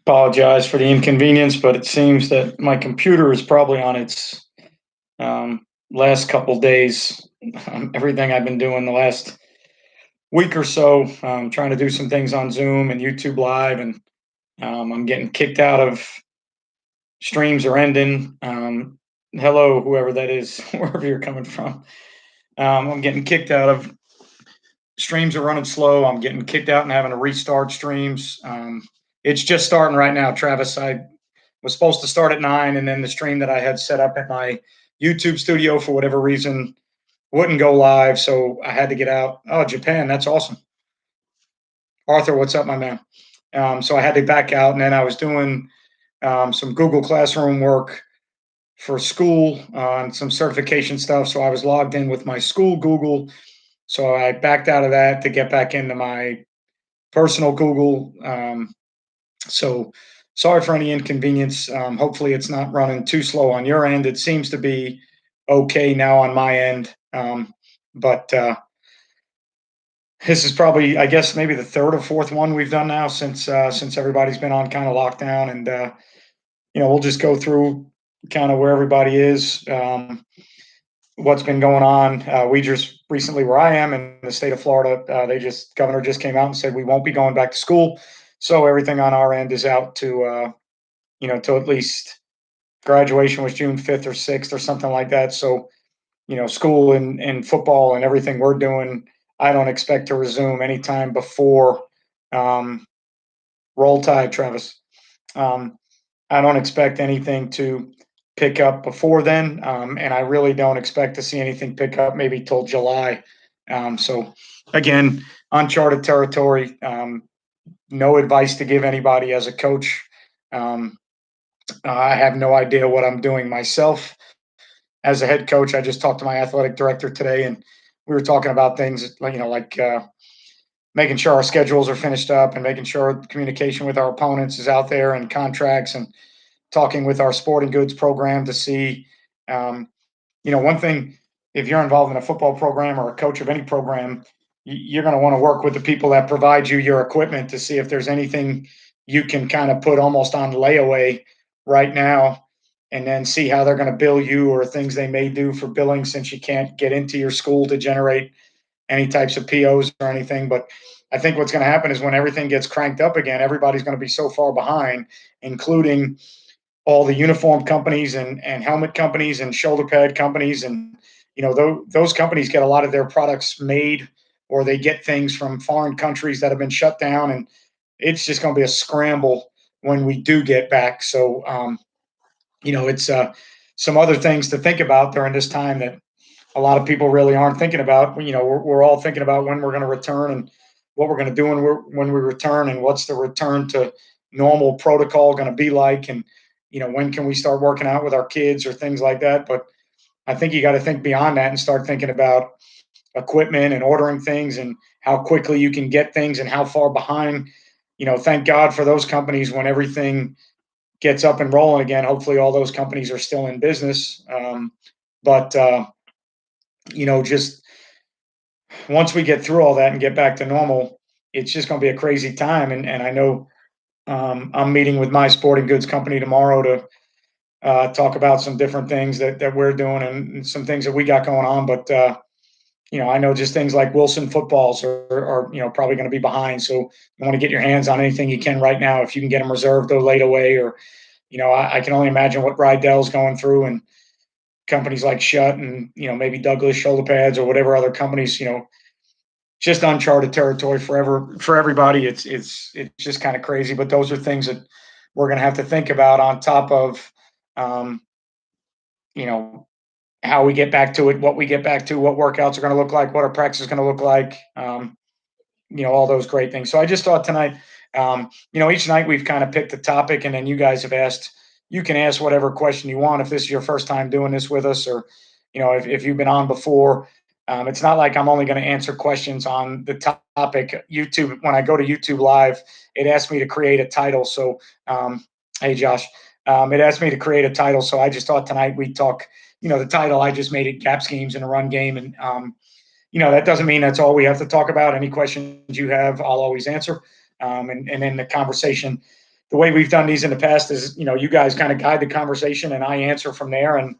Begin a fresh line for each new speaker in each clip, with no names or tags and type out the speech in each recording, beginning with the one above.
Apologize for the inconvenience, but it seems that my computer is probably on its last couple days. Everything I've been doing the last week or so, trying to do some things on Zoom and YouTube Live, and I'm getting kicked out of streams are ending. Hello, whoever that is, wherever you're coming from. I'm getting kicked out of streams are running slow. I'm getting kicked out and having to restart streams. It's just starting right now, Travis. I was supposed to start at 9, and then the stream that I had set up at my YouTube studio for whatever reason wouldn't go live, so I had to get out. Oh, Japan, that's awesome. Arthur, what's up, my man? So I had to back out, and then I was doing some Google Classroom work for school on some certification stuff. So I was logged in with my school Google. So I backed out of that to get back into my personal Google. So sorry for any inconvenience. Hopefully, it's not running too slow on your end. It seems to be okay now on my end. But this is probably, I guess, maybe the third or fourth one we've done now since everybody's been on kind of lockdown, and we'll just go through kind of where everybody is, what's been going on. We just recently, where I am in the state of Florida, governor just came out and said we won't be going back to school. So everything on our end is out to till at least graduation was June 5th or 6th or something like that. So school and football and everything we're doing, I don't expect to resume anytime before roll tide, Travis. I don't expect anything to pick up before then, and I really don't expect to see anything pick up maybe till July. So again, uncharted territory. No advice to give anybody as a coach. I have no idea what I'm doing myself as a head coach. I just talked to my athletic director today, and we were talking about things like making sure our schedules are finished up and making sure communication with our opponents is out there and contracts, and talking with our sporting goods program to see, one thing, if you're involved in a football program or a coach of any program, you're going to want to work with the people that provide you your equipment to see if there's anything you can kind of put almost on layaway right now, and then see how they're going to bill you, or things they may do for billing, since you can't get into your school to generate any types of POs or anything. But I think what's going to happen is when everything gets cranked up again, everybody's going to be so far behind, including all the uniform companies and helmet companies and shoulder pad companies. And those companies get a lot of their products made, or they get things from foreign countries that have been shut down, and it's just going to be a scramble when we do get back. So it's some other things to think about during this time that a lot of people really aren't thinking about. We're all thinking about when we're going to return, and what we're going to do when we return, and what's the return to normal protocol going to be like, and when can we start working out with our kids or things like that. But I think you got to think beyond that and start thinking about equipment and ordering things, and how quickly you can get things, and how far behind. Thank God for those companies. When everything gets up and rolling again, hopefully all those companies are still in business. But just once we get through all that and get back to normal, it's just going to be a crazy time. And I know I'm meeting with my sporting goods company tomorrow to talk about some different things that we're doing, and some things that we got going on. But I know just things like Wilson footballs are probably going to be behind. So you want to get your hands on anything you can right now, if you can get them reserved or laid away. Or I can only imagine what Rydell's going through, and companies like Shutt, and maybe Douglas shoulder pads, or whatever other companies. Just uncharted territory forever for everybody. It's just kind of crazy. But those are things that we're going to have to think about, on top of um, how we get back to it, what we get back to, what workouts are going to look like, what our practice is going to look like, all those great things. So I just thought tonight, each night we've kind of picked a topic, and then you guys have asked. You can ask whatever question you want if this is your first time doing this with us, or if you've been on before, it's not like I'm only going to answer questions on the topic. YouTube, when I go to YouTube Live, it asks me to create a title. So, hey, Josh, it asked me to create a title. So I just thought tonight we'd talk, the title, I just made it gap schemes in a run game. And, that doesn't mean that's all we have to talk about. Any questions you have, I'll always answer. And then the conversation, the way we've done these in the past is, you guys kind of guide the conversation and I answer from there. And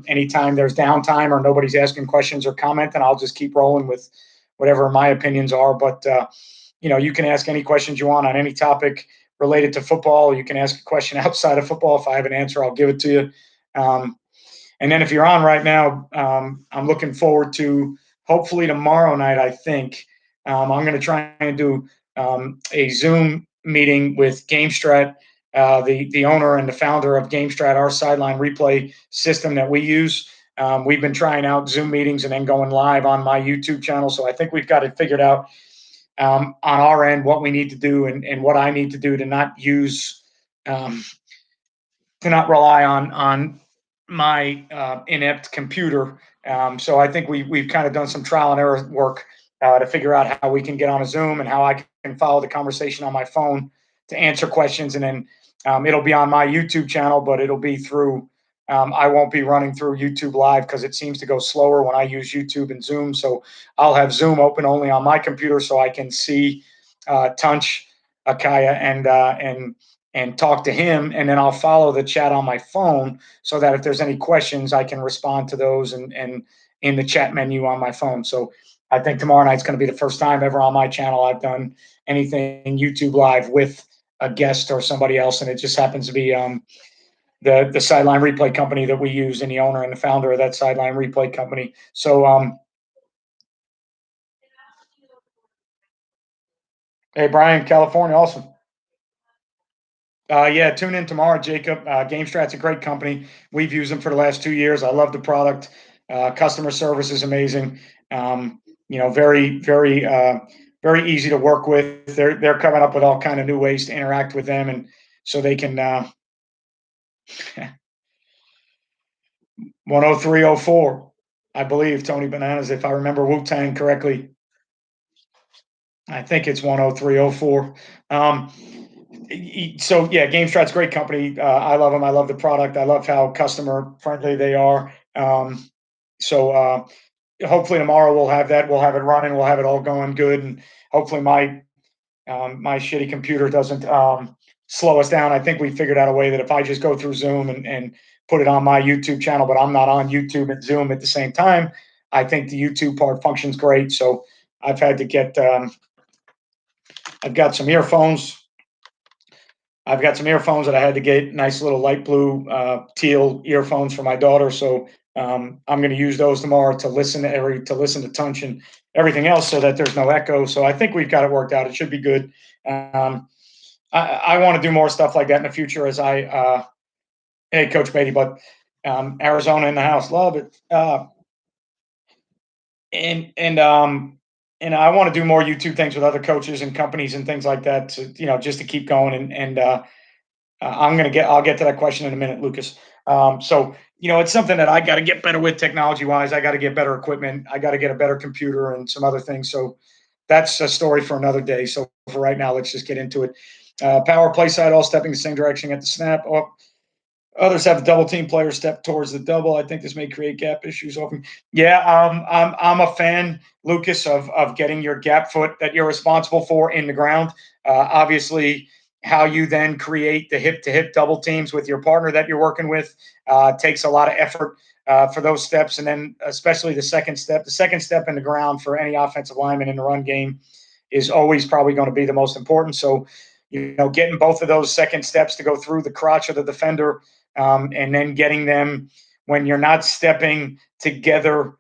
anytime there's downtime or nobody's asking questions or commenting, I'll just keep rolling with whatever my opinions are. But, you can ask any questions you want on any topic related to football. You can ask a question outside of football. If I have an answer, I'll give it to you. And then if you're on right now, I'm looking forward to hopefully tomorrow night, I think. I'm going to try and do a Zoom meeting with GameStrat, the owner and the founder of GameStrat, our sideline replay system that we use. We've been trying out Zoom meetings and then going live on my YouTube channel. So I think we've got it figured out on our end what we need to do and what I need to do to not use um, to not rely on my inept computer. So I think we've kind of done some trial and error work to figure out how we can get on a Zoom and how I can follow the conversation on my phone to answer questions. And then it'll be on my YouTube channel, but it'll be through. I won't be running through YouTube Live because it seems to go slower when I use YouTube and Zoom. So I'll have Zoom open only on my computer so I can see Tunch, Akaya, and talk to him, and then I'll follow the chat on my phone so that if there's any questions, I can respond to those and in the chat menu on my phone. So I think tomorrow night's going to be the first time ever on my channel I've done anything YouTube Live with a guest or somebody else, and it just happens to be the sideline replay company that we use and the owner and the founder of that sideline replay company. So hey, Brian, California, awesome. Yeah, tune in tomorrow, Jacob. GameStrat's a great company. We've used them for the last 2 years. I love the product. Customer service is amazing. Very, very, very easy to work with. They're coming up with all kind of new ways to interact with them, and so they can 10304, I believe Tony Bananas, if I remember Wu Tang correctly. I think it's 10304. So yeah, GameStrat's a great company. I love them. I love the product. I love how customer friendly they are. So hopefully tomorrow we'll have that. We'll have it running. We'll have it all going good, and hopefully my shitty computer doesn't slow us down. I think we figured out a way that if I just go through Zoom and put it on my YouTube channel, but I'm not on YouTube and Zoom at the same time, I think the YouTube part functions great. So I've had to get I've got some earphones. I've got some earphones that I had to get nice little light blue teal earphones for my daughter. So I'm going to use those tomorrow to listen to Tunch and everything else, so that there's no echo. So I think we've got it worked out. It should be good. I want to do more stuff like that in the future. Hey, Coach Beatty, but Arizona in the house, love it. And and and I want to do more YouTube things with other coaches and companies and things like that to, just to keep going I'll get to that question in a minute, Lucas. So, it's something that I got to get better with technology wise. I got to get better equipment. I got to get a better computer and some other things. So that's a story for another day. So for right now, let's just get into it. Power play side, all stepping the same direction at the snap. Others have the double team players step towards the double. I think this may create gap issues. Often. Yeah, I'm a fan, Lucas, of getting your gap foot that you're responsible for in the ground. Obviously, how you then create the hip to hip double teams with your partner that you're working with takes a lot of effort for those steps, and then especially the second step. The second step in the ground for any offensive lineman in the run game is always probably going to be the most important. So, getting both of those second steps to go through the crotch of the defender and then getting them when you're not stepping together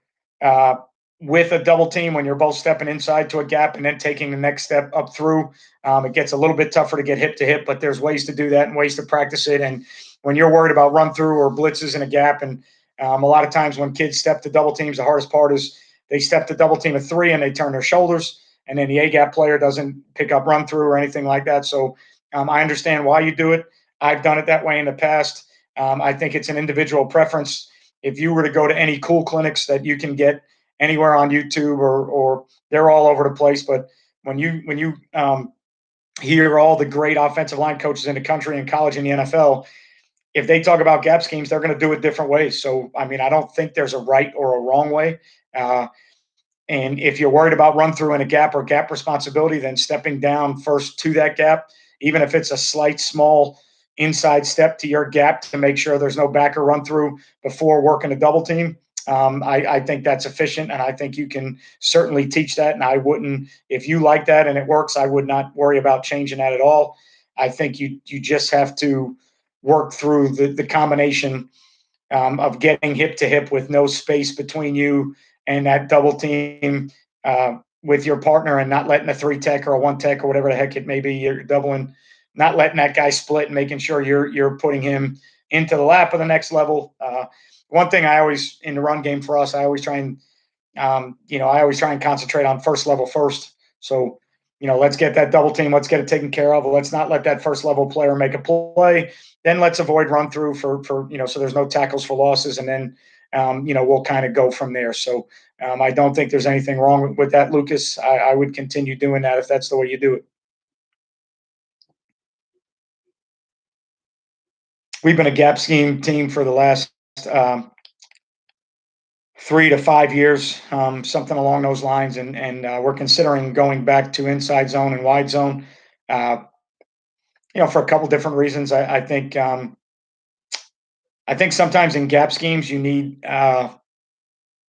with a double team, when you're both stepping inside to a gap and then taking the next step up through. It gets a little bit tougher to get hip to hip, but there's ways to do that and ways to practice it. And when you're worried about run through or blitzes in a gap, and a lot of times when kids step to double teams, the hardest part is they step to double team of three and they turn their shoulders, and then the A gap player doesn't pick up run through or anything like that. So I understand why you do it. I've done it that way in the past. I think it's an individual preference. if you were to go to any cool clinics that you can get anywhere on YouTube, or they're all over the place. But when you hear all the great offensive line coaches in the country, in college, and the NFL, if they talk about gap schemes, they're going to do it different ways. So, I mean, I don't think there's a right or a wrong way. Uh, and if you're worried about run through in a gap or gap responsibility, then stepping down first to that gap, even if it's a slight, small inside step to your gap to make sure there's no backer run through before working a double team. I think that's efficient, and I think you can certainly teach that. And I wouldn't, if you like that and it works, I would not worry about changing that at all. I think you just have to work through the combination of getting hip to hip with no space between you and that double team with your partner, and not letting a three tech or a one tech or whatever the heck it may be, you're doubling, not letting that guy split and making sure you're putting him into the lap of the next level. One thing I always, in the run game for us, I always try and I always try and concentrate on first level first. So, let's get that double team. Let's get it taken care of. Let's not let that first level player make a play. Then let's avoid run through for so there's no tackles for losses, and then we'll kind of go from there. So I don't think there's anything wrong with that, Lucas. I would continue doing that if that's the way you do it. We've been a gap scheme team for the last um, 3 to 5 years, something along those lines, and we're considering going back to inside zone and wide zone. Uh, for a couple different reasons. I think sometimes in gap schemes you need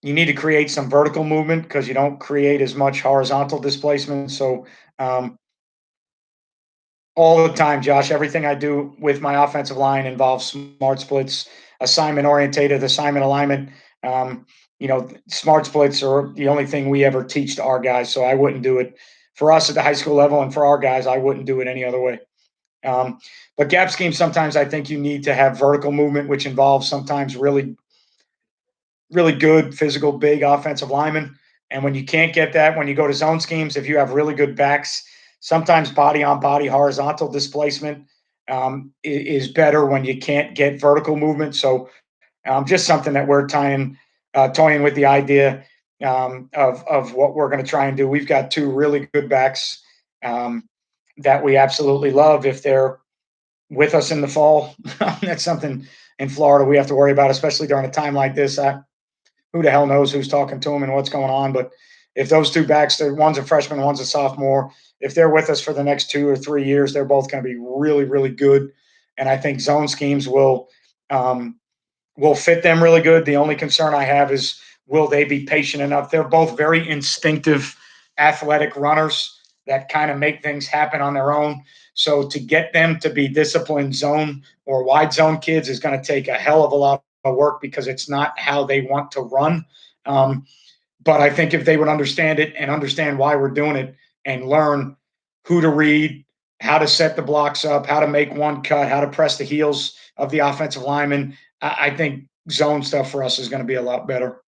to create some vertical movement because you don't create as much horizontal displacement. So all the time, Josh, everything I do with my offensive line involves smart splits, assignment orientated, assignment alignment. Um, Smart splits are the only thing we ever teach to our guys. So I wouldn't do it for us at the high school level, and for our guys, I wouldn't do it any other way. Um, but gap schemes, sometimes I think you need to have vertical movement, which involves sometimes really, really good physical, big offensive linemen. And when you can't get that, when you go to zone schemes, if you have really good backs, sometimes body on body horizontal displacement is better when you can't get vertical movement. So just something that we're toying with the idea of what we're going to try and do. We've got two really good backs that we absolutely love. If they're with us in the fall, that's something in Florida we have to worry about, especially during a time like this. Who the hell knows who's talking to him and what's going on? But if those two backs, one's a freshman, one's a sophomore, if they're with us for the next 2 or 3 years, they're both going to be really, really good. And I think zone schemes um, will fit them really good. The only concern I have is, will they be patient enough? They're both very instinctive, athletic runners that kind of make things happen on their own. So to get them to be disciplined zone or wide zone kids is going to take a hell of a lot of work because it's not how they want to run. Um, but I think if they would understand it and understand why we're doing it and learn who to read, how to set the blocks up, how to make one cut, how to press the heels of the offensive lineman, I think zone stuff for us is going to be a lot better.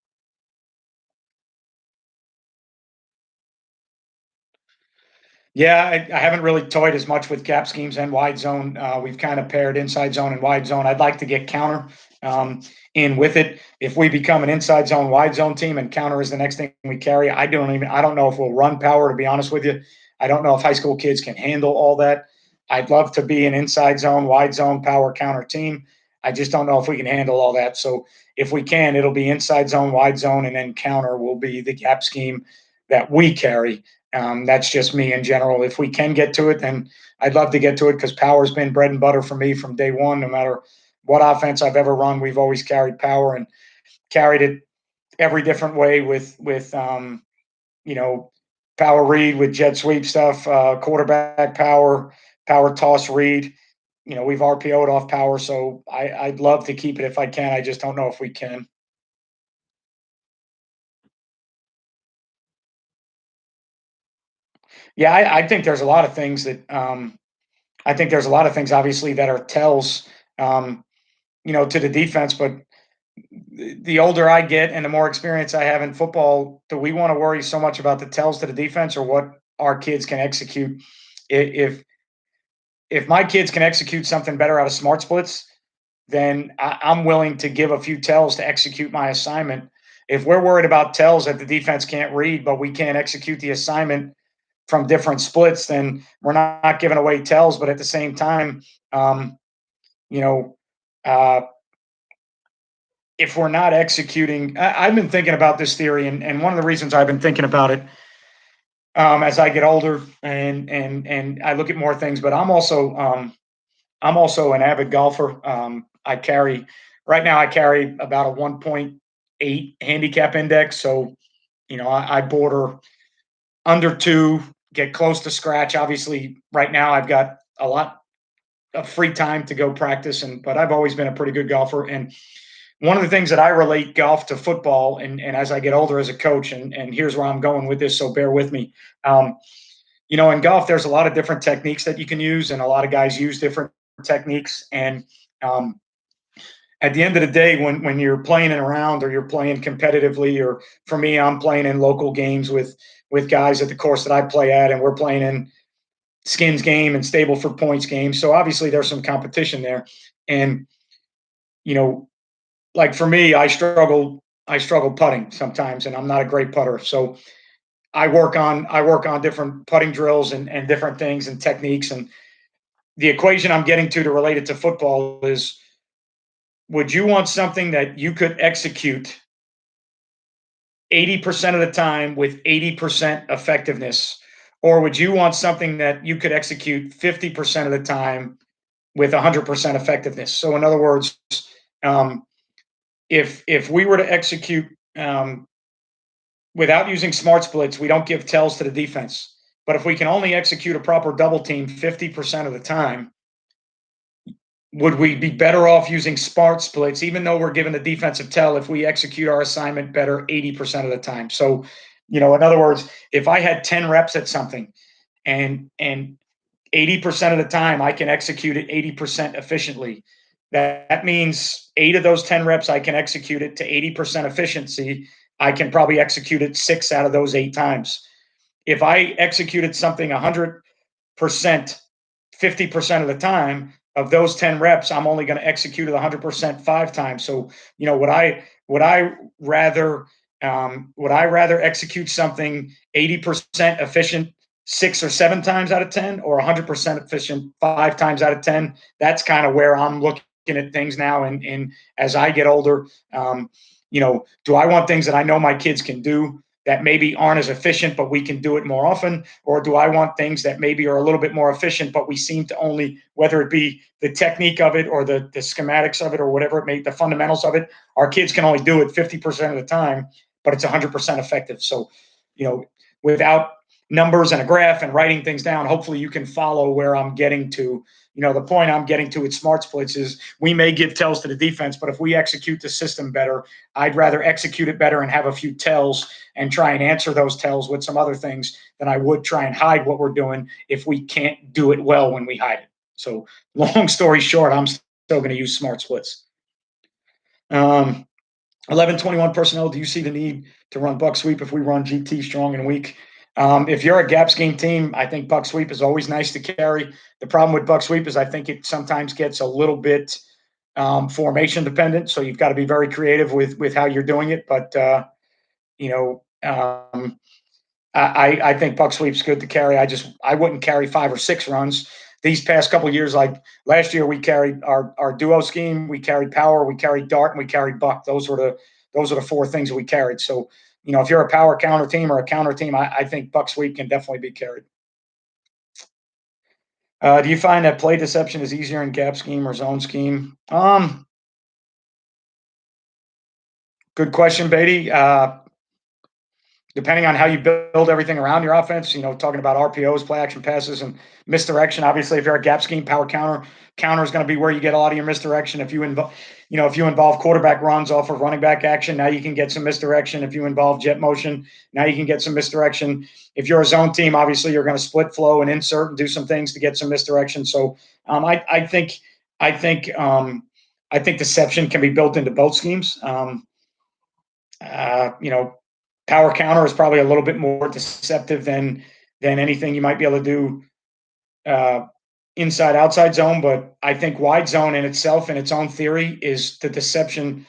Yeah, I haven't really toyed as much with gap schemes and wide zone. We've kind of paired inside zone and wide zone. I'd like to get counter um, in with it. If we become an inside zone, wide zone team, and counter is the next thing we carry, I don't know if we'll run power. To be honest with you, I don't know if high school kids can handle all that. I'd love to be an inside zone, wide zone, power counter team. I just don't know if we can handle all that. So if we can, it'll be inside zone, wide zone, and then counter will be the gap scheme that we carry. That's just me in general. If we can get to it, then I'd love to get to it because power's been bread and butter for me from day one. No matter what offense I've ever run, we've always carried power and carried it every different way with you know power read with jet sweep stuff, quarterback power, power toss read. We've RPO'd off power, so I'd love to keep it if I can. I just don't know if we can. Yeah, I think there's a lot of things that I think there's a lot of things obviously that are tells, um, to the defense. But the older I get and the more experience I have in football, do we want to worry so much about the tells to the defense or what our kids can execute? If my kids can execute something better out of smart splits, then I'm willing to give a few tells to execute my assignment. If we're worried about tells that the defense can't read, but we can't execute the assignment from different splits, then we're not giving away tells. But at the same time, um, you know, uh, if we're not executing, I've been thinking about this theory, and one of the reasons I've been thinking about it as I get older and I look at more things, but I'm also an avid golfer. I carry right now. I carry about a 1.8 handicap index, so I border under two, get close to scratch. Obviously, right now I've got a lot of free time to go practice, and but I've always been a pretty good golfer. And one of the things that I relate golf to football, and as I get older as a coach, and here's where I'm going with this, so bear with me. Um, in golf, there's a lot of different techniques that you can use, and a lot of guys use different techniques. And um, at the end of the day, when you're playing in a round or you're playing competitively, or for me, I'm playing in local games with guys at the course that I play at, and we're playing in skins game and stable for points game. So obviously there's some competition there. And, you know, like for me, I struggle putting sometimes, and I'm not a great putter. So I work on different putting drills and different things and techniques. And the equation I'm getting to relate it to football is, would you want something that you could execute 80% of the time with 80% effectiveness? Or would you want something that you could execute 50% of the time with 100% effectiveness? So, in other words, um, if we were to execute without using smart splits, we don't give tells to the defense. But if we can only execute a proper double team 50% of the time, would we be better off using smart splits, even though we're given the defensive tell, if we execute our assignment better 80% of the time? So, in other words, if I had 10 reps at something and 80% of the time I can execute it 80% efficiently, that means eight of those 10 reps I can execute it to 80% efficiency. I can probably execute it six out of those eight times. If I executed something 100% 50% of the time, of those 10 reps, I'm only going to execute it 100% five times. So, would I rather execute something 80% efficient six or seven times out of 10, or 100% efficient five times out of 10? That's kind of where I'm looking at things now. And as I get older, do I want things that I know my kids can do that maybe aren't as efficient, but we can do it more often? Or do I want things that maybe are a little bit more efficient, but we seem to only, whether it be the technique of it or the schematics of it or whatever it may, the fundamentals of it, our kids can only do it 50% of the time, but it's 100% effective. So, without numbers and a graph and writing things down, hopefully you can follow where I'm getting to. The point I'm getting to with smart splits is, we may give tells to the defense, but if we execute the system better, I'd rather execute it better and have a few tells and try and answer those tells with some other things than I would try and hide what we're doing if we can't do it well when we hide it. So, long story short, I'm still going to use smart splits. Um, 1121 personnel, do you see the need to run buck sweep if we run GT strong and weak? If you're a gap scheme team, I think buck sweep is always nice to carry. The problem with buck sweep is I think it sometimes gets a little bit formation dependent. So you've got to be very creative with how you're doing it. But you know, I think buck sweep's good to carry. I wouldn't carry five or six runs. These past couple of years, like last year, we carried our duo scheme. We carried power, we carried dart, and we carried buck. Those are the four things that we carried. So, if you're a power counter team or a counter team, I think buck sweep can definitely be carried. Do you find that play deception is easier in gap scheme or zone scheme? Good question, Beatty. Depending on how you build everything around your offense, talking about RPOs, play action passes, and misdirection. Obviously, if you're a gap scheme, power counter is going to be where you get a lot of your misdirection. If you involve quarterback runs off of running back action, now you can get some misdirection. If you involve jet motion, now you can get some misdirection. If you're a zone team, obviously you're going to split flow and insert and do some things to get some misdirection. So I think deception can be built into both schemes. Uh, you know, Power counter is probably a little bit more deceptive than anything you might be able to do inside outside zone, but I think wide zone in itself, in its own theory, is the deception.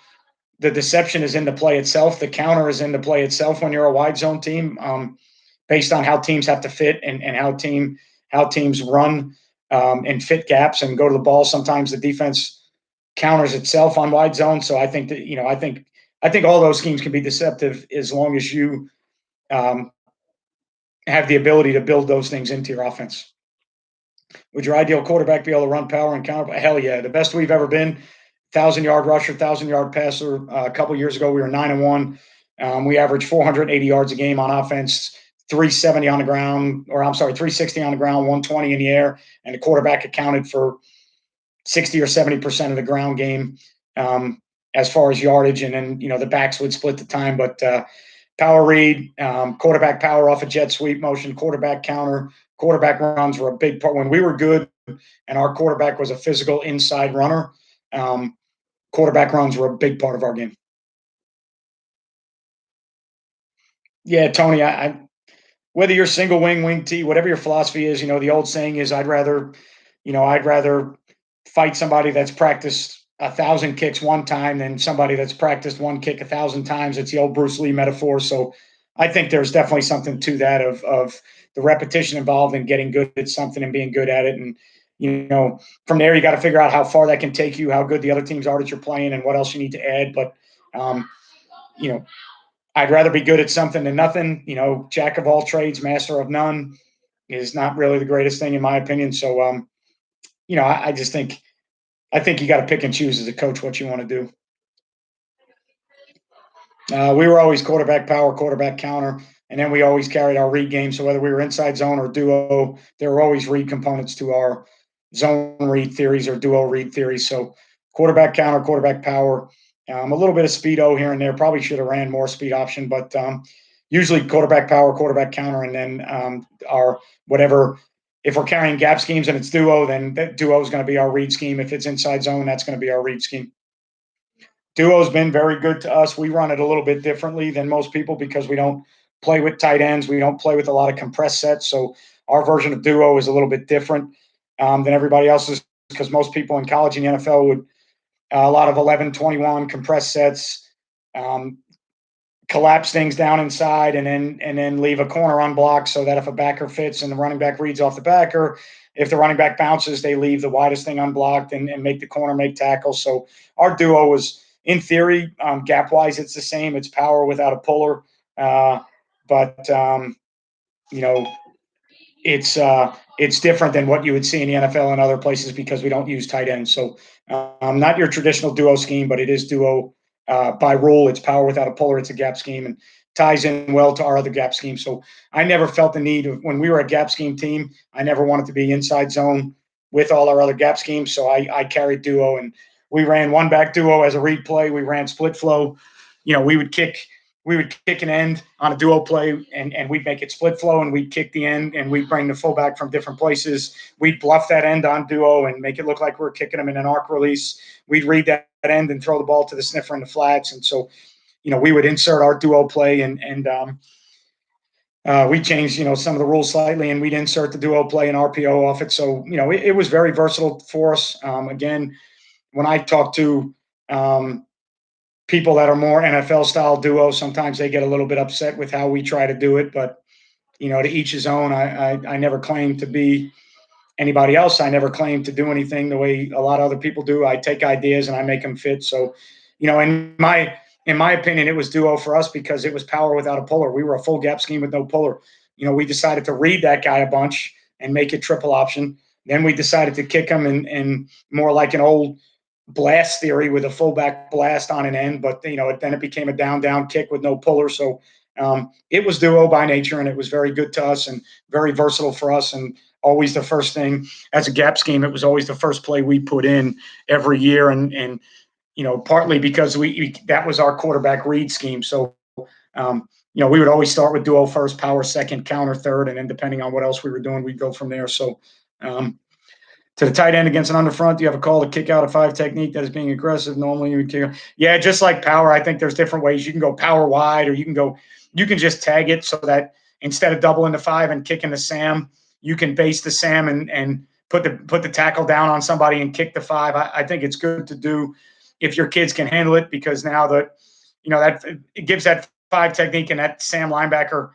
The deception is in the play itself. The counter is in the play itself when you're a wide zone team, based on how teams have to fit and how teams run and fit gaps and go to the ball. Sometimes the defense counters itself on wide zone. So I think that I think all those schemes can be deceptive as long as you um, have the ability to build those things into your offense. Would your ideal quarterback be able to run power and counter? Hell yeah, the best we've ever been. 1,000-yard rusher, 1,000-yard passer. A couple years ago, we were 9-1. We averaged 480 yards a game on offense, 370 on the ground, or I'm sorry, 360 on the ground, 120 in the air, and the quarterback accounted for 60 or 70% of the ground game as far as yardage, and then the backs would split the time. But power read, quarterback power off a jet sweep motion, quarterback counter, quarterback runs were a big part. When we were good and our quarterback was a physical inside runner, um, quarterback runs were a big part of our game. Yeah, Tony, whether you're single wing, wing T, whatever your philosophy is, the old saying is, I'd rather fight somebody that's practiced 1,000 kicks one time than somebody that's practiced one kick 1,000 times. It's the old Bruce Lee metaphor. So I think there's definitely something to that of the repetition involved in getting good at something and being good at it. And from there, you got to figure out how far that can take you, how good the other teams are that you're playing, and what else you need to add. But um, you know, I'd rather be good at something than nothing. Jack of all trades, master of none is not really the greatest thing in my opinion. So, I just think you got to pick and choose as a coach what you want to do. We were always quarterback power, quarterback counter, and then we always carried our read game. So whether we were inside zone or duo, there were always read components to our zone read theories or duo read theories. So quarterback counter, quarterback power, a little bit of speedo here and there. Probably should have ran more speed option, but usually quarterback power, quarterback counter, and then our whatever. If we're carrying gap schemes and it's duo, then that duo is going to be our read scheme. If it's inside zone, that's going to be our read scheme. Duo's been very good to us. We run it a little bit differently than most people because we don't play with tight ends. We don't play with a lot of compressed sets. So our version of duo is a little bit different than everybody else's because most people in college and the NFL would a lot of 11, 21 compressed sets, um, collapse things down inside and then leave a corner unblocked so that if a backer fits and the running back reads off the backer, if the running back bounces, they leave the widest thing unblocked and make the corner make tackles. So our duo was, in theory, gap wise, it's the same. It's power without a puller, but you know it's different than what you would see in the NFL and other places because we don't use tight ends. So not your traditional duo scheme, but it is duo by rule. It's power without a puller. It's a gap scheme and ties in well to our other gap scheme. So I never felt the need of when we were a gap scheme team. I never wanted to be inside zone with all our other gap schemes. So I carried duo and we ran one back duo as a read play. We ran split flow. We would kick an end on a duo play and we'd make it split flow and we'd kick the end and we'd bring the fullback from different places. We'd bluff that end on duo and make it look like we're kicking them in an arc release. We'd read that end and throw the ball to the sniffer in the flats. And so, we would insert our duo play and we changed, some of the rules slightly and we'd insert the duo play and RPO off it. So, it was very versatile for us. Again, when I talk to people that are more NFL style duos, sometimes they get a little bit upset with how we try to do it. But to each his own. I never claimed to be anybody else. I never claimed to do anything the way a lot of other people do. I take ideas and I make them fit. So, in my opinion, it was duo for us because it was power without a puller. We were a full gap scheme with no puller. We decided to read that guy a bunch and make it triple option. Then we decided to kick him and more like an old blast theory with a fullback blast on an end, but then it became a down kick with no puller. So it was duo by nature, and it was very good to us and very versatile for us. And always the first thing as a gap scheme, it was always the first play we put in every year, and partly because we that was our quarterback read scheme. So we would always start with duo first, power second, counter third, and then depending on what else we were doing, we'd go from there. So. To the tight end against an underfront, you have a call to kick out a 5 technique that is being aggressive. Normally you would kick. Yeah, just like power, I think there's different ways. You can go power wide or you can just tag it so that instead of doubling the 5 and kicking the Sam, you can base the Sam and put the tackle down on somebody and kick the five. I think it's good to do if your kids can handle it, because now that that it gives that five technique, and that Sam linebacker's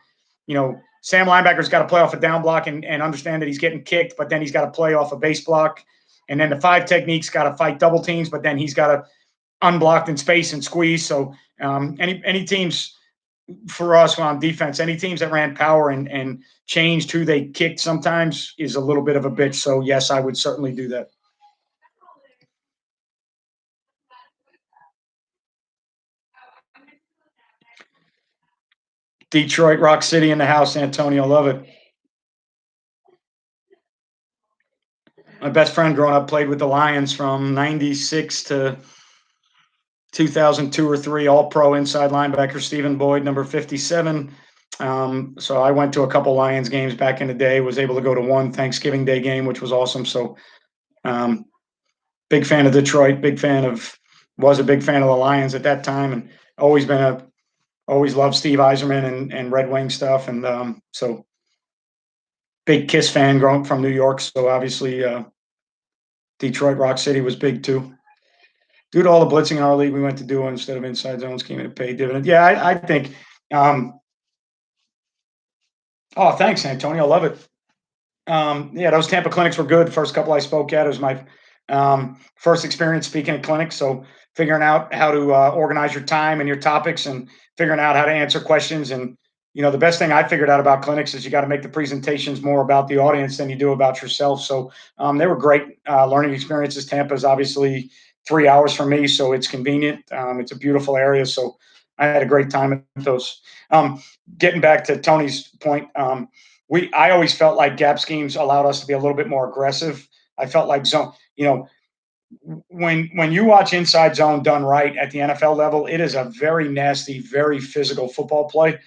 got to play off a down block and understand that he's getting kicked, but then he's got to play off a base block. And then the five technique's got to fight double teams, but then he's got to unblocked in space and squeeze. So any teams for us on defense, any teams that ran power and changed who they kicked sometimes is a little bit of a bitch. So yes, I would certainly do that. Detroit, Rock City in the house, Antonio. Love it. My best friend growing up played with the Lions from 96 to 2002 or three, all pro inside linebacker, Stephen Boyd, number 57. So I went to a couple Lions games back in the day, was able to go to one Thanksgiving Day game, which was awesome. So um, big fan of Detroit, was a big fan of the Lions at that time, and always loved Steve Eiserman and Red Wing stuff. And so big Kiss fan growing up from New York. So obviously Detroit, Rock City was big too. Due to all the blitzing in our league, we went to duo instead of inside zone scheme, and it paid dividend. Yeah, I think. Oh, thanks, Antonio. I love it. Yeah, those Tampa clinics were good. First couple I spoke at, it was my first experience speaking at clinics. So figuring out how to organize your time and your topics, and figuring out how to answer questions. And the best thing I figured out about clinics is you got to make the presentations more about the audience than you do about yourself. So they were great learning experiences. Tampa is obviously 3 hours from me, so it's convenient. It's a beautiful area, so I had a great time at those. Getting back to Tony's point, I always felt like gap schemes allowed us to be a little bit more aggressive. I felt like zone, when you watch inside zone done right at the NFL level, it is a very nasty, very physical football play.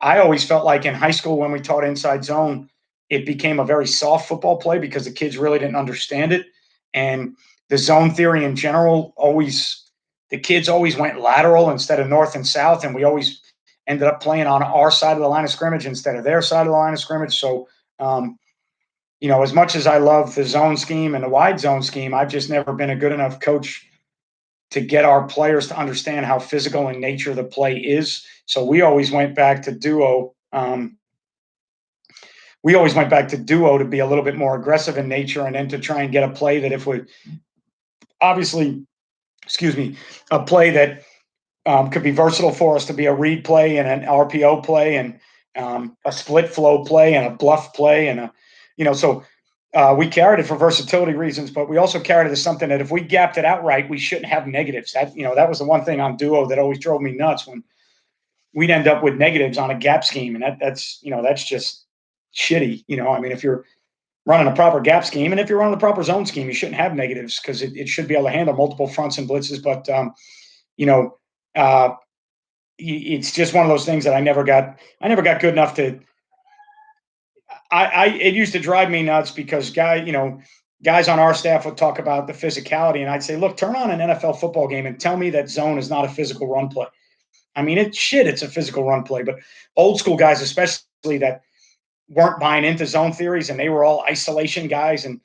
I always felt like in high school when we taught inside zone, it became a very soft football play because the kids really didn't understand it. And the zone theory in general, the kids always went lateral instead of north and south. And we always ended up playing on our side of the line of scrimmage instead of their side of the line of scrimmage. So, as much as I love the zone scheme and the wide zone scheme, I've just never been a good enough coach to get our players to understand how physical in nature the play is. So we always went back to duo. To be a little bit more aggressive in nature, and then to try and get a play that obviously, excuse me, a play that could be versatile for us to be a read play and an RPO play and a split flow play and a bluff play so we carried it for versatility reasons, but we also carried it as something that if we gapped it outright, we shouldn't have negatives. That was the one thing on duo that always drove me nuts, when we'd end up with negatives on a gap scheme, and that's just shitty. If you're running a proper gap scheme, and if you're running the proper zone scheme, you shouldn't have negatives, because it should be able to handle multiple fronts and blitzes. But it's just one of those things that I never got good enough to. It used to drive me nuts because guys on our staff would talk about the physicality, and I'd say, look, turn on an NFL football game and tell me that zone is not a physical run play. It's a physical run play, but old school guys, especially, that weren't buying into zone theories, and they were all isolation guys, and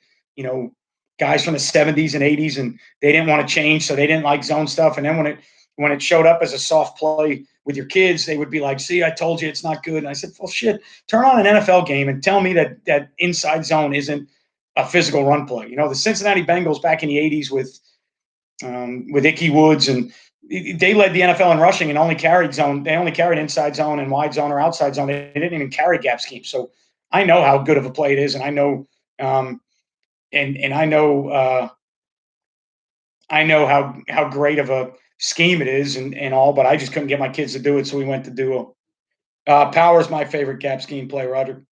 guys from the 70s and 80s, and they didn't want to change, so they didn't like zone stuff. And then when it showed up as a soft play with your kids, they would be like, see, I told you it's not good. And I said, well, shit, turn on an NFL game and tell me that inside zone isn't a physical run play. The Cincinnati Bengals back in the 80s with Ickey Woods, and they led the NFL in rushing and only carried zone. They only carried inside zone and wide zone or outside zone. They didn't even carry gap scheme. So I know how good of a play it is, and I know and I know how great of a scheme it is and all, but I just couldn't get my kids to do it, so we went to duo. Power is my favorite gap scheme play, Roger.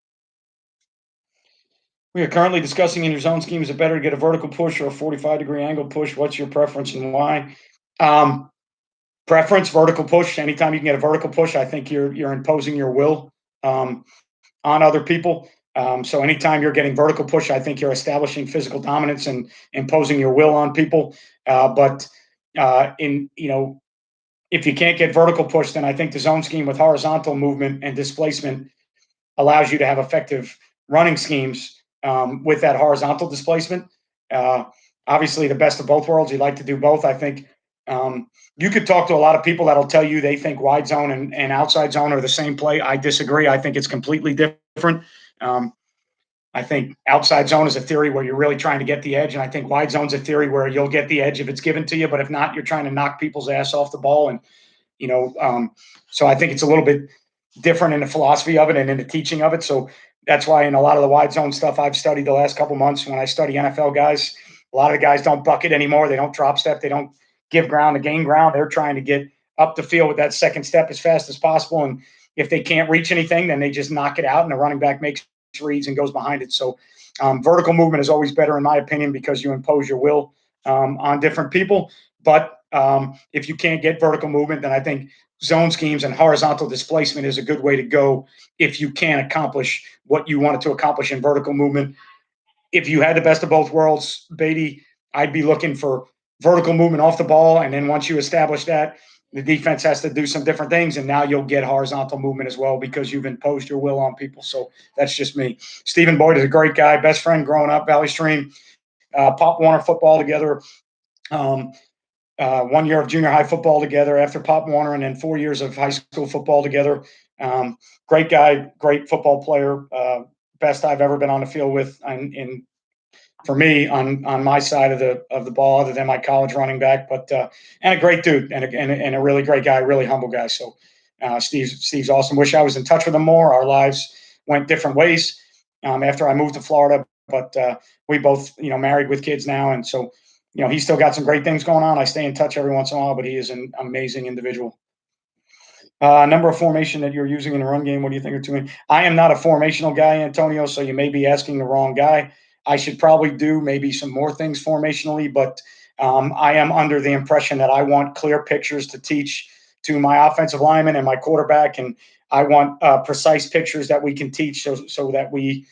We are currently discussing in your zone scheme, is it better to get a vertical push or a 45-degree angle push? What's your preference and why? Preference, vertical push. Anytime you can get a vertical push, I think you're imposing your will on other people. So anytime you're getting vertical push, I think you're establishing physical dominance and imposing your will on people. But if you can't get vertical push, then I think the zone scheme with horizontal movement and displacement allows you to have effective running schemes. with that horizontal displacement. Uh, Obviously, the best of both worlds. You like to do both. I think you could talk to a lot of people that'll tell you they think wide zone and outside zone are the same play. I disagree. I think it's completely different. Um, I think outside zone is a theory where you're really trying to get the edge, and I think wide zone's a theory where you'll get the edge if it's given to you, but if not, you're trying to knock people's ass off the ball. And you know, so I think it's a little bit different in the philosophy of it and in the teaching of it. So that's why in a lot of the wide zone stuff I've studied the last couple months, when I study NFL guys, a lot of the guys don't bucket anymore. They don't drop step. They don't give ground to gain ground. They're trying to get up the field with that second step as fast as possible. And if they can't reach anything, then they just knock it out, and the running back makes reads and goes behind it. So vertical movement is always better, in my opinion, because you impose your will on different people. But if you can't get vertical movement, then I think zone schemes and horizontal displacement is a good way to go if you can accomplish what you wanted to accomplish in vertical movement. If you had the best of both worlds, Beatty, I'd be looking for vertical movement off the ball. And then once you establish that, the defense has to do some different things. And now you'll get horizontal movement as well because you've imposed your will on people. So that's just me. Stephen Boyd is a great guy, best friend growing up, Valley Stream, Pop Warner football together. 1 year of junior high football together after Pop Warner, and then 4 years of high school football together. Great guy, great football player, best I've ever been on the field with. And for me, on my side of the ball, other than my college running back, but and a great dude and a really great guy, really humble guy. So Steve's awesome. Wish I was in touch with him more. Our lives went different ways after I moved to Florida, but we both married with kids now, and so he's still got some great things going on. I stay in touch every once in a while, but he is an amazing individual. Number of formation that you're using in the run game, what do you think are too many? I am not a formational guy, Antonio, so you may be asking the wrong guy. I should probably do maybe some more things formationally, but I am under the impression that I want clear pictures to teach to my offensive lineman and my quarterback, and I want precise pictures that we can teach so that we,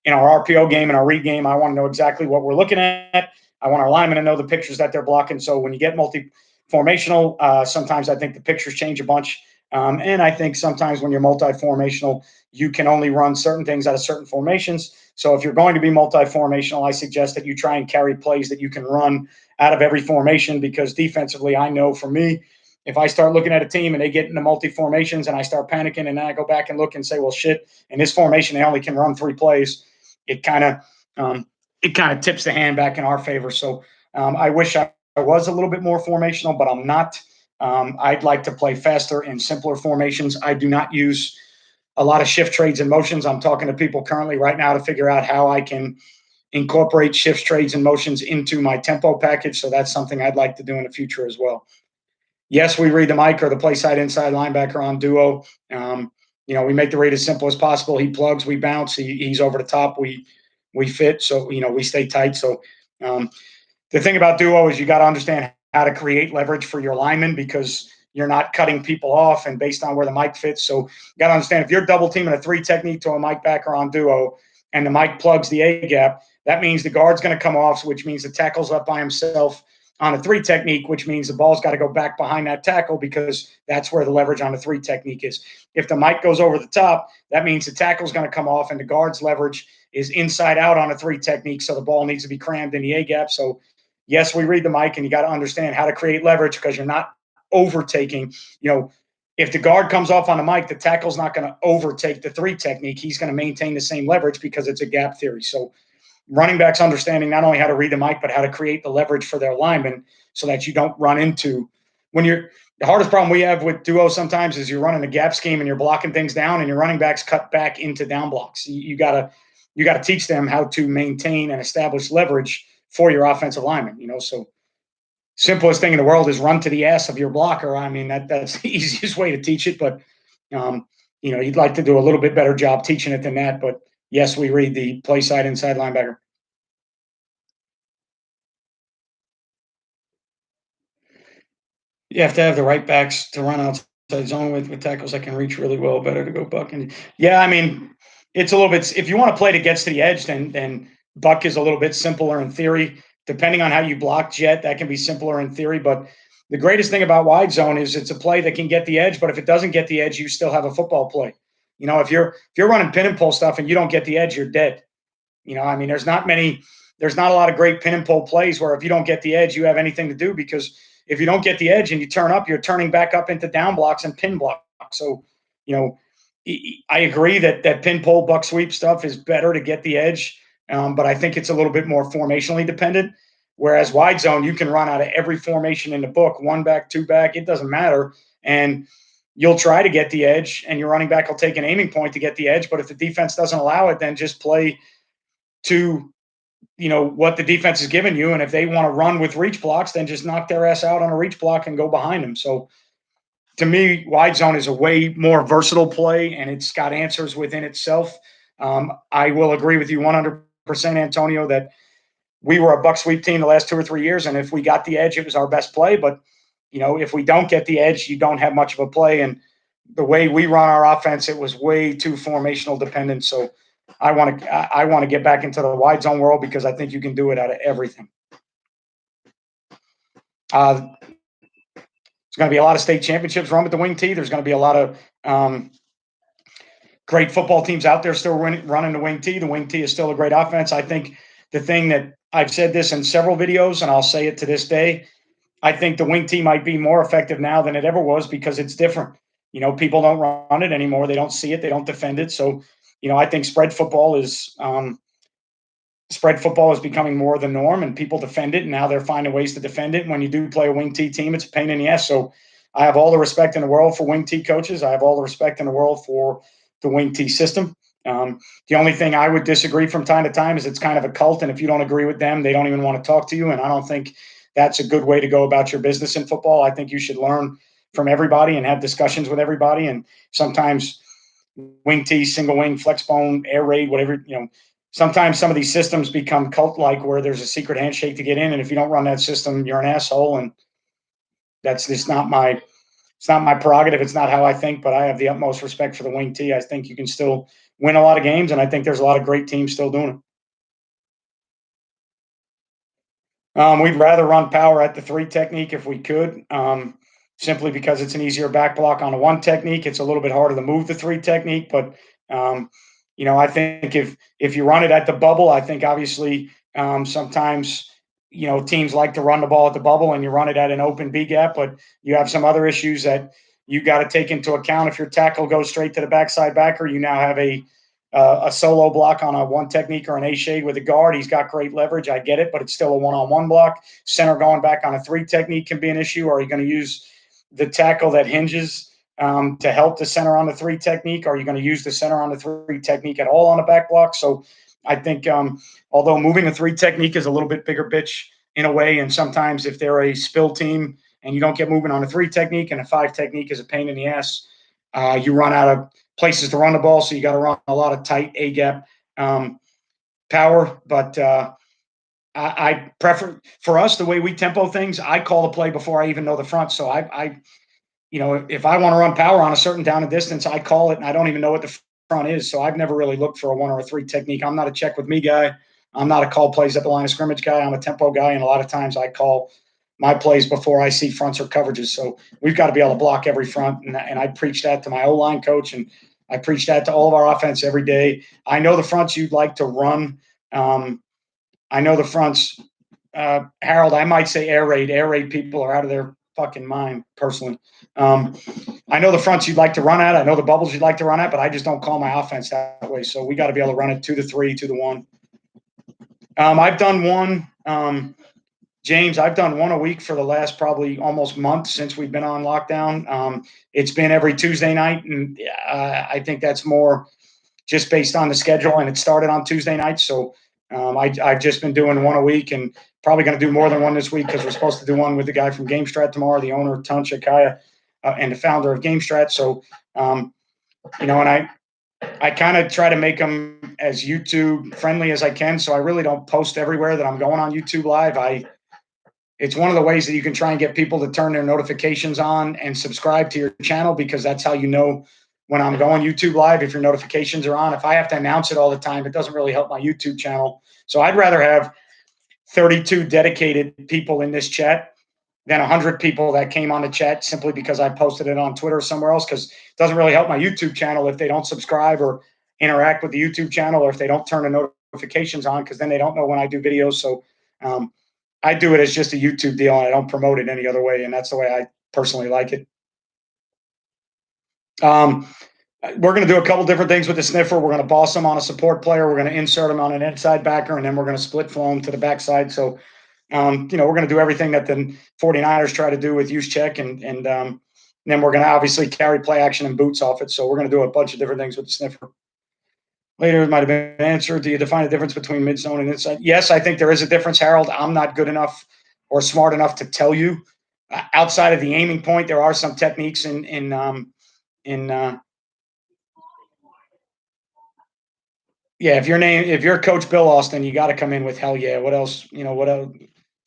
in our RPO game and our read game, I want to know exactly what we're looking at. I want our linemen to know the pictures that they're blocking. So when you get multi-formational, sometimes I think the pictures change a bunch. And I think sometimes when you're multi-formational, you can only run certain things out of certain formations. So if you're going to be multi-formational, I suggest that you try and carry plays that you can run out of every formation, because defensively, I know for me, if I start looking at a team and they get into multi-formations and I start panicking, and then I go back and look and say, well, shit, in this formation, they only can run 3 plays. It kind of tips the hand back in our favor. So I wish I was a little bit more formational, but I'm not. I'd like to play faster in simpler formations. I do not use a lot of shift trades and motions. I'm talking to people currently right now to figure out how I can incorporate shifts, trades, and motions into my tempo package. So that's something I'd like to do in the future as well. Yes, we read the Mike or the play side inside linebacker on duo. We make the read as simple as possible. He plugs, we bounce. He's over the top. We fit. So we stay tight. So the thing about duo is you got to understand how to create leverage for your linemen, because you're not cutting people off and based on where the Mike fits. So you got to understand, if you're double teaming a 3 technique to a Mike backer on duo and the Mike plugs the A gap, that means the guard's going to come off, which means the tackle's up by himself on a 3 technique, which means the ball's got to go back behind that tackle, because that's where the leverage on the 3 technique is. If the Mike goes over the top, that means the tackle's going to come off and the guard's leverage is inside out on a 3 technique. So the ball needs to be crammed in the A gap. So yes, we read the Mike, and you got to understand how to create leverage, because you're not overtaking. If the guard comes off on the Mike, the tackle's not going to overtake the 3 technique. He's going to maintain the same leverage because it's a gap theory. So running backs understanding not only how to read the Mike, but how to create the leverage for their linemen so that you don't run into the hardest problem we have with duo sometimes is you're running a gap scheme and you're blocking things down, and your running backs cut back into down blocks. You gotta teach them how to maintain and establish leverage for your offensive linemen. So simplest thing in the world is run to the ass of your blocker. I mean, that's the easiest way to teach it, but you'd like to do a little bit better job teaching it than that. But yes, we read the play side inside linebacker. You have to have the right backs to run outside zone with tackles that can reach really well. Better to go buck. And yeah, I mean, it's a little bit. If you want to play that gets to the edge, then buck is a little bit simpler in theory. Depending on how you block jet, that can be simpler in theory. But the greatest thing about wide zone is it's a play that can get the edge. But if it doesn't get the edge, you still have a football play. If you're running pin and pull stuff and you don't get the edge, you're dead. I mean, there's not a lot of great pin and pull plays where if you don't get the edge, you have anything to do, because if you don't get the edge and you turn up, you're turning back up into down blocks and pin blocks. So, you know, I agree that pin pull buck sweep stuff is better to get the edge, but I think it's a little bit more formationally dependent. Whereas wide zone, you can run out of every formation in the book, one back, two back, it doesn't matter, and you'll try to get the edge, and your running back will take an aiming point to get the edge. But if the defense doesn't allow it, then just play to what the defense is giving you, and if they want to run with reach blocks, then just knock their ass out on a reach block and go behind them. So to me, wide zone is a way more versatile play, and it's got answers within itself. I will agree with you 100%, Antonio, that we were a buck sweep team the last 2 or 3 years, and if we got the edge, it was our best play. But if we don't get the edge, you don't have much of a play. And the way we run our offense, it was way too formational dependent. So I want to get back into the wide zone world, because I think you can do it out of everything. There's going to be a lot of state championships run with the wing T. There's going to be a lot of great football teams out there still running the wing T. The wing T is still a great offense. I think the thing that I've said this in several videos, and I'll say it to this day, I think the wing T might be more effective now than it ever was, because it's different. People don't run it anymore. They don't see it. They don't defend it. So, I think spread football is becoming more the norm, and people defend it, and now they're finding ways to defend it. And when you do play a wing T team, it's a pain in the ass. So I have all the respect in the world for wing T coaches. I have all the respect in the world for the wing T system. The only thing I would disagree from time to time is it's kind of a cult, and if you don't agree with them, they don't even want to talk to you. And I don't think that's a good way to go about your business in football. I think you should learn from everybody and have discussions with everybody. And sometimes wing T, single wing, flex bone, air raid, whatever, sometimes some of these systems become cult-like, where there's a secret handshake to get in, and if you don't run that system, you're an asshole. And that's just not my prerogative. It's not how I think, but I have the utmost respect for the wing T. I think you can still win a lot of games, and I think there's a lot of great teams still doing it. We'd rather run power at the 3 technique if we could, simply because it's an easier back block on a 1 technique. It's a little bit harder to move the 3 technique, but I think if you run it at the bubble, I think obviously sometimes teams like to run the ball at the bubble, and you run it at an open B gap, but you have some other issues that you got to take into account. If your tackle goes straight to the backside backer, you now have a solo block on a 1 technique or an A shade with a guard. He's got great leverage. I get it, but it's still a 1-on-1 block. Center going back on a 3 technique can be an issue. Are you going to use the tackle that hinges to help the center on the 3 technique? Are you going to use the center on the 3 technique at all on a back block? So I think although moving a 3 technique is a little bit bigger bitch in a way, and sometimes if they're a spill team and you don't get moving on a 3 technique, and a 5 technique is a pain in the ass, you run out of places to run the ball, so you got to run a lot of tight A gap power. But I prefer, for us, the way we tempo things, I call the play before I even know the front. So if I want to run power on a certain down and distance, I call it, and I don't even know what the front is. So I've never really looked for a 1 or a 3 technique. I'm not a check with me guy. I'm not a call plays at the line of scrimmage guy. I'm a tempo guy, and a lot of times I call my plays before I see fronts or coverages. So we've got to be able to block every front, and I preach that to my O-line coach, and I preach that to all of our offense every day. I know the fronts you'd like to run. I know the fronts, Harold, I might say air raid. Air raid people are out of their fucking mind, personally. I know the fronts you'd like to run at. I know the bubbles you'd like to run at, but I just don't call my offense that way. So we got to be able to run it 2 to 3, 2 to 1. I've done one, James, I've done one a week for the last probably almost month since we've been on lockdown. It's been every Tuesday night, and I think that's more just based on the schedule, and it started on Tuesday night. So I've just been doing one a week, and probably going to do more than one this week, because we're supposed to do one with the guy from GameStrat tomorrow, the owner, Tunch Akaya, and the founder of GameStrat. So, and I kind of try to make them as YouTube friendly as I can. So I really don't post everywhere that I'm going on YouTube Live. It's one of the ways that you can try and get people to turn their notifications on and subscribe to your channel, because that's how you know when I'm going YouTube Live, if your notifications are on. If I have to announce it all the time, it doesn't really help my YouTube channel. So I'd rather have 32 dedicated people in this chat than 100 people that came on the chat simply because I posted it on Twitter or somewhere else, because it doesn't really help my YouTube channel if they don't subscribe or interact with the YouTube channel, or if they don't turn the notifications on because then they don't know when I do videos. So um, I do it as just a YouTube deal, and I don't promote it any other way. And that's the way I personally like it. Um, we're going to do a couple different things with the sniffer. We're going to boss them on a support player. We're going to insert them on an inside backer, and then we're going to split flow them to the backside. So, we're going to do everything that the 49ers try to do with use check, and then we're going to obviously carry play action and boots off it. So we're going to do a bunch of different things with the sniffer. Later, it might have been answered. Do you define the difference between mid zone and inside? Yes, I think there is a difference, Harold. I'm not good enough or smart enough to tell you. Outside of the aiming point, there are some techniques in yeah, if you're Coach Bill Austin, you got to come in with hell yeah. What else? What else?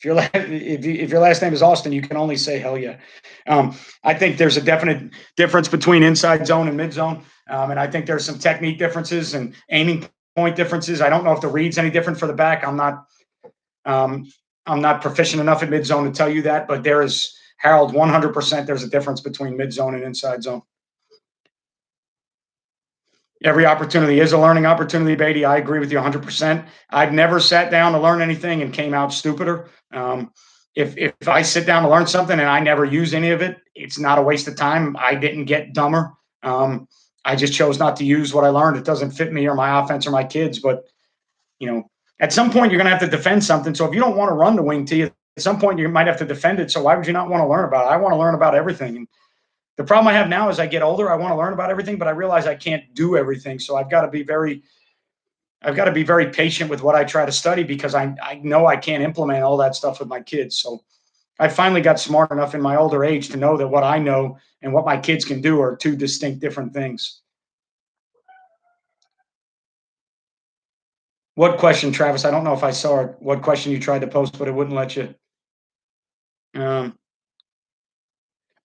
If your last name is Austin, you can only say hell yeah. I think there's a definite difference between inside zone and mid zone, and I think there's some technique differences and aiming point differences. I don't know if the read's any different for the back. Um, I'm not proficient enough at mid zone to tell you that, but there is, Harold, 100%. There's a difference between mid zone and inside zone. Every opportunity is a learning opportunity, Beatty. I agree with you 100%. I've never sat down to learn anything and came out stupider. If I sit down to learn something and I never use any of it, it's not a waste of time. I didn't get dumber. I just chose not to use what I learned. It doesn't fit me or my offense or my kids. But at some point you're going to have to defend something. So if you don't want to run the wing tee, at some point you might have to defend it. So why would you not want to learn about it? I want to learn about everything. And the problem I have now is I get older. I want to learn about everything, but I realize I can't do everything. So I've got to be very patient with what I try to study because I know I can't implement all that stuff with my kids. So I finally got smart enough in my older age to know that what I know and what my kids can do are two distinct different things. What question, Travis? I don't know if I saw it. What question you tried to post, but it wouldn't let you. Um,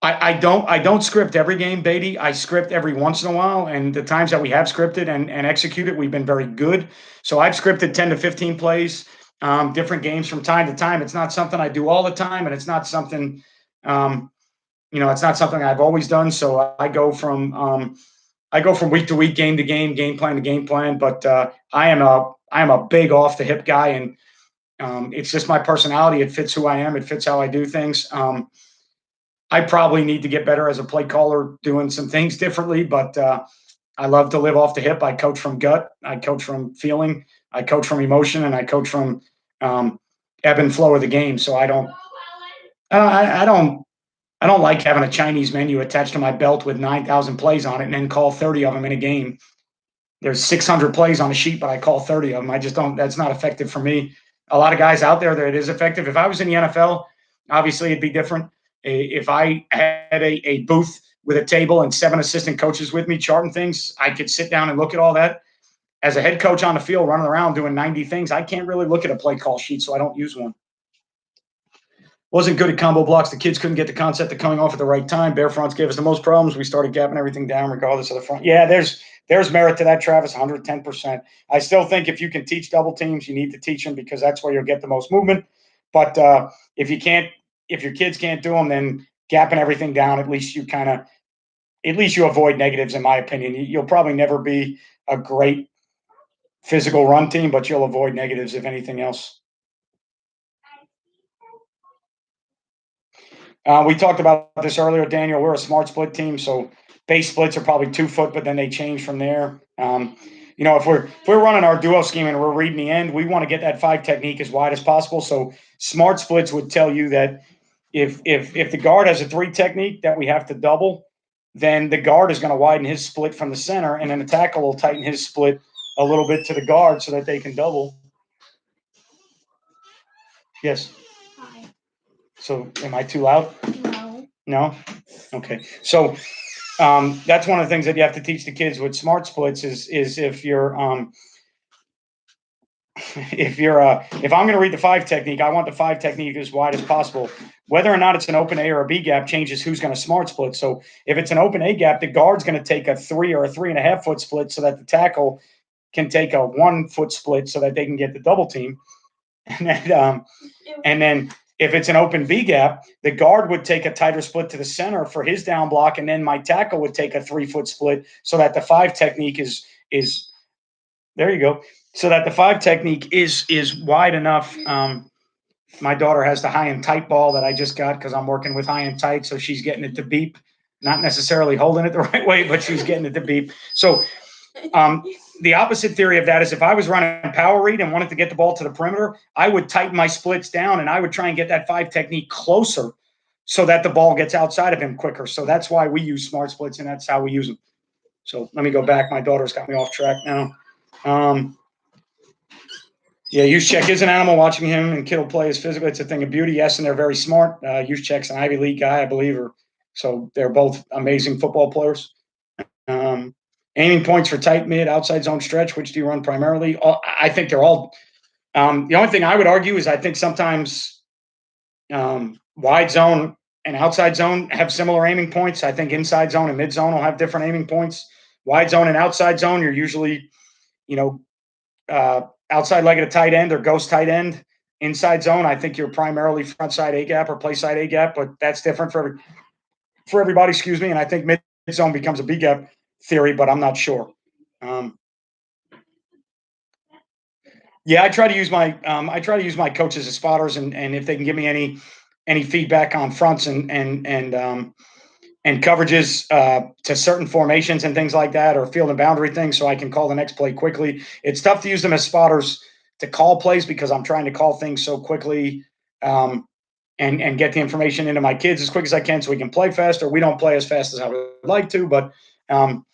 I don't script every game, Beatty. I script every once in a while, and the times that we have scripted and executed, we've been very good. So I've scripted 10 to 15 plays, different games from time to time. It's not something I do all the time, and it's not something um, it's not something I've always done. So I go from week to week, game to game plan to game plan. But I am a big off the hip guy, and it's just my personality. It fits who I am. It fits how I do things. I probably need to get better as a play caller, doing some things differently, but I love to live off the hip. I coach from gut, I coach from feeling, I coach from emotion, and I coach from um, ebb and flow of the game. So I don't like having a Chinese menu attached to my belt with 9,000 plays on it and then call 30 of them in a game. There's 600 plays on a sheet, but I call 30 of them. I just don't. That's not effective for me. A lot of guys out there that it is effective. If I was in the NFL, obviously it'd be different. If I had a booth with a table and 7 assistant coaches with me charting things, I could sit down and look at all that. As a head coach on the field running around doing 90 things, I can't really look at a play call sheet, so I don't use one. Wasn't good at combo blocks. The kids couldn't get the concept of coming off at the right time. Bare fronts gave us the most problems. We started gapping everything down regardless of the front. Yeah, there's merit to that, Travis, 110%. I still think if you can teach double teams, you need to teach them because that's where you'll get the most movement. But if your kids can't do them, then gapping everything down, at least you avoid negatives, in my opinion. You'll probably never be a great physical run team, but you'll avoid negatives if anything else. We talked about this earlier, Daniel. We're a smart split team, so base splits are probably 2 foot, but then they change from there. If we're running our duo scheme and we're reading the end, we want to get that 5 technique as wide as possible. So smart splits would tell you that if the guard has a 3 technique that we have to double, then the guard is going to widen his split from the center, and then the tackle will tighten his split a little bit to the guard so that they can double. Yes. Hi. So am I too loud? No. No? Okay. So that's one of the things that you have to teach the kids with smart splits is if I'm going to read the 5 technique, I want the 5 technique as wide as possible. Whether or not it's an open A or a B gap changes who's going to smart split. So if it's an open A gap, the guard's going to take a 3 or a 3.5 foot split so that the tackle can take a 1 foot split so that they can get the double team. And then if it's an open B gap, the guard would take a tighter split to the center for his down block, and then my tackle would take a 3 foot split so that the 5 technique is There you go. So that the five technique is wide enough. My daughter has the high and tight ball that I just got because I'm working with high and tight, so she's getting it to beep, not necessarily holding it the right way, but she's getting it to beep. So um, the opposite theory of that is if I was running power read and wanted to get the ball to the perimeter, I would tighten my splits down and I would try and get that five technique closer so that the ball gets outside of him quicker. So that's why we use smart splits and that's how we use them. So let me go back. My daughter's got me off track now. Um, yeah, Juszczyk is an animal. Watching him and Kittle play is physical. It's a thing of beauty. Yes, and they're very smart. Juszczyk's an Ivy League guy, I believe, or so they're both amazing football players. Um, Aiming points for tight mid, outside zone stretch. Which do you run primarily? I think they're all. The only thing I would argue is I think sometimes wide zone and outside zone have similar aiming points. I think inside zone and mid zone will have different aiming points. Wide zone and outside zone, you're usually, you know, outside leg of a tight end or ghost tight end. Inside zone, I think you're primarily front side A gap or play side A gap, but that's different for everybody. Excuse me. And I think mid zone becomes a B gap theory, but I'm not sure. Um, yeah, I try to use my coaches as spotters, and if they can give me any feedback on fronts and coverages to certain formations and things like that, or field and boundary things, so I can call the next play quickly. It's tough to use them as spotters to call plays because I'm trying to call things so quickly, and get the information into my kids as quick as I can, so we can play faster. We don't play as fast as I would like to, but um,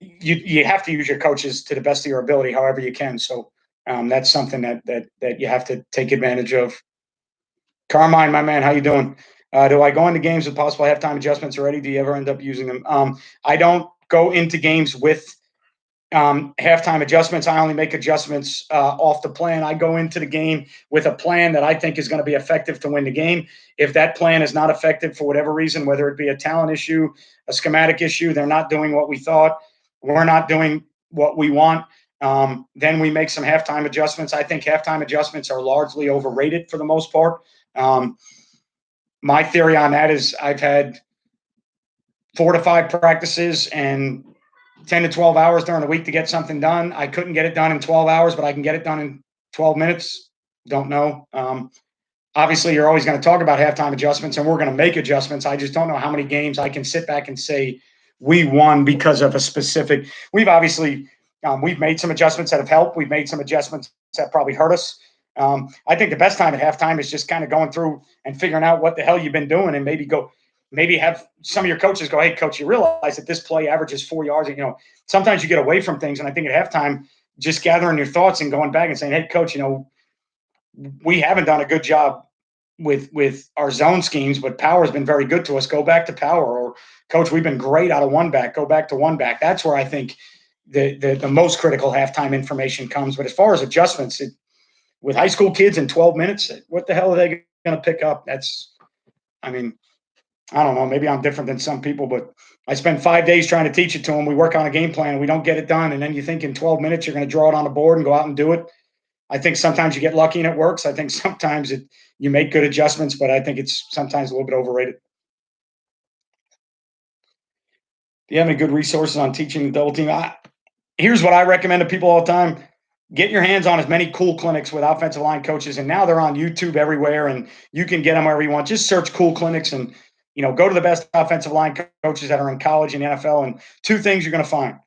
you have to use your coaches to the best of your ability, however you can. So that's something that you have to take advantage of. Carmine, my man, how you doing? Do I go into games with possible halftime adjustments already? Do you ever end up using them? I don't go into games with halftime adjustments. I only make adjustments off the plan. I go into the game with a plan that I think is going to be effective to win the game. If that plan is not effective for whatever reason, whether it be a talent issue, a schematic issue, they're not doing what we thought, we're not doing what we want, then we make some halftime adjustments. I think halftime adjustments are largely overrated for the most part. Um, my theory on that is I've had 4 to 5 practices and 10 to 12 hours during the week to get something done. I couldn't get it done in 12 hours, but I can get it done in 12 minutes. Don't know. Obviously, you're always going to talk about halftime adjustments, and we're going to make adjustments. I just don't know how many games I can sit back and say we won because of a specific. We've obviously we've made some adjustments that have helped. We've made some adjustments that probably hurt us. I think the best time at halftime is just kind of going through and figuring out what the hell you've been doing, and maybe have some of your coaches go, "Hey, coach, you realize that this play averages 4 yards." Sometimes you get away from things, and I think at halftime, just gathering your thoughts and going back and saying, "Hey, coach, we haven't done a good job with our zone schemes, but power has been very good to us. Go back to power." Or, "Coach, we've been great out of one back. Go back to one back." That's where I think the most critical halftime information comes. But as far as adjustments, with high school kids in 12 minutes, what the hell are they going to pick up? I mean, I don't know. Maybe I'm different than some people, but I spend 5 days trying to teach it to them. We work on a game plan and we don't get it done. And then you think in 12 minutes you're going to draw it on a board and go out and do it. I think sometimes you get lucky and it works. I think sometimes you make good adjustments, but I think it's sometimes a little bit overrated. Do you have any good resources on teaching the double team? Here's what I recommend to people all the time. Get your hands on as many cool clinics with offensive line coaches. And now they're on YouTube everywhere and you can get them wherever you want. Just search cool clinics and go to the best offensive line coaches that are in college and NFL. And two things you're going to find.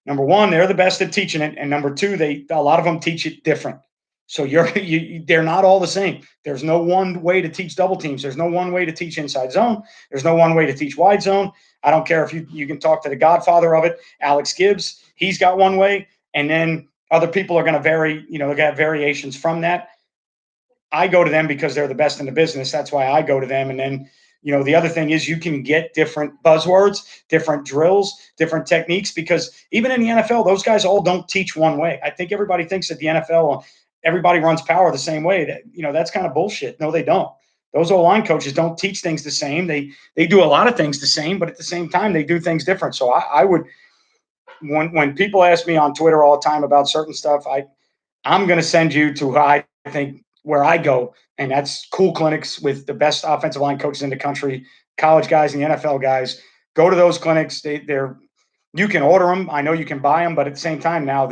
Number one, they're the best at teaching it. And number two, a lot of them teach it different. So they're not all the same. There's no one way to teach double teams. There's no one way to teach inside zone. There's no one way to teach wide zone. I don't care if you can talk to the godfather of it, Alex Gibbs. He's got one way. And then other people are going to vary, they're going to have variations from that. I go to them because they're the best in the business. That's why I go to them. And then, the other thing is you can get different buzzwords, different drills, different techniques, because even in the NFL, those guys all don't teach one way. I think everybody thinks that the NFL, everybody runs power the same way. That's kind of bullshit. No, they don't. Those O-line coaches don't teach things the same. They do a lot of things the same, but at the same time, they do things different. So I would, when people ask me on Twitter all the time about certain stuff, I'm going to send you to who I think where I go, and that's cool clinics with the best offensive line coaches in the country, college guys and the NFL guys. Go to those clinics. They're you can order them. I know you can buy them, but at the same time now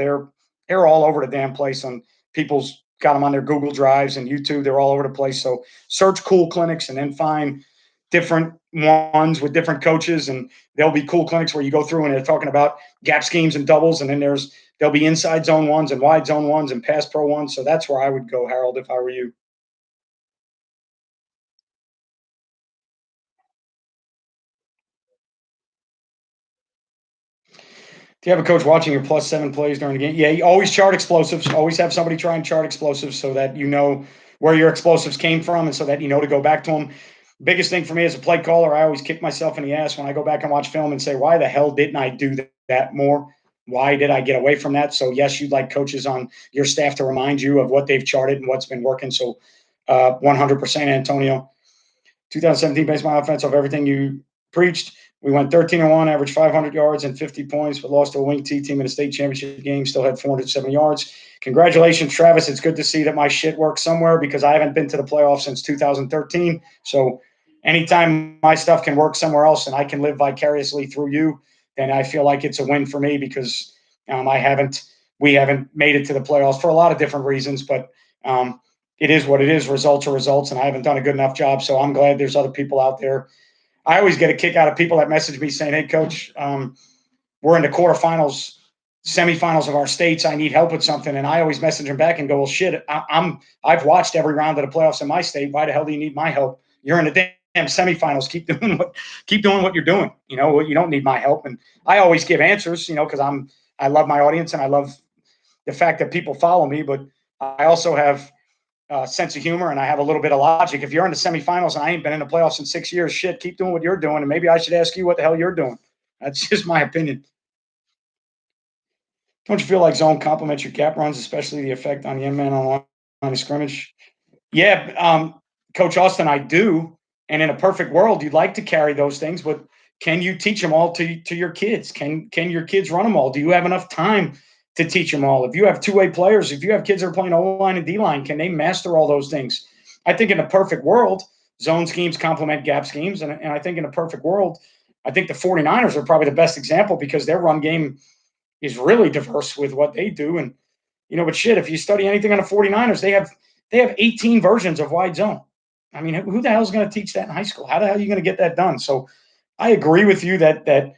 They're all over the damn place on people's got them on their Google Drives and YouTube. They're all over the place. So search cool clinics and then find different ones with different coaches, and there'll be cool clinics where you go through and they're talking about gap schemes and doubles, and then there'll be inside zone ones and wide zone ones and pass pro ones. So that's where I would go, Harold, if I were you. Do you have a coach watching your +7 plays during the game? Yeah, you always chart explosives. Always have somebody try and chart explosives so that you know where your explosives came from and so that you know to go back to them. Biggest thing for me as a play caller, I always kick myself in the ass when I go back and watch film and say, why the hell didn't I do that more? Why did I get away from that? So, yes, you'd like coaches on your staff to remind you of what they've charted and what's been working. So, 100% Antonio. 2017 based my offense off everything you preached. We went 13-1, averaged 500 yards and 50 points, but lost to a wing T team in a state championship game. Still had 407 yards. Congratulations, Travis. It's good to see that my shit works somewhere because I haven't been to the playoffs since 2013. So anytime my stuff can work somewhere else and I can live vicariously through you, then I feel like it's a win for me because we haven't made it to the playoffs for a lot of different reasons, but it is what it is. Results are results, and I haven't done a good enough job. So I'm glad there's other people out there. I always get a kick out of people that message me saying, "Hey, coach, we're in the quarterfinals, semifinals of our states. I need help with something." And I always message them back and go, "Well, shit, I've watched every round of the playoffs in my state. Why the hell do you need my help? You're in the damn semifinals. Keep doing what you're doing. You know, you don't need my help." And I always give answers, you know, because I love my audience and I love the fact that people follow me, but I also have sense of humor and I have a little bit of logic. If you're in the semifinals and I ain't been in the playoffs in 6 years, shit, keep doing what you're doing. And maybe I should ask you what the hell you're doing. That's just my opinion. Don't you feel like zone complements your gap runs, especially the effect on the end man on line of scrimmage? Yeah, Coach Austin, I do. And in a perfect world, you'd like to carry those things, but can you teach them all to your kids? Can your kids run them all? Do you have enough time to teach them all? If you have two-way players, if you have kids that are playing O line and D line, can they master all those things? I think in a perfect world, zone schemes complement gap schemes. And I think in a perfect world, I think the 49ers are probably the best example because their run game is really diverse with what they do. And but shit, if you study anything on the 49ers, they have 18 versions of wide zone. I mean, who the hell is going to teach that in high school? How the hell are you going to get that done? So I agree with you that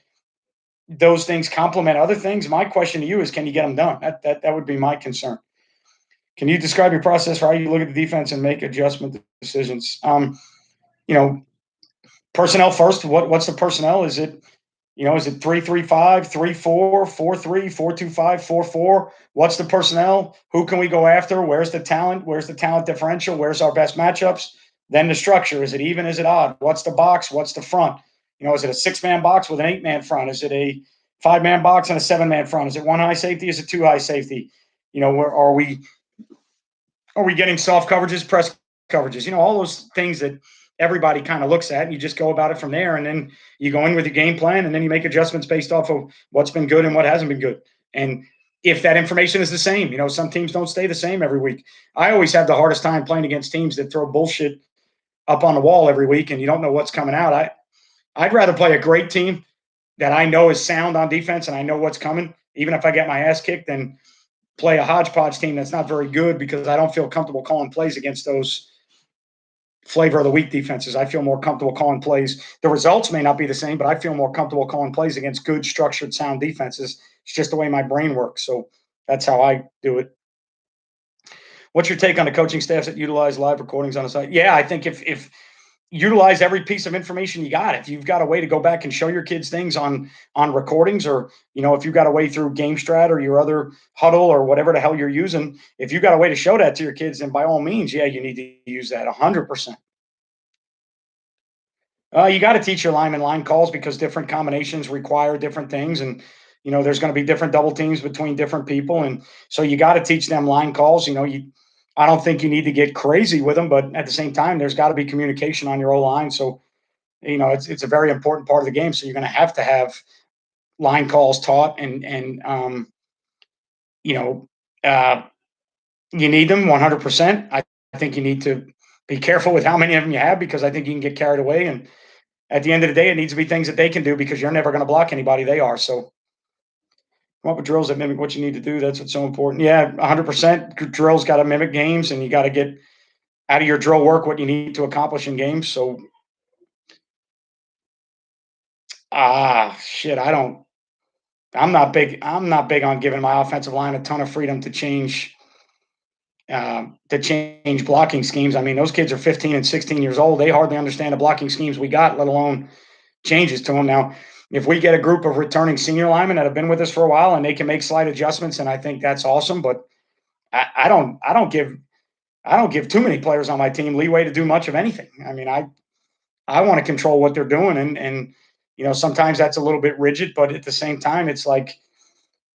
those things complement other things. My question to you is, can you get them done? That would be my concern. Can you describe your process for how you look at the defense and make adjustment decisions? You know, personnel first. What's the personnel? Is it 3-3-5, 3-4, 4-3, 4-2-5, 4-4? What's the personnel? Who can we go after? Where's the talent? Where's the talent differential? Where's our best matchups? Then the structure. Is it even? Is it odd? What's the box? What's the front? Is it a 6-man box with an 8-man front? Is it a 5-man box and a 7-man front? Is it one high safety? Is it two high safety? Where are we getting soft coverages, press coverages? All those things that everybody kind of looks at, and you just go about it from there. And then you go in with your game plan, and then you make adjustments based off of what's been good and what hasn't been good. And if that information is the same, some teams don't stay the same every week. I always have the hardest time playing against teams that throw bullshit up on the wall every week, and you don't know what's coming out. I'd rather play a great team that I know is sound on defense and I know what's coming, even if I get my ass kicked, than play a hodgepodge team that's not very good because I don't feel comfortable calling plays against those flavor of the week defenses. I feel more comfortable calling plays. The results may not be the same, but I feel more comfortable calling plays against good, structured, sound defenses. It's just the way my brain works. So that's how I do it. What's your take on the coaching staffs that utilize live recordings on the site? Yeah, I think if utilize every piece of information you got. If you've got a way to go back and show your kids things on recordings, or if you've got a way through GameStrat or your other huddle or whatever the hell you're using, if you've got a way to show that to your kids, then by all means, yeah, you need to use that 100%. You got to teach your lineman line calls because different combinations require different things, and there's going to be different double teams between different people, and so you got to teach them line calls. I don't think you need to get crazy with them, but at the same time, there's got to be communication on your O line. So it's a very important part of the game. So you're going to have line calls taught, and you know uh, you need them 100%. I think you need to be careful with how many of them you have because I think you can get carried away. And at the end of the day, it needs to be things that they can do because you're never going to block anybody. They are. So Come up with drills that mimic what you need to do. That's what's so important. Yeah, 100%. Drills got to mimic games, and you got to get out of your drill work what you need to accomplish in games. So, shit, I don't. I'm not big. I'm not big on giving my offensive line a ton of freedom to change blocking schemes. I mean, those kids are 15 and 16 years old. They hardly understand the blocking schemes we got, let alone changes to them. Now, if we get a group of returning senior linemen that have been with us for a while and they can make slight adjustments, and I think that's awesome. But I don't give too many players on my team leeway to do much of anything. I mean, I want to control what they're doing, and sometimes that's a little bit rigid, but at the same time, it's like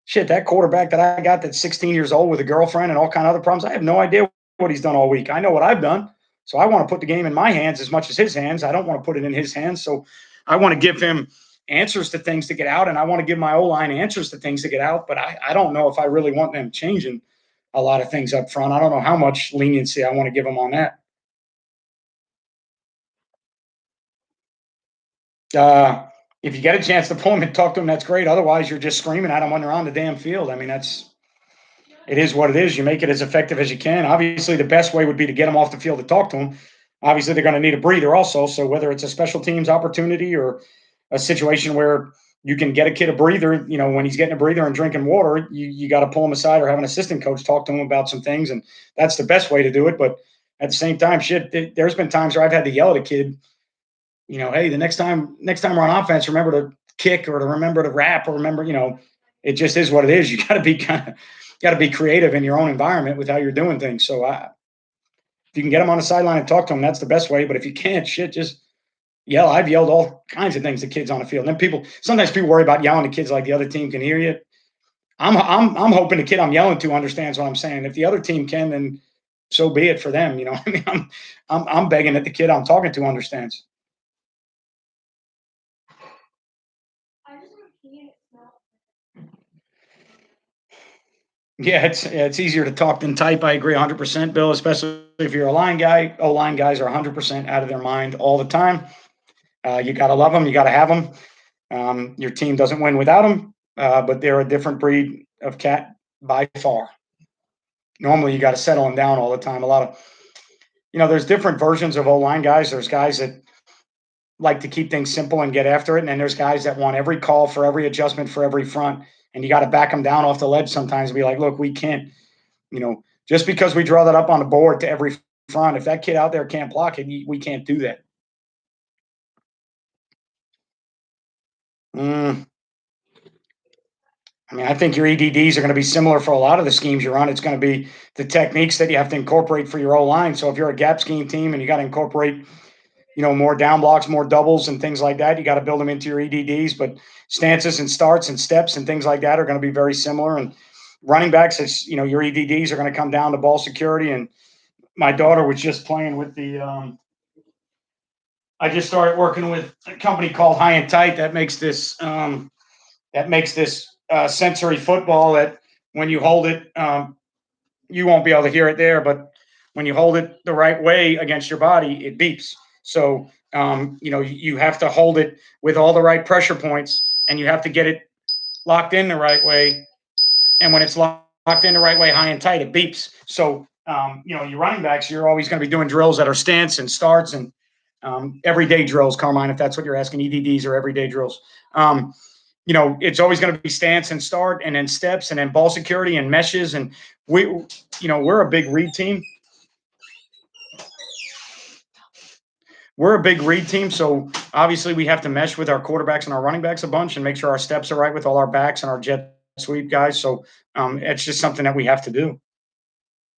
shit. That quarterback that I got that's 16 years old with a girlfriend and all kind of other problems. I have no idea what he's done all week. I know what I've done, so I want to put the game in my hands as much as his hands. I don't want to put it in his hands, so I want to give him answers to things to get out, and I want to give my O line answers to things to get out. But I don't know if I really want them changing a lot of things up front. I don't know how much leniency I want to give them on that. Uh, if you get a chance to pull them and talk to them, that's great. Otherwise, you're just screaming at them when they're on the damn field. I mean, it is what it is. You make it as effective as you can. Obviously, the best way would be to get them off the field to talk to them. Obviously, they're going to need a breather also. So whether it's a special teams opportunity or a situation where you can get a kid a breather, when he's getting a breather and drinking water, you got to pull him aside or have an assistant coach talk to him about some things, and that's the best way to do it. But at the same time, shit, there's been times where I've had to yell at a kid, hey, the next time we're on offense, remember to kick or to remember to rap or remember, it just is what it is. You got to be creative in your own environment with how you're doing things. So if you can get them on the sideline and talk to them, that's the best way. But if you can't, shit, just yell. I've yelled all kinds of things to kids on the field. And then sometimes people worry about yelling to kids like the other team can hear you. I'm hoping the kid I'm yelling to understands what I'm saying. If the other team can, then so be it for them. I mean, I'm begging that the kid I'm talking to understands. Yeah, it's easier to talk than type. I agree 100%, Bill, especially if you're a line guy. O-line guys are 100% out of their mind all the time. You got to love them. You got to have them. Your team doesn't win without them, but they're a different breed of cat by far. Normally, you got to settle them down all the time. There's different versions of O-line guys. There's guys that like to keep things simple and get after it. And then there's guys that want every call for every adjustment for every front. And you got to back them down off the ledge sometimes and be like, look, we can't, just because we draw that up on the board to every front, if that kid out there can't block it, we can't do that. Mm, I mean, I think your EDDs are going to be similar for a lot of the schemes you run. It's going to be the techniques that you have to incorporate for your O line. So if you're a gap scheme team and you got to incorporate more down blocks, more doubles and things like that. You got to build them into your EDDs, but stances and starts and steps and things like that are going to be very similar. And running backs, your EDDs are going to come down to ball security. And my daughter was just playing with I just started working with a company called High and Tight that makes this sensory football that when you hold it, you won't be able to hear it there, but when you hold it the right way against your body, it beeps. So, you have to hold it with all the right pressure points and you have to get it locked in the right way. And when it's locked in the right way, high and tight, it beeps. So, your running backs, you're always going to be doing drills that are stance and starts and everyday drills, Carmine, if that's what you're asking, EDDs or everyday drills. It's always going to be stance and start and then steps and then ball security and meshes. And we're a big read team. We're a big read team. So obviously we have to mesh with our quarterbacks and our running backs a bunch and make sure our steps are right with all our backs and our jet sweep guys. So it's just something that we have to do.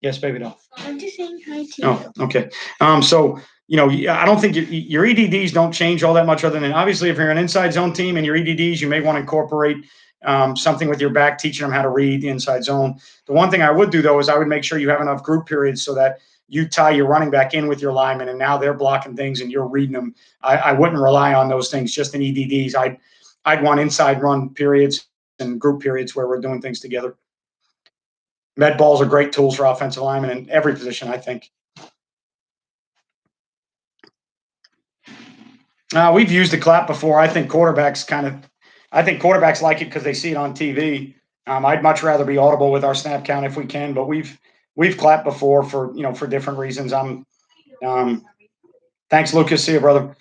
Yes, baby doll. I'm just saying hi to you. Oh, okay. So, I don't think your EDDs don't change all that much other than obviously if you're an inside zone team and your EDDs, you may want to incorporate something with your back, teaching them how to read the inside zone. The one thing I would do, though, is I would make sure you have enough group periods so that you tie your running back in with your lineman and now they're blocking things and you're reading them. I wouldn't rely on those things just in EDDs. I'd want inside run periods and group periods where we're doing things together. Med balls are great tools for offensive linemen in every position, I think. We've used the clap before. I think quarterbacks like it because they see it on TV. I'd much rather be audible with our snap count if we can, but we've clapped before for for different reasons. Um, Thanks, Lucas. See you, brother.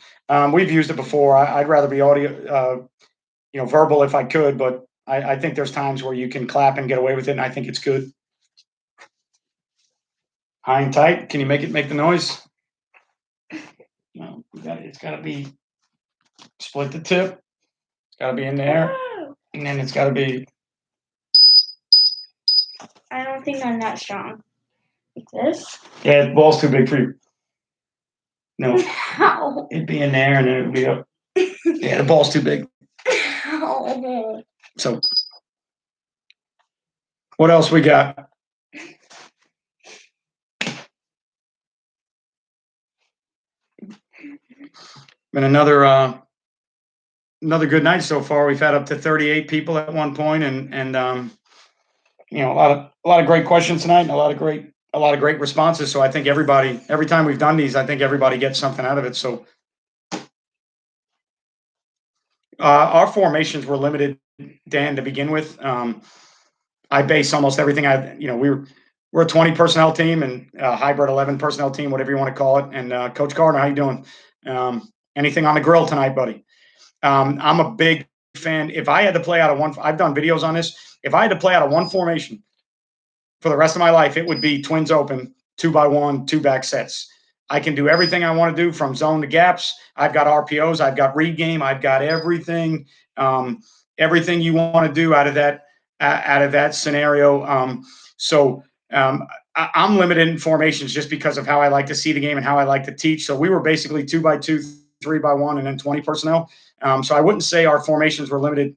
We've used it before. I'd rather be audio, verbal if I could, but I think there's times where you can clap and get away with it, and I think it's good. High and tight. Can you make the noise? No, it's got to be split the tip. It's got to be in there, and then it's got to be.
I don't think I'm that strong. Like this?
Yeah, the ball's too big for you. No,
How?
it'd be in there, and then it'd be up. Yeah, the ball's too big.
How?
So, what else we got? Been another good night so far. We've had up to 38 people at one point, and a lot of great questions tonight, and a lot of great responses. So I think every time we've done these, I think everybody gets something out of it. So our formations were limited, Dan, to begin with. I base almost everything we're a 20 personnel team and a hybrid 11 personnel team, whatever you want to call it. And Coach Gardner, how you doing? Anything on the grill tonight, buddy? I'm a big fan. If I had to play out of one, I've done videos on this. If I had to play out of one formation for the rest of my life, it would be twins open, 2x1, two back sets. I can do everything I want to do from zone to gaps. I've got RPOs. I've got read game. I've got everything, everything you want to do out of that scenario. I'm limited in formations just because of how I like to see the game and how I like to teach. So we were basically 2x2, 3x1, and then 20 personnel. So I wouldn't say our formations were limited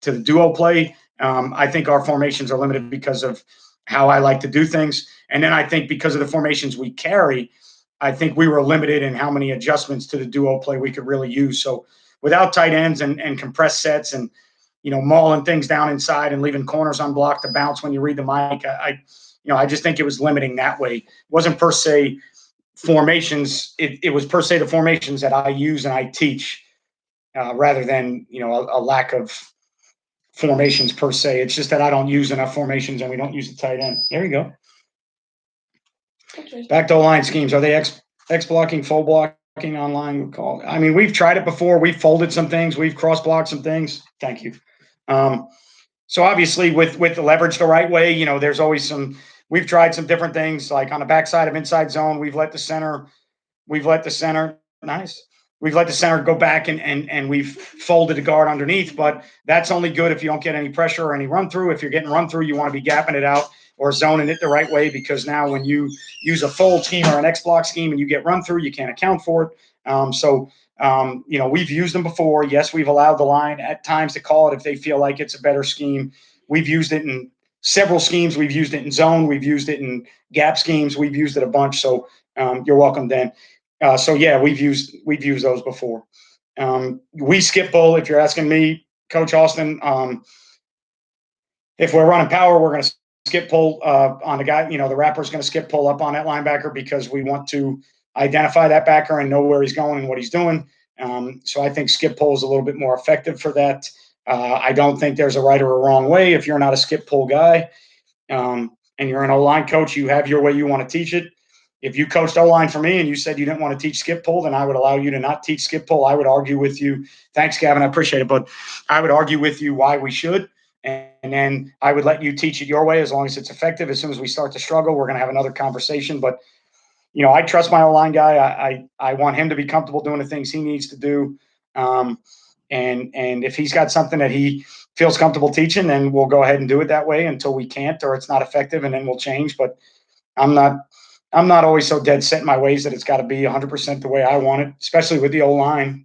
to the duo play. I think our formations are limited because of how I like to do things. And then I think because of the formations we carry, I think we were limited in how many adjustments to the duo play we could really use. So without tight ends and compressed sets and, mauling things down inside and leaving corners unblocked to bounce when you read the mic, I just think it was limiting that way. It wasn't per se formations. It was per se the formations that I use and I teach rather than, a lack of formations per se. It's just that I don't use enough formations and we don't use the tight end. There you go.
Okay.
Back to line schemes. Are they X blocking, full blocking online? I mean, we've tried it before. We've folded some things. We've cross blocked some things. Thank you. So obviously with the leverage the right way, there's always we've tried some different things like on the backside of inside zone. We've let the center nice. We've let the center go back and we've folded the guard underneath, but that's only good if you don't get any pressure or any run through. If you're getting run through, you want to be gapping it out or zoning it the right way, because now when you use a fold scheme or an X block scheme and you get run through, you can't account for it. We've used them before. Yes, we've allowed the line at times to call it if they feel like it's a better scheme. We've used it in several schemes. We've used it in zone. We've used it in gap schemes. We've used it a bunch. So you're welcome, Dan. We've used those before. We skip bull. If you're asking me, Coach Austin, if we're running power, we're going to skip pull on the guy. The rapper's going to skip pull up on that linebacker because we want to identify that backer and know where he's going and what he's doing. So I think skip pull is a little bit more effective for that. I don't think there's a right or a wrong way. If you're not a skip pull guy and you're an O-line coach, you have your way you want to teach it. If you coached O-line for me and you said you didn't want to teach skip pull, then I would allow you to not teach skip pull. I would argue with you. Thanks, Gavin. I appreciate it. But I would argue with you why we should. And then I would let you teach it your way as long as it's effective. As soon as we start to struggle, we're going to have another conversation. But, I trust my O-line guy. I want him to be comfortable doing the things he needs to do. And if he's got something that he feels comfortable teaching, then we'll go ahead and do it that way until we can't or it's not effective, and then we'll change. But I'm not always so dead set in my ways that it's got to be 100% the way I want it, especially with the O-line.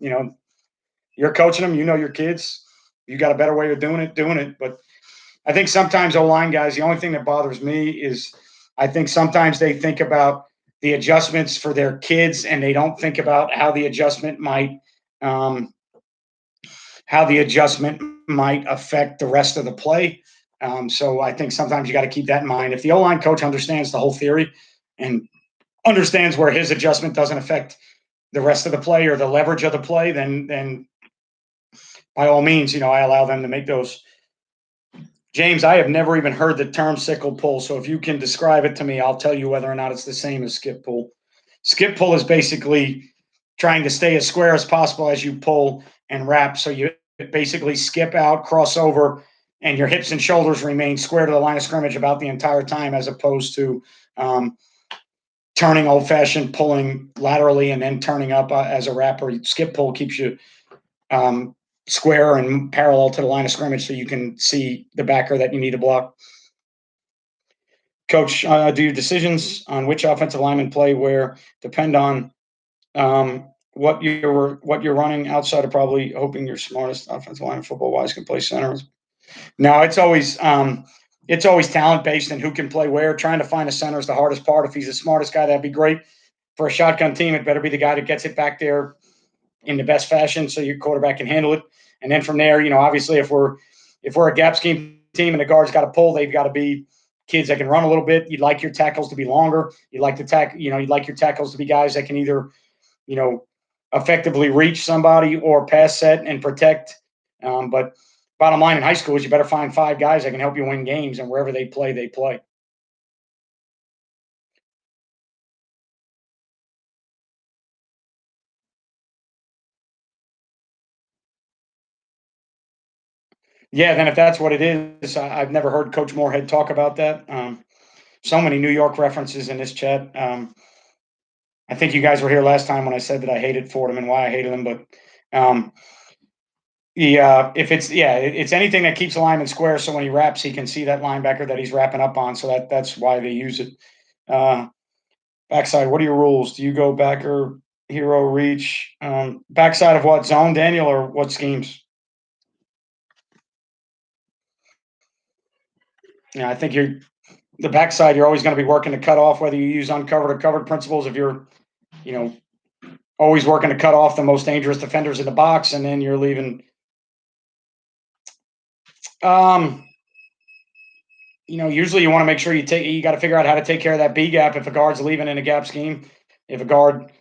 You're coaching them, your kids. You got a better way of doing it. But I think sometimes O-line guys, the only thing that bothers me is I think sometimes they think about the adjustments for their kids and they don't think about how the adjustment might affect the rest of the play. So I think sometimes you got to keep that in mind. If the O-line coach understands the whole theory and understands where his adjustment doesn't affect the rest of the play or the leverage of the play, then by all means, I allow them to make those James, I have never even heard the term sickle pull. So if you can describe it to me, I'll tell you whether or not it's the same as skip pull. Skip pull is basically trying to stay as square as possible as you pull and wrap. So you basically skip out, cross over, and your hips and shoulders remain square to the line of scrimmage about the entire time, as opposed to turning old fashioned, pulling laterally and then turning up as a wrapper. Skip pull keeps you um, square and parallel to the line of scrimmage so you can see the backer that you need to block. Coach, do your decisions on which offensive lineman play where depend on what you're running outside of probably hoping your smartest offensive line football wise can play center. No, it's always talent based and who can play where. Trying to find a center is the hardest part. If he's the smartest guy, that'd be great. For a shotgun team, it better be the guy that gets it back there in the best fashion so your quarterback can handle it. And then from there, obviously if we're a gap scheme team and the guard's got to pull, they've got to be kids that can run a little bit. You'd like your tackles to be longer. You'd like your tackles to be guys that can either, you know, effectively reach somebody or pass set and protect. But bottom line in high school is you better find five guys that can help you win games, and wherever they play, they play. Yeah, then if that's what it is, I've never heard Coach Moorhead talk about that. So many New York references in this chat. I think you guys were here last time when I said that I hated Fordham and why I hated him, but um, if it's anything that keeps a lineman square, so when he wraps, he can see that linebacker that he's wrapping up on. So that's why they use it. Uh, Backside, what are your rules? Do you go backer, hero, reach? Backside of what zone, Daniel, or what schemes? Yeah, I think the backside. You're always going to be working to cut off, whether you use uncovered or covered principles. If you're, you know, always working to cut off the most dangerous defenders in the box, and then you're leaving. Um, Usually you want to make sure you got to figure out how to take care of that B gap if a guard's leaving in a gap scheme. If a guard,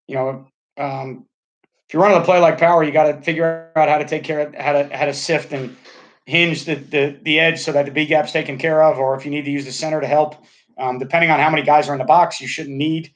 you know, if you're running the play like power, you got to figure out how to take care of how to sift and hinge the edge so that the B gap's taken care of. Or if you need to use the center to help, depending on how many guys are in the box, you shouldn't need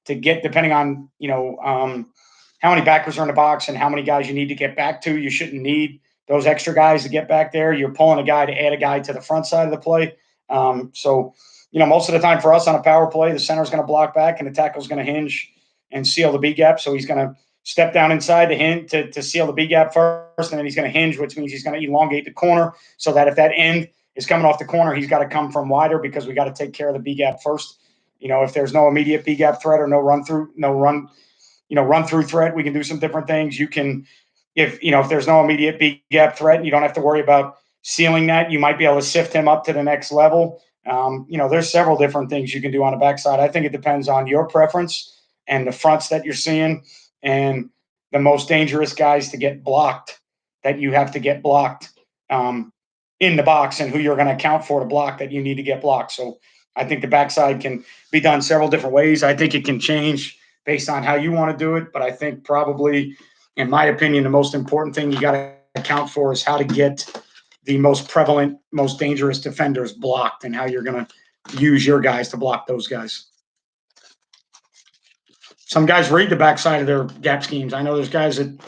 to get depending on how many backers are in the box and how many guys you need to get back to. You shouldn't need those extra guys to get back there. You're pulling a guy to add a guy to the front side of the play. So most of the time for us on a power play, the center is going to block back and the tackle is going to hinge and seal the B gap. So he's going to step down inside to hint to seal the B gap first, and then he's going to hinge, which means he's going to elongate the corner so that if that end is coming off the corner, he's got to come from wider because we got to take care of the B gap first. If there's no immediate B gap threat or no run through threat, we can do some different things. You can, if there's no immediate B gap threat, you don't have to worry about sealing that. You might be able to sift him up to the next level. There's several different things you can do on the backside. I think it depends on your preference and the fronts that you're seeing and the most dangerous guys to get blocked that you have to get blocked in the box and who you're going to account for to block that you need to get blocked. So I think the backside can be done several different ways. I think it can change based on how you want to do it. But I think probably, in my opinion, the most important thing you got to account for is how to get the most prevalent, most dangerous defenders blocked and how you're going to use your guys to block those guys. Some guys read the backside of their gap schemes. I know there's guys that,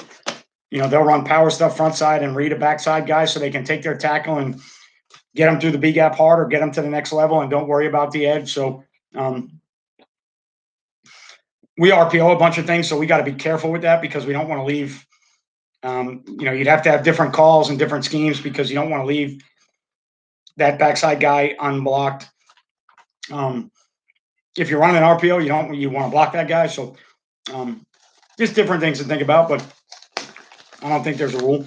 they'll run power stuff front side and read a backside guy so they can take their tackle and get them through the B gap hard or get them to the next level and don't worry about the edge. So we RPO a bunch of things, so we got to be careful with that because we don't want to leave. You'd have to have different calls and different schemes because you don't want to leave that backside guy unblocked. If you're running an RPO, you want to block that guy. So just different things to think about, but I don't think there's a rule.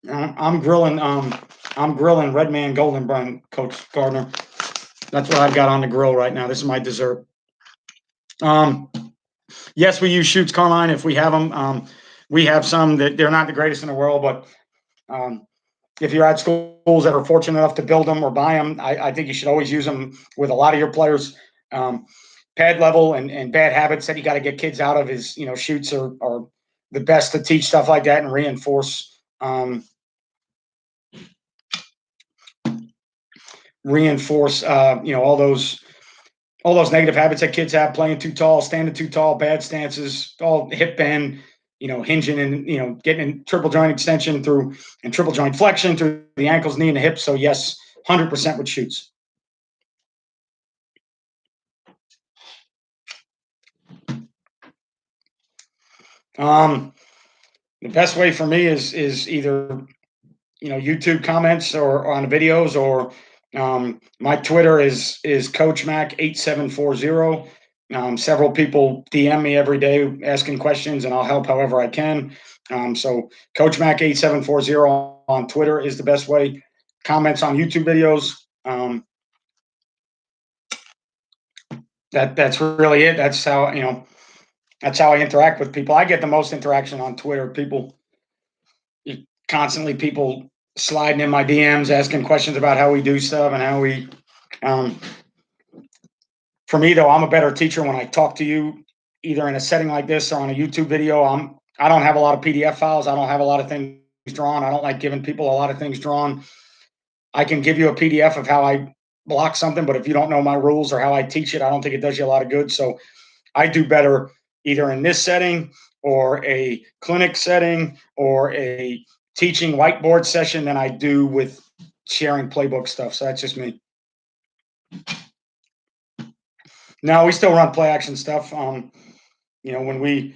I'm grilling Red Man Golden Bun, Coach Gardner. That's what I've got on the grill right now. This is my dessert. Yes, we use Chutes Carmine if we have them. We have some that they're not the greatest in the world, but if you're at schools that are fortunate enough to build them or buy them, I think you should always use them with a lot of your players. Pad level and bad habits that you got to get kids out of is, Chutes are the best to teach stuff like that and reinforce um, reinforce, all those negative habits that kids have: playing too tall, standing too tall, bad stances, all hip bend, hinging and getting in triple joint extension through and triple joint flexion through the ankles, knee, and the hips. So yes, 100% with shoots. Um, the best way for me is either YouTube comments or on the videos, or my Twitter is Coach Mac 8740. Several people DM me every day asking questions, and I'll help however I can. So Coach Mac 8740 on Twitter is the best way. Comments on YouTube videos. That's really it. That's how I interact with people. I get the most interaction on Twitter. People sliding in my DMs asking questions about how we do stuff and how we. Um, for me though, I'm a better teacher when I talk to you, either in a setting like this or on a YouTube video. I don't have a lot of PDF files. I don't have a lot of things drawn. I don't like giving people a lot of things drawn. I can give you a PDF of how I block something, but if you don't know my rules or how I teach it, I don't think it does you a lot of good. So I do better either in this setting or a clinic setting or a teaching whiteboard session than I do with sharing playbook stuff. So that's just me. Now we still run play action stuff. When we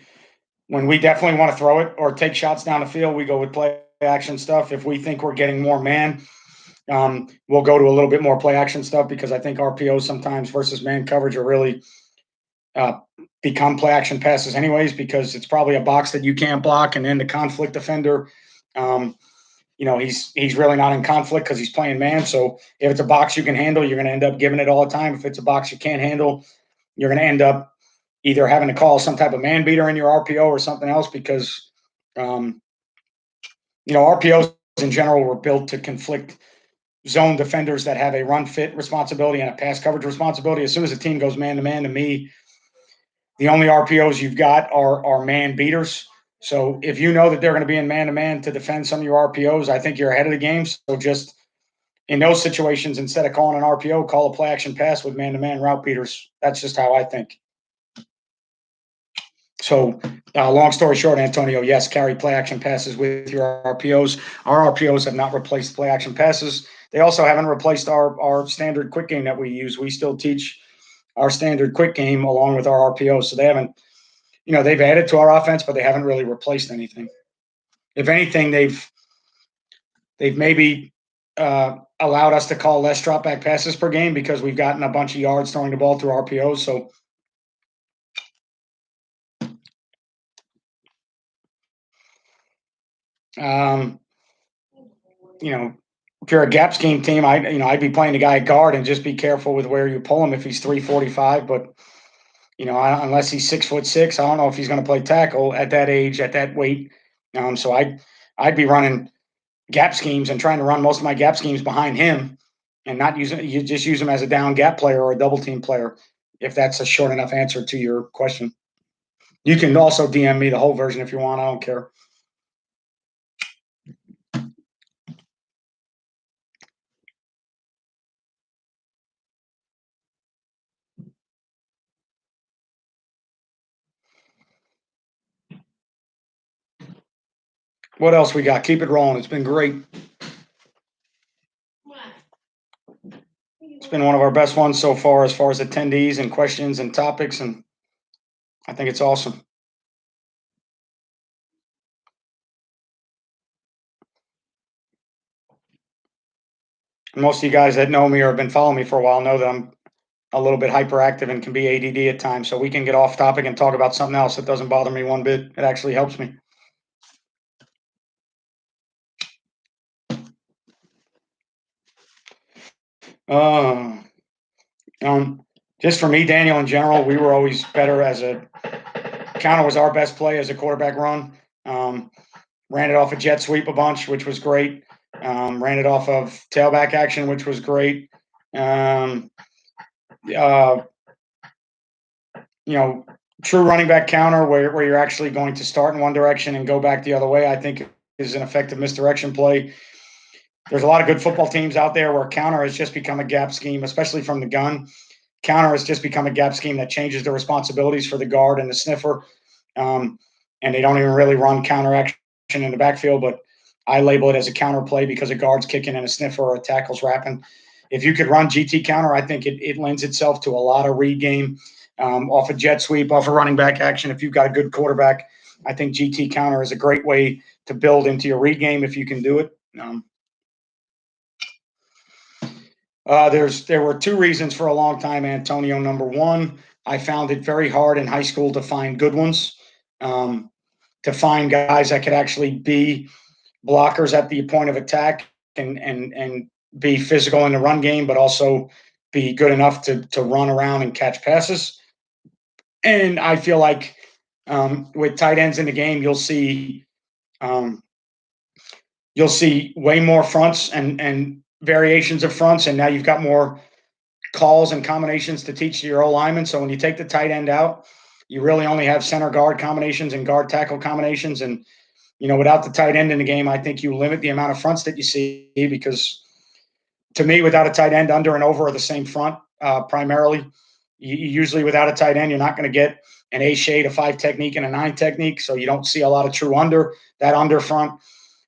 definitely want to throw it or take shots down the field, we go with play action stuff. If we think we're getting more man, we'll go to a little bit more play action stuff, because I think RPOs sometimes versus man coverage are really become play action passes anyways, because it's probably a box that you can't block, and then the conflict defender, he's really not in conflict because he's playing man. So if it's a box you can handle, you're going to end up giving it all the time. If it's a box you can't handle, you're going to end up either having to call some type of man beater in your RPO or something else, because RPOs in general were built to conflict zone defenders that have a run fit responsibility and a pass coverage responsibility. As soon as a team goes man to man, to me, the only RPOs you've got are man beaters. So if you know that they're going to be in man to man to defend some of your RPOs, I think you're ahead of the game. So just in those situations, instead of calling an RPO, call a play action pass with man to man route beaters. That's just how I think. So, long story short, Antonio, yes, carry play action passes with your RPOs. Our RPOs have not replaced play action passes. They also haven't replaced our standard quick game that we use. We still teach our standard quick game along with our RPOs. So they haven't, they've added to our offense, but they haven't really replaced anything. If anything, they've maybe allowed us to call less drop back passes per game because we've gotten a bunch of yards throwing the ball through RPOs. So, if you're a gap scheme team, I'd be playing the guy at guard and just be careful with where you pull him if he's 345. But unless he's 6'6", I don't know if he's going to play tackle at that age, at that weight. So I'd be running gap schemes and trying to run most of my gap schemes behind him, and not using you just use him as a down gap player or a double team player. If that's a short enough answer to your question, you can also DM me the whole version if you want. I don't care. What else we got? Keep it rolling. It's been great. It's been one of our best ones so far as attendees and questions and topics, and I think it's awesome. And most of you guys that know me or have been following me for a while know that I'm a little bit hyperactive and can be ADD at times, so we can get off topic and talk about something else. It doesn't bother me one bit. It actually helps me. Just for me, Daniel, in general, we were always better as a counter was our best play as a quarterback run. Ran it off a jet sweep a bunch, which was great. Ran it off of tailback action, which was great. True running back counter where you're actually going to start in one direction and go back the other way. I think is an effective misdirection play. There's a lot of good football teams out there where counter has just become a gap scheme, especially from the gun. Counter has just become a gap scheme that changes the responsibilities for the guard and the sniffer. Um, and they don't even really run counter action in the backfield, but I label it as a counter play because a guard's kicking and a sniffer or a tackle's wrapping. If you could run GT counter, I think it lends itself to a lot of read game off a jet sweep, off a running back action. If you've got a good quarterback, I think GT counter is a great way to build into your read game if you can do it. There were two reasons for a long time, Antonio. Number one, I found it very hard in high school to find good ones, um, to find guys that could actually be blockers at the point of attack and be physical in the run game, but also be good enough to run around and catch passes. And I feel like with tight ends in the game, um, you'll see way more fronts and variations of fronts, and now you've got more calls and combinations to teach to your O lineman. So when you take the tight end out, you really only have center guard combinations and guard tackle combinations. And without the tight end in the game, I think you limit the amount of fronts that you see because to me, without a tight end, under and over are the same front primarily. Usually, without a tight end, you're not going to get an A shade, a 5 technique, and a 9 technique. So you don't see a lot of true under. That under front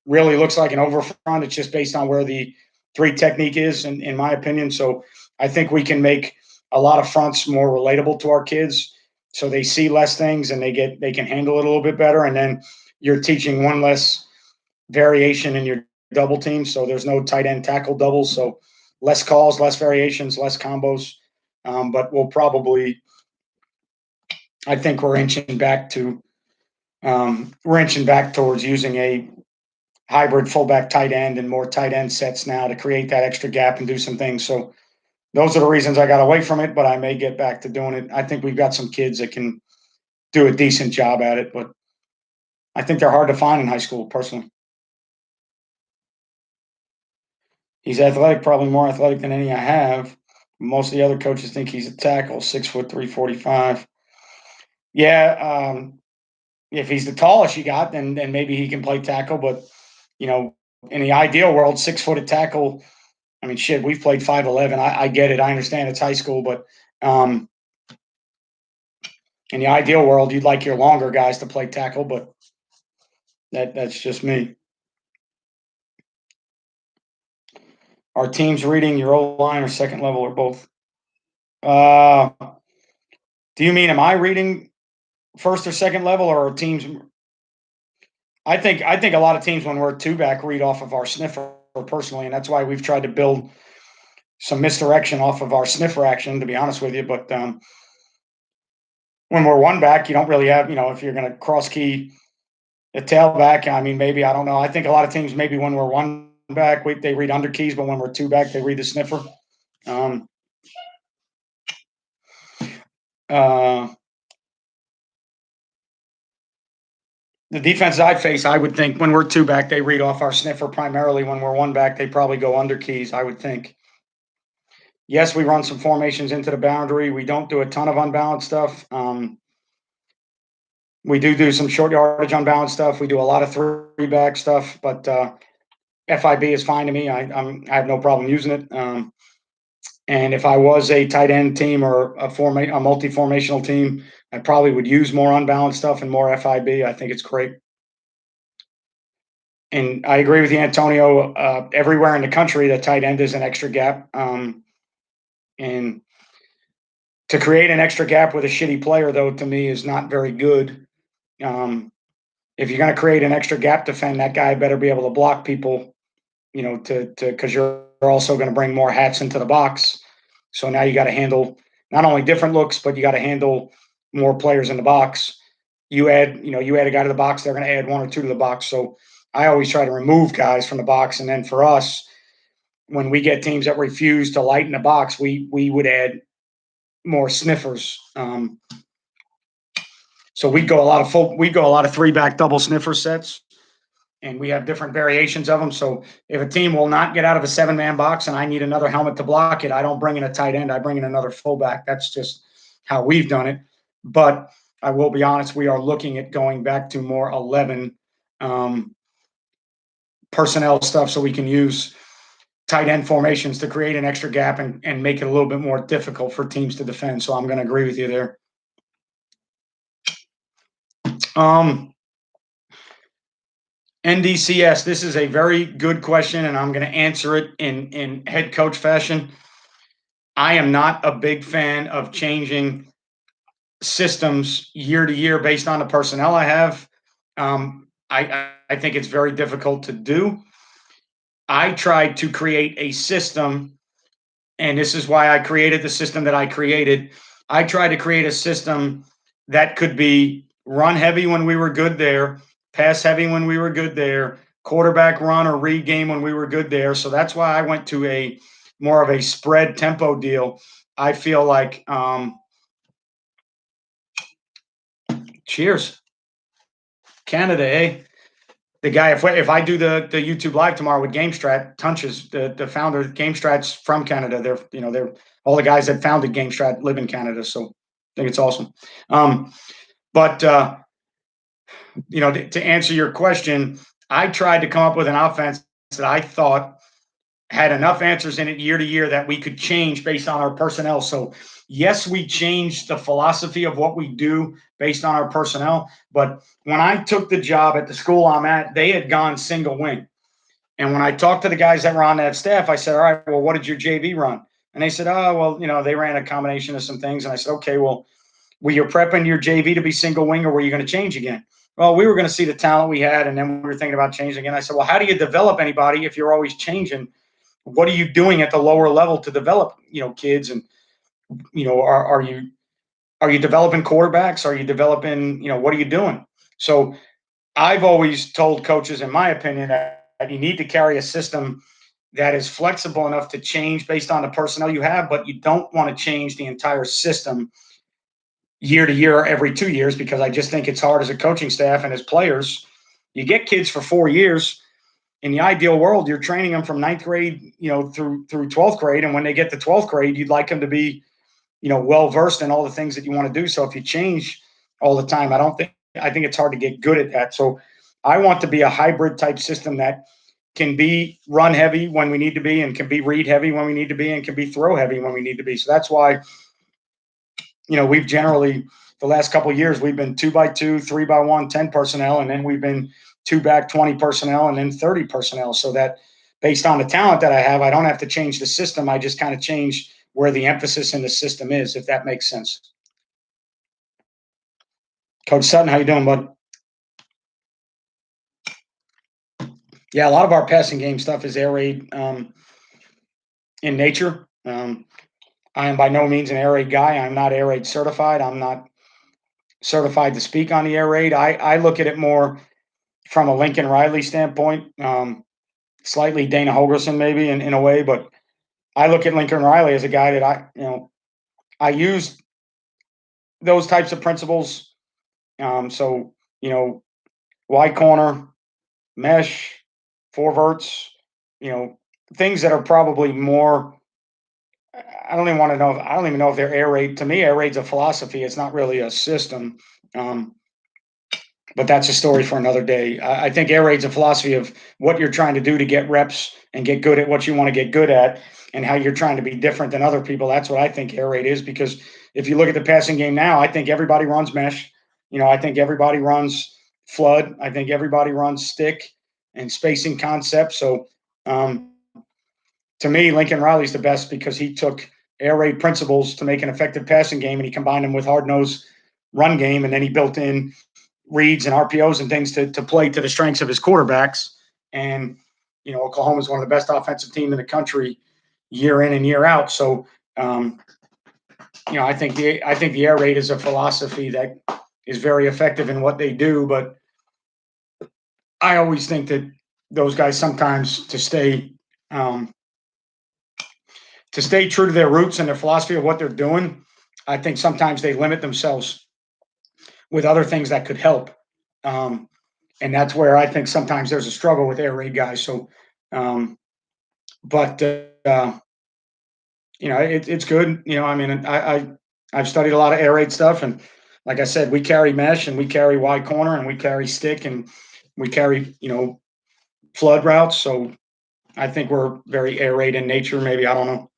really looks like an over front. It's just based on where the 3 technique is, in my opinion. So I think we can make a lot of fronts more relatable to our kids, so they see less things and they can handle it a little bit better. And then you're teaching one less variation in your double team, so there's no tight end tackle doubles, so less calls, less variations, less combos. But I think we're inching back towards using a hybrid fullback tight end and more tight end sets now to create that extra gap and do some things. So those are the reasons I got away from it, but I may get back to doing it. I think we've got some kids that can do a decent job at it, but I think they're hard to find in high school, personally. He's athletic, probably more athletic than any I have. Most of the other coaches think he's a tackle, 6 foot 345. Yeah, if he's the tallest you got, then maybe he can play tackle. But you know, in the ideal world, 6 foot at tackle. I mean, shit, we've played 5'11". I get it. I understand it's high school, but um, in the ideal world, you'd like your longer guys to play tackle. But that's just me. Our team's reading your O line or second level or both. Uh, do you mean am I reading first or second level or teams? I think a lot of teams when we're two back read off of our sniffer personally, and that's why we've tried to build some misdirection off of our sniffer action. To be honest with you, but when we're one back, you don't really have if you're going to cross key a tailback. I mean, maybe I don't know. I think a lot of teams maybe when we're one back, they read under keys, but when we're two back, they read the sniffer. Um, uh, the defenses I face, I would think when we're two back, they read off our sniffer primarily. When we're one back, they probably go under keys, I would think. Yes, we run some formations into the boundary. We don't do a ton of unbalanced stuff. We do some short yardage unbalanced stuff. We do a lot of three back stuff, but FIB is fine to me. I have no problem using it. And if I was a tight end team or a multi-formational team, I probably would use more unbalanced stuff and more FIB. I think it's great. And I agree with you, Antonio. Everywhere in the country, the tight end is an extra gap. And to create an extra gap with a shitty player, though, to me is not very good. If you're going to create an extra gap defend, that guy better be able to block people, to because you're also going to bring more hats into the box. So now you got to handle not only different looks, but you got to handle more players in the box. You add a guy to the box, they're going to add one or two to the box. So I always try to remove guys from the box, and then for us, when we get teams that refuse to lighten the box, we would add more sniffers. So we go a lot of three back double sniffer sets, and we have different variations of them. So if a team will not get out of a 7-man box and I need another helmet to block it, I don't bring in a tight end. I bring in another fullback. That's just how we've done it. But I will be honest, we are looking at going back to more 11 personnel stuff so we can use tight end formations to create an extra gap and make it a little bit more difficult for teams to defend. So I'm going to agree with you there. Um, NDCS, this is a very good question, and I'm going to answer it in head coach fashion. I am not a big fan of changing systems year to year based on the personnel I have. I think it's very difficult to do. I tried to create a system, and this is why I created the system that I created. I tried to create a system that could be run heavy when we were good there, pass heavy when we were good there, quarterback run or read game when we were good there. So that's why I went to a more of a spread tempo deal. I feel like, cheers, Canada, eh? The guy, if I do the YouTube live tomorrow with GameStrat, Tunches, the founder of GameStrat's from Canada. They're all the guys that founded GameStrat live in Canada, so I think it's awesome. But to answer your question, I tried to come up with an offense that I thought had enough answers in it year to year that we could change based on our personnel. So yes, we changed the philosophy of what we do based on our personnel. But when I took the job at the school I'm at, they had gone single wing. And when I talked to the guys that were on that staff, I said, all right, well, what did your JV run? And they said, oh, well, they ran a combination of some things. And I said, okay, well, were you prepping your JV to be single wing or were you going to change again? Well, we were going to see the talent we had. And then we were thinking about changing again. I said, well, how do you develop anybody if you're always changing? What are you doing at the lower level to develop, kids? And, are you developing quarterbacks? Are you developing, what are you doing? So I've always told coaches, in my opinion, that you need to carry a system that is flexible enough to change based on the personnel you have, but you don't want to change the entire system year to year every 2 years, because I just think it's hard as a coaching staff and as players. You get kids for 4 years. In the ideal world, you're training them from ninth grade, through 12th grade. And when they get to 12th grade, you'd like them to be, well versed in all the things that you want to do. So if you change all the time, I think it's hard to get good at that. So I want to be a hybrid type system that can be run heavy when we need to be, and can be read heavy when we need to be, and can be throw heavy when we need to be. So that's why, we've generally, the last couple of years, we've been 2x2, 3x1, 10 personnel, and then we've been two back 20 personnel, and then 30 personnel. So that based on the talent that I have, I don't have to change the system. I just kind of change where the emphasis in the system is, if that makes sense. Coach Sutton, how you doing, bud? Yeah, a lot of our passing game stuff is air raid in nature. I am by no means an air raid guy. I'm not air raid certified. I'm not certified to speak on the air raid. I look at it more from a Lincoln Riley standpoint, slightly Dana Holgerson maybe in a way, but I look at Lincoln Riley as a guy that I use those types of principles. So, wide corner, mesh, four verts, things that are probably more. I don't even want to know. I don't even know if they're air raid. To me, air raid's a philosophy. It's not really a system. Um, but that's a story for another day. I think air raid's a philosophy of what you're trying to do to get reps and get good at what you want to get good at, and how you're trying to be different than other people. That's what I think air raid is. Because if you look at the passing game now, I think everybody runs mesh. I think everybody runs flood. I think everybody runs stick and spacing concepts. So to me, Lincoln Riley's the best, because he took air raid principles to make an effective passing game, and he combined them with hard nosed run game, and then he built in reads and RPOs and things to play to the strengths of his quarterbacks. And Oklahoma is one of the best offensive team in the country year in and year out. So I think the air raid is a philosophy that is very effective in what they do. But I always think that those guys sometimes, to stay true to their roots and their philosophy of what they're doing, I think sometimes they limit themselves with other things that could help. And that's where I think sometimes there's a struggle with air raid guys. So, but it's good. I mean, I've studied a lot of air raid stuff, and like I said, we carry mesh, and we carry wide corner, and we carry stick, and we carry flood routes. So I think we're very air raid in nature. Maybe, I don't know.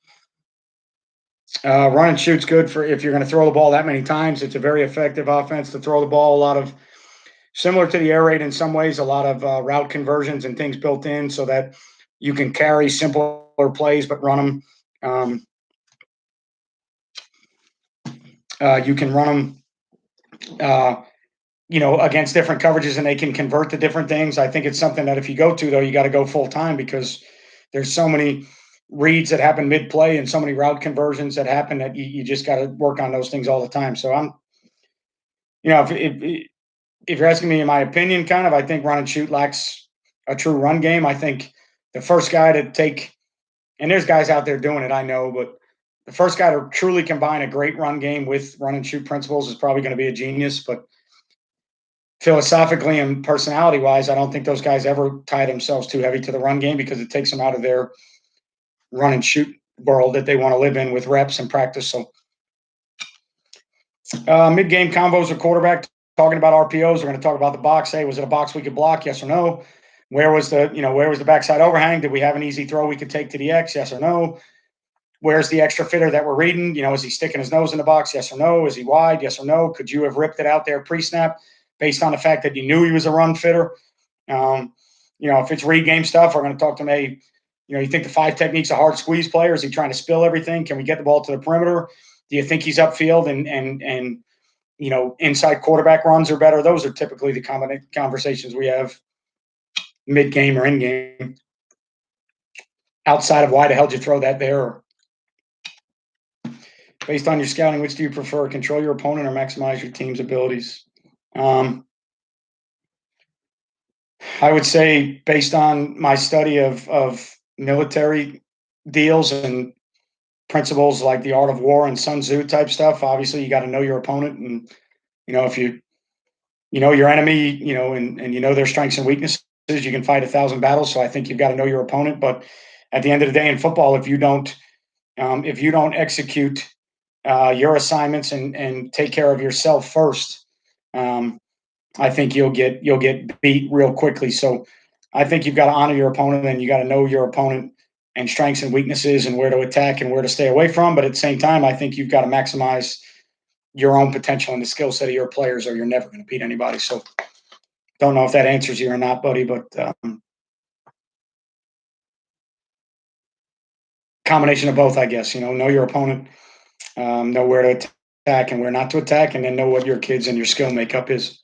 Run and shoot's good for if you're going to throw the ball that many times. It's a very effective offense to throw the ball. A lot of similar to the air raid in some ways. A lot of route conversions and things built in so that you can carry simpler plays but run them. You can run them. Against different coverages and they can convert to different things. I think it's something that if you go to, though, you got to go full time because there's so many reads that happen mid play and so many route conversions that happen that you just got to work on those things all the time. So if you're asking me in my opinion, kind of, I think run and shoot lacks a true run game. I think the first guy to take, and there's guys out there doing it, I know, but the first guy to truly combine a great run game with run and shoot principles is probably going to be a genius. But philosophically and personality wise, I don't think those guys ever tie themselves too heavy to the run game because it takes them out of their run and shoot world that they want to live in with reps and practice. So, mid game combos or quarterback, talking about RPOs. We're going to talk about the box. Hey, was it a box we could block? Yes or no? Where was the backside overhang? Did we have an easy throw we could take to the X? Yes or no? Where's the extra fitter that we're reading? Is he sticking his nose in the box? Yes or no? Is he wide? Yes or no? Could you have ripped it out there pre-snap based on the fact that you knew he was a run fitter? If it's read game stuff, we're going to talk to him. Hey, you think the 5 technique's a hard squeeze player? Is he trying to spill everything? Can we get the ball to the perimeter? Do you think he's upfield and inside quarterback runs are better? Those are typically the conversations we have mid game or in game. Outside of why the hell did you throw that there? Or based on your scouting, which do you prefer? Control your opponent or maximize your team's abilities? I would say based on my study of military deals and principles like the art of war and Sun Tzu type stuff, obviously you got to know your opponent. And, if you know your enemy, and you know their strengths and weaknesses, you can fight 1,000 battles. So I think you've got to know your opponent. But at the end of the day in football, if you don't execute your assignments and take care of yourself first, I think you'll get beat real quickly. So I think you've got to honor your opponent and you got to know your opponent and strengths and weaknesses and where to attack and where to stay away from. But at the same time, I think you've got to maximize your own potential and the skill set of your players, or you're never going to beat anybody. So don't know if that answers you or not, buddy, but combination of both, I guess. Know your opponent, know where to attack and where not to attack, and then know what your kids and your skill makeup is.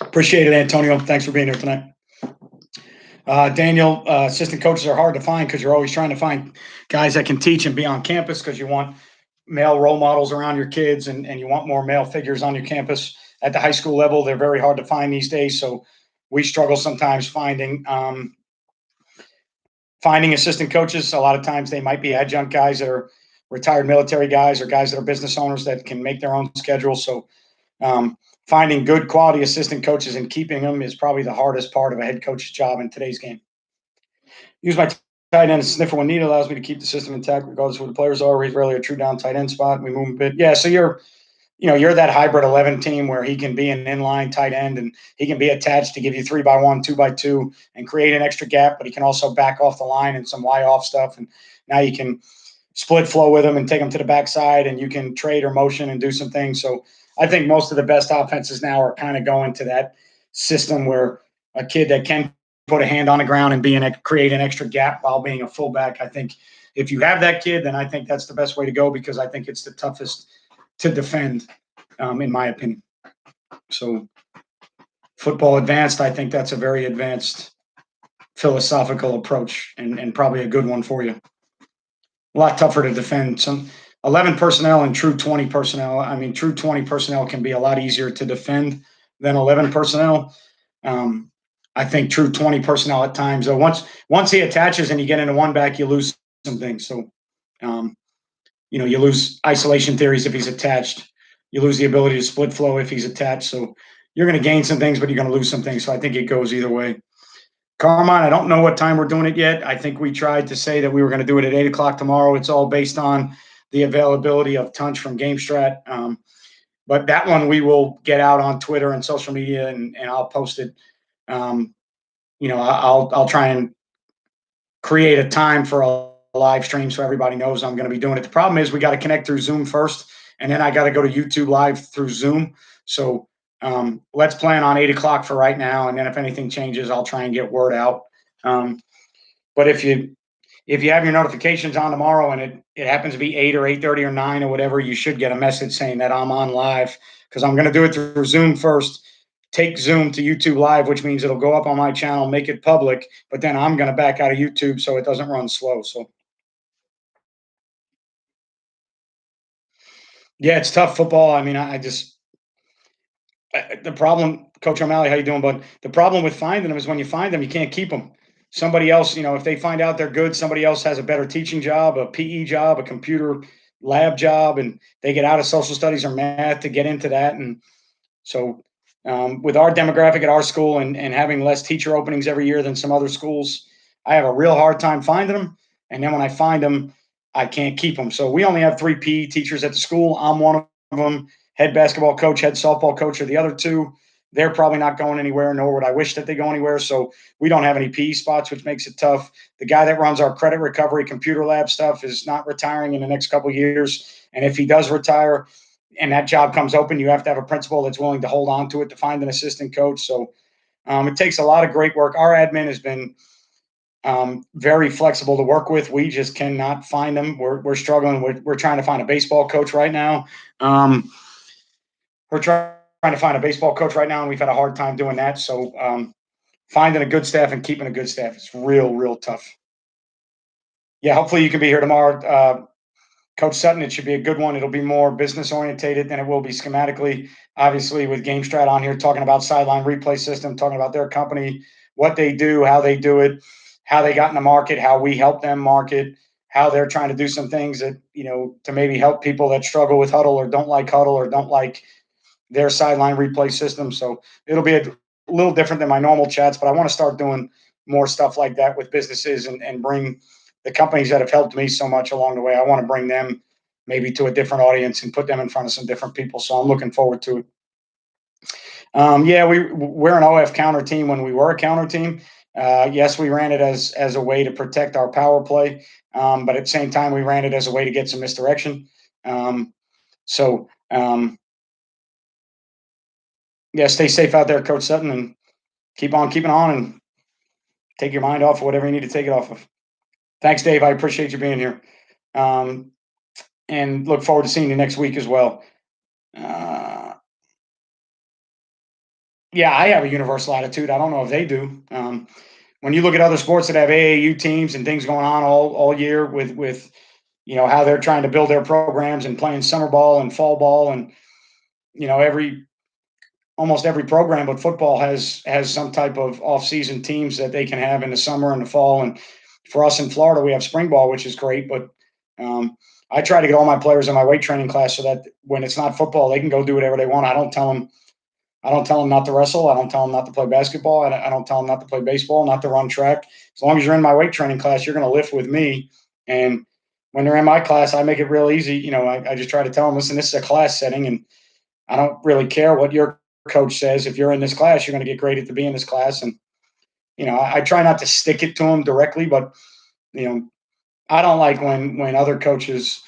Appreciate it, Antonio. Thanks for being here tonight. Daniel, assistant coaches are hard to find because you're always trying to find guys that can teach and be on campus because you want male role models around your kids and you want more male figures on your campus. At the high school level, they're very hard to find these days. So we struggle sometimes finding assistant coaches. A lot of times they might be adjunct guys that are retired military guys or guys that are business owners that can make their own schedule. So finding good quality assistant coaches and keeping them is probably the hardest part of a head coach's job in today's game. Use my tight end sniffer when needed, allows me to keep the system intact regardless of who the players are. He's rarely a true down tight end spot. We move a bit. Yeah, so you're that hybrid 11 team where he can be an inline tight end and he can be attached to give you 3x1, 2x2 and create an extra gap, but he can also back off the line and some Y-off stuff. And now you can split flow with him and take him to the backside and you can trade or motion and do some things. So I think most of the best offenses now are kind of going to that system where a kid that can put a hand on the ground and create an extra gap while being a fullback. I think if you have that kid, then I think that's the best way to go because I think it's the toughest to defend, in my opinion. So football advanced, I think that's a very advanced philosophical approach and probably a good one for you. A lot tougher to defend. Some 11 personnel and true 20 personnel. I mean, true 20 personnel can be a lot easier to defend than 11 personnel. I think true 20 personnel at times, though, once he attaches and you get into one back, you lose some things. So, you lose isolation theories if he's attached. You lose the ability to split flow if he's attached. So you're going to gain some things, but you're going to lose some things. So I think it goes either way. Carmine, I don't know what time we're doing it yet. I think we tried to say that we were going to do it at 8 o'clock tomorrow. It's all based on the availability of Tunch from GameStrat. But that one we will get out on Twitter and social media, and I'll post it. Um, I'll try and create a time for a live stream so everybody knows I'm going to be doing it. The problem is we got to connect through Zoom first, and then I got to go to YouTube live through Zoom. So let's plan on 8 o'clock for right now, and then if anything changes, I'll try and get word out. Um, but if you have your notifications on tomorrow and it happens to be 8 or 8:30 or 9 or whatever, you should get a message saying that I'm on live because I'm going to do it through Zoom first. Take Zoom to YouTube Live, which means it'll go up on my channel, make it public, but then I'm going to back out of YouTube so it doesn't run slow. So yeah, it's tough football. I mean, I just the problem, Coach O'Malley, how you doing, bud? The problem with finding them is when you find them, you can't keep them. Somebody else, if they find out they're good, somebody else has a better teaching job, a PE job, a computer lab job, and they get out of social studies or math to get into that. And so, with our demographic at our school and having less teacher openings every year than some other schools, I have a real hard time finding them. And then when I find them, I can't keep them. So we only have three PE teachers at the school. I'm one of them. Head basketball coach, head softball coach are the other two. They're probably not going anywhere, nor would I wish that they go anywhere. So we don't have any PE spots, which makes it tough. The guy that runs our credit recovery computer lab stuff is not retiring in the next couple of years. And if he does retire, and that job comes open, you have to have a principal that's willing to hold on to it to find an assistant coach. So it takes a lot of great work. Our admin has been very flexible to work with. We just cannot find them. We're struggling. We're trying to find a baseball coach right now. Um, we're trying to find a baseball coach right now, and we've had a hard time doing that. So finding a good staff and keeping a good staff is real, real tough. Yeah, hopefully you can be here tomorrow. Coach Sutton, it should be a good one. It'll be more business orientated than it will be schematically. Obviously, with GameStrat on here, talking about sideline replay system, talking about their company, what they do, how they do it, how they got in the market, how we help them market, how they're trying to do some things that to maybe help people that struggle with Huddle or don't like Huddle or don't like their sideline replay system. So it'll be a little different than my normal chats, but I want to start doing more stuff like that with businesses and bring the companies that have helped me so much along the way. I want to bring them maybe to a different audience and put them in front of some different people. So I'm looking forward to it. Yeah, we're an OF counter team when we were a counter team. Yes, we ran it as a way to protect our power play, but at the same time, we ran it as a way to get some misdirection. So yeah, stay safe out there, Coach Sutton, and keep on keeping on and take your mind off of whatever you need to take it off of. Thanks, Dave. I appreciate you being here. Um, and look forward to seeing you next week as well. Uh, yeah, I have a universal attitude. I don't know if they do. When you look at other sports that have AAU teams and things going on all year with how they're trying to build their programs and playing summer ball and fall ball and every almost every program, but football has some type of off-season teams that they can have in the summer and the fall. And for us in Florida, we have spring ball, which is great. But I try to get all my players in my weight training class so that when it's not football, they can go do whatever they want. I don't tell them. I don't tell them not to wrestle. I don't tell them not to play basketball. I don't tell them not to play baseball, not to run track. As long as you're in my weight training class, you're going to lift with me. And when they're in my class, I make it real easy. I just try to tell them, listen, this is a class setting, and I don't really care what your coach says. If you're in this class, you're going to get graded to be in this class. And, I try not to stick it to them directly, but, you know, I don't like when other coaches,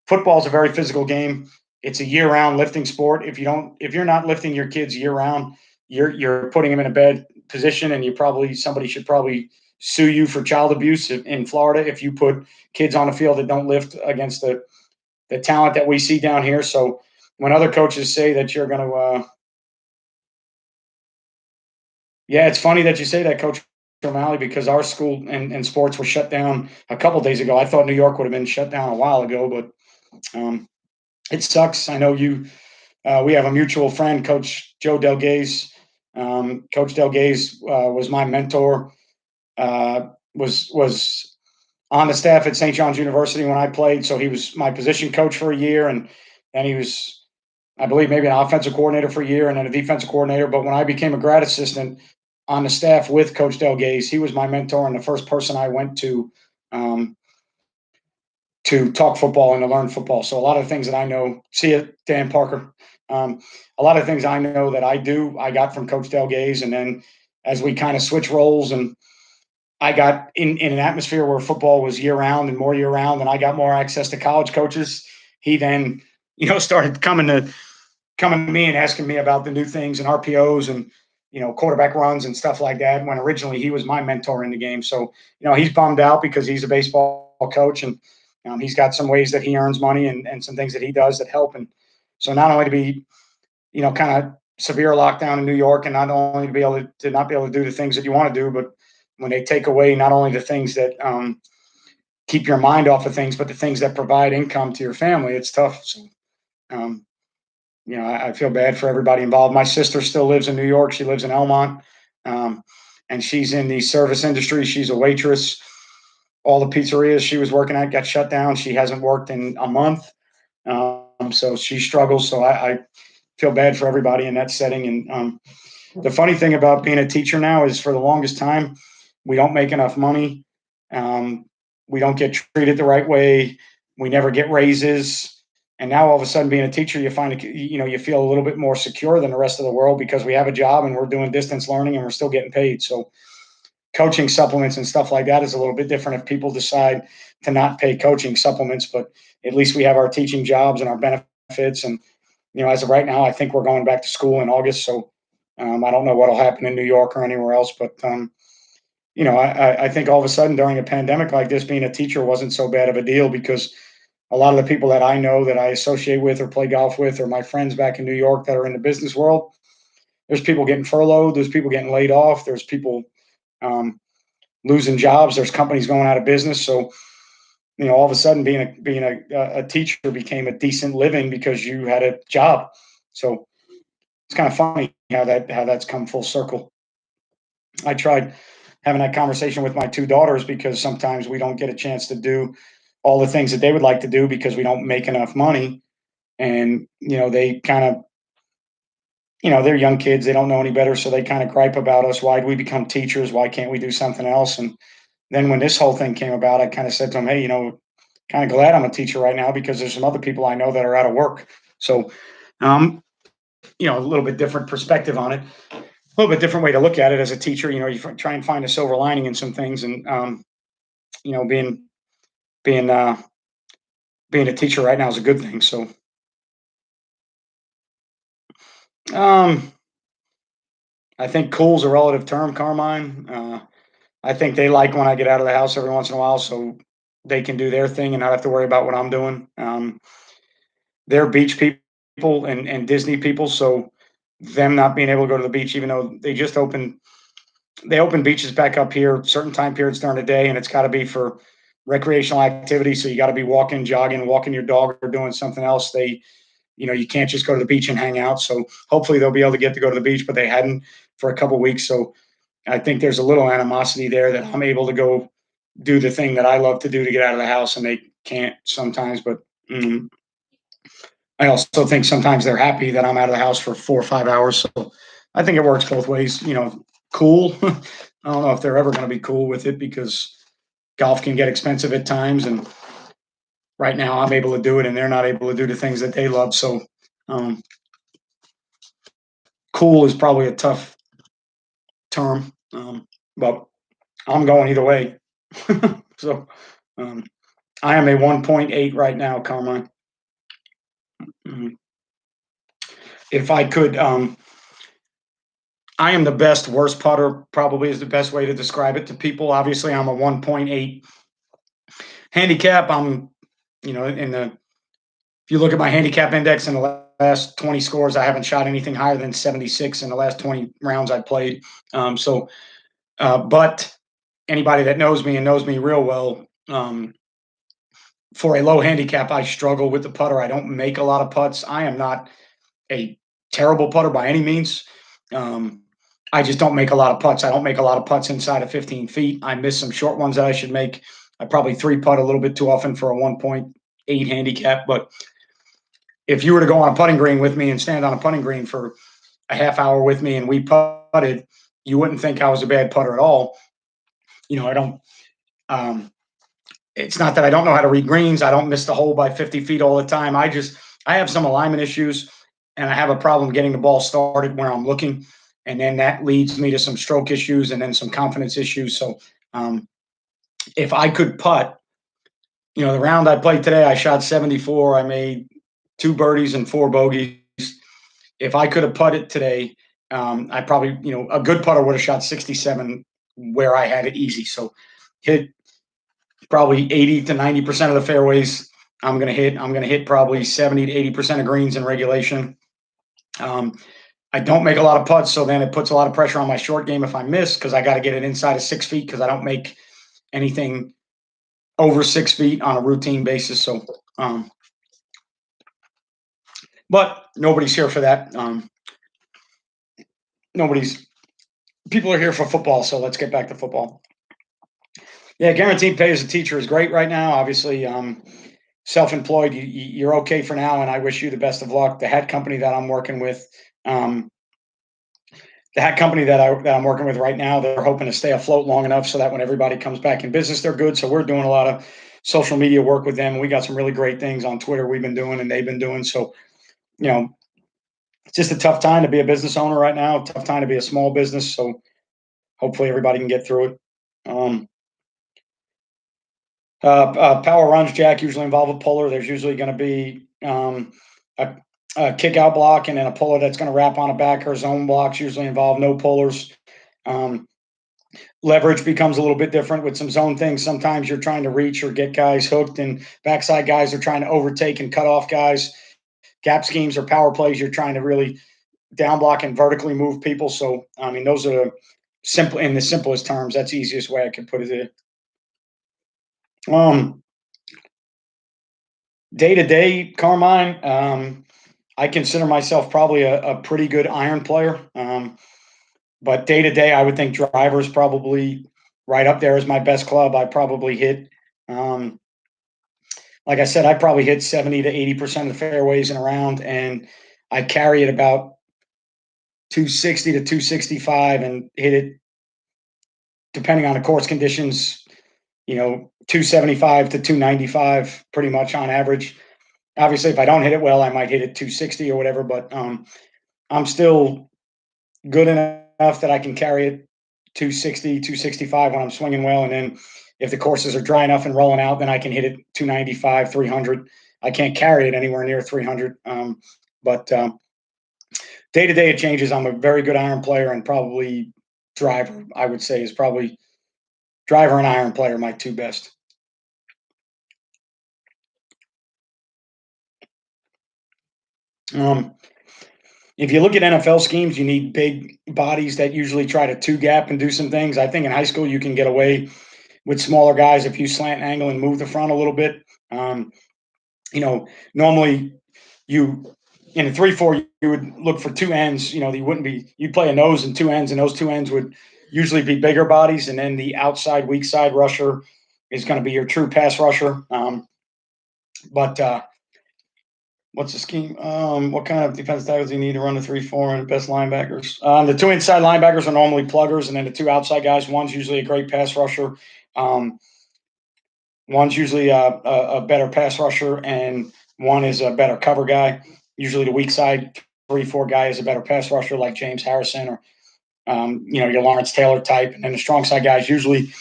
football is a very physical game. It's a year round lifting sport. If you're not lifting your kids year round, you're putting them in a bad position. And somebody should probably sue you for child abuse in Florida if you put kids on the field that don't lift against the talent that we see down here. So when other coaches say that you're going to, yeah, it's funny that you say that, Coach O'Malley, because our school and sports was shut down a couple days ago. I thought New York would have been shut down a while ago, but it sucks. I know you. We have a mutual friend, Coach Joe Delgaze. Coach Delgaze was my mentor. Was on the staff at St. John's University when I played, so he was my position coach for a year, and then he was, I believe, maybe an offensive coordinator for a year and then a defensive coordinator. But when I became a grad assistant on the staff with Coach Delgaze, he was my mentor and the first person I went um, to talk football and to learn football. So a lot of the things that I know. See you, Dan Parker. Um, a lot of things I know that I do, I got from Coach Del Gaze, and then as we kind of switch roles, and I got in an atmosphere where football was year round and more year round, and I got more access to college coaches. He then, started coming to me and asking me about the new things and RPOs and quarterback runs and stuff like that. When originally he was my mentor in the game, so he's bummed out because he's a baseball coach, and he's got some ways that he earns money, and some things that he does that help. And so not only to be kind of severe lockdown in New York, and not only to be able to not be able to do the things that you want to do, but when they take away not only the things that keep your mind off of things, but the things that provide income to your family, it's tough. So, um, I feel bad for everybody involved. My sister still lives in New York. She lives in Elmont, um, and she's in the service industry. She's a waitress. All the pizzerias she was working at got shut down. She hasn't worked in a month, so she struggles. So I feel bad for everybody in that setting. And the funny thing about being a teacher now is, for the longest time, we don't make enough money. Um, we don't get treated the right way. We never get raises. And now all of a sudden, being a teacher, you find you feel a little bit more secure than the rest of the world because we have a job and we're doing distance learning and we're still getting paid. So coaching supplements and stuff like that is a little bit different if people decide to not pay coaching supplements, but at least we have our teaching jobs and our benefits. And as of right now, I think we're going back to school in August. So I don't know what'll happen in New York or anywhere else, but I think all of a sudden during a pandemic like this, being a teacher wasn't so bad of a deal because a lot of the people that I know that I associate with or play golf with, or my friends back in New York that are in the business world, there's people getting furloughed, there's people getting laid off, there's people um, losing jobs, there's companies going out of business. So all of a sudden, being a teacher became a decent living because you had a job. So it's kind of funny how that's come full circle. I tried having that conversation with my two daughters because sometimes we don't get a chance to do all the things that they would like to do because we don't make enough money. And they kind of, they're young kids, they don't know any better, so they kind of gripe about us. Why do we become teachers? Why can't we do something else? And then when this whole thing came about, I kind of said to them, hey, kind of glad I'm a teacher right now because there's some other people I know that are out of work. So, um, a little bit different perspective on it, a little bit different way to look at it as a teacher. You try and find a silver lining in some things, and being being a teacher right now is a good thing. So, um, I think cool's a relative term, Carmine. I think they like when I get out of the house every once in a while, so they can do their thing and not have to worry about what I'm doing. They're beach people and Disney people, so them not being able to go to the beach, even though they open beaches back up here certain time periods during the day, and it's got to be for recreational activity. So you got to be walking, jogging, walking your dog, or doing something else. You can't just go to the beach and hang out. So hopefully they'll be able to get to go to the beach, but they hadn't for a couple weeks. So I think there's a little animosity there that I'm able to go do the thing that I love to do to get out of the house, and they can't sometimes. But mm, I also think sometimes they're happy that I'm out of the house for 4 or 5 hours. So I think it works both ways. Cool. I don't know if they're ever going to be cool with it because golf can get expensive at times, and right now I'm able to do it, and they're not able to do the things that they love. So um, cool is probably a tough term, but I'm going either way. So um, I am a 1.8 right now, Carmine. Mhm. If I could, I am the best worst putter, probably is the best way to describe it to people. Obviously, I'm a 1.8 handicap. I'm, in the, if you look at my handicap index in the last 20 scores, I haven't shot anything higher than 76 in the last 20 rounds I played. But anybody that knows me and knows me real well, for a low handicap, I struggle with the putter. I don't make a lot of putts. I am not a terrible putter by any means. Um, I just don't make a lot of putts. I don't make a lot of putts inside of 15 feet. I miss some short ones that I should make. I probably three putt a little bit too often for a 1.8 handicap. But if you were to go on a putting green with me and stand on a putting green for a half hour with me and we putted, you wouldn't think I was a bad putter at all. I don't. Um, it's not that I don't know how to read greens. I don't miss the hole by 50 feet all the time. I have some alignment issues, and I have a problem getting the ball started where I'm looking, and then that leads me to some stroke issues and then some confidence issues. So um, if I could putt, the round I played today, I shot 74. I made two birdies and four bogeys. If I could have putted today, I probably, a good putter would have shot 67 where I had it easy. So hit probably 80 to 90% of the fairways. I'm going to hit probably 70 to 80% of greens in regulation. Um, I don't make a lot of putts, so then it puts a lot of pressure on my short game if I miss because I got to get it inside of 6 feet because I don't make anything over 6 feet on a routine basis. So, um, but nobody's here for that. Nobody's People are here for football, so let's get back to football. Yeah, guaranteed pay as a teacher is great right now. Obviously, self-employed, you're okay for now, and I wish you the best of luck. The hat company that I'm working with, um, I'm working with right now, they're hoping to stay afloat long enough so that when everybody comes back in business, they're good. So we're doing a lot of social media work with them. We got some really great things on Twitter we've been doing and they've been doing. So, you know, it's just a tough time to be a business owner right now. Tough time to be a small business. So hopefully everybody can get through it. Um, Power runs, Jack, usually involve a puller. There's usually going to be a, a kick out block and then a puller that's going to wrap on a backer. Zone blocks usually involve no pullers. Um, Leverage becomes a little bit different with some zone things. Sometimes you're trying to reach or get guys hooked, and backside guys are trying to overtake and cut off guys. Gap schemes or power plays, you're trying to really down block and vertically move people. So, I mean, those are simple in the simplest terms. That's the easiest way I can put it. Day to day, Carmine, I consider myself probably a pretty good iron player. But day to day, I would think driver is probably right up there as my best club. I probably hit, um, like I said, I probably hit 70 to 80% of the fairways in a round, and I carry it about 260 to 265 and hit it, depending on the course conditions, 275 to 295 pretty much on average. Obviously, if I don't hit it well, I might hit it 260 or whatever, but I'm still good enough that I can carry it 260, 265 when I'm swinging well. And then if the courses are dry enough and rolling out, then I can hit it 295, 300. I can't carry it anywhere near 300. But day to day, it changes. I'm a very good iron player and probably driver, I would say, is probably driver and iron player, my two best. Um, if you look at NFL schemes, you need big bodies that usually try to two gap and do some things. I think in high school, you can get away with smaller guys if you slant and angle and move the front a little bit. Um, Normally you in a 3-4 you would look for two ends. You wouldn't be you'd play a nose and two ends, and those two ends would usually be bigger bodies, and then the outside weak side rusher is going to be your true pass rusher. But What's the scheme? What kind of defense tackles do you need to run the 3-4 and the best linebackers? The two inside linebackers are normally pluggers, and then the two outside guys. One's usually a great pass rusher. Um, One's usually a better pass rusher, and one is a better cover guy. Usually, the weak side 3-4 guy is a better pass rusher, like James Harrison or your Lawrence Taylor type, and then the strong side guys usually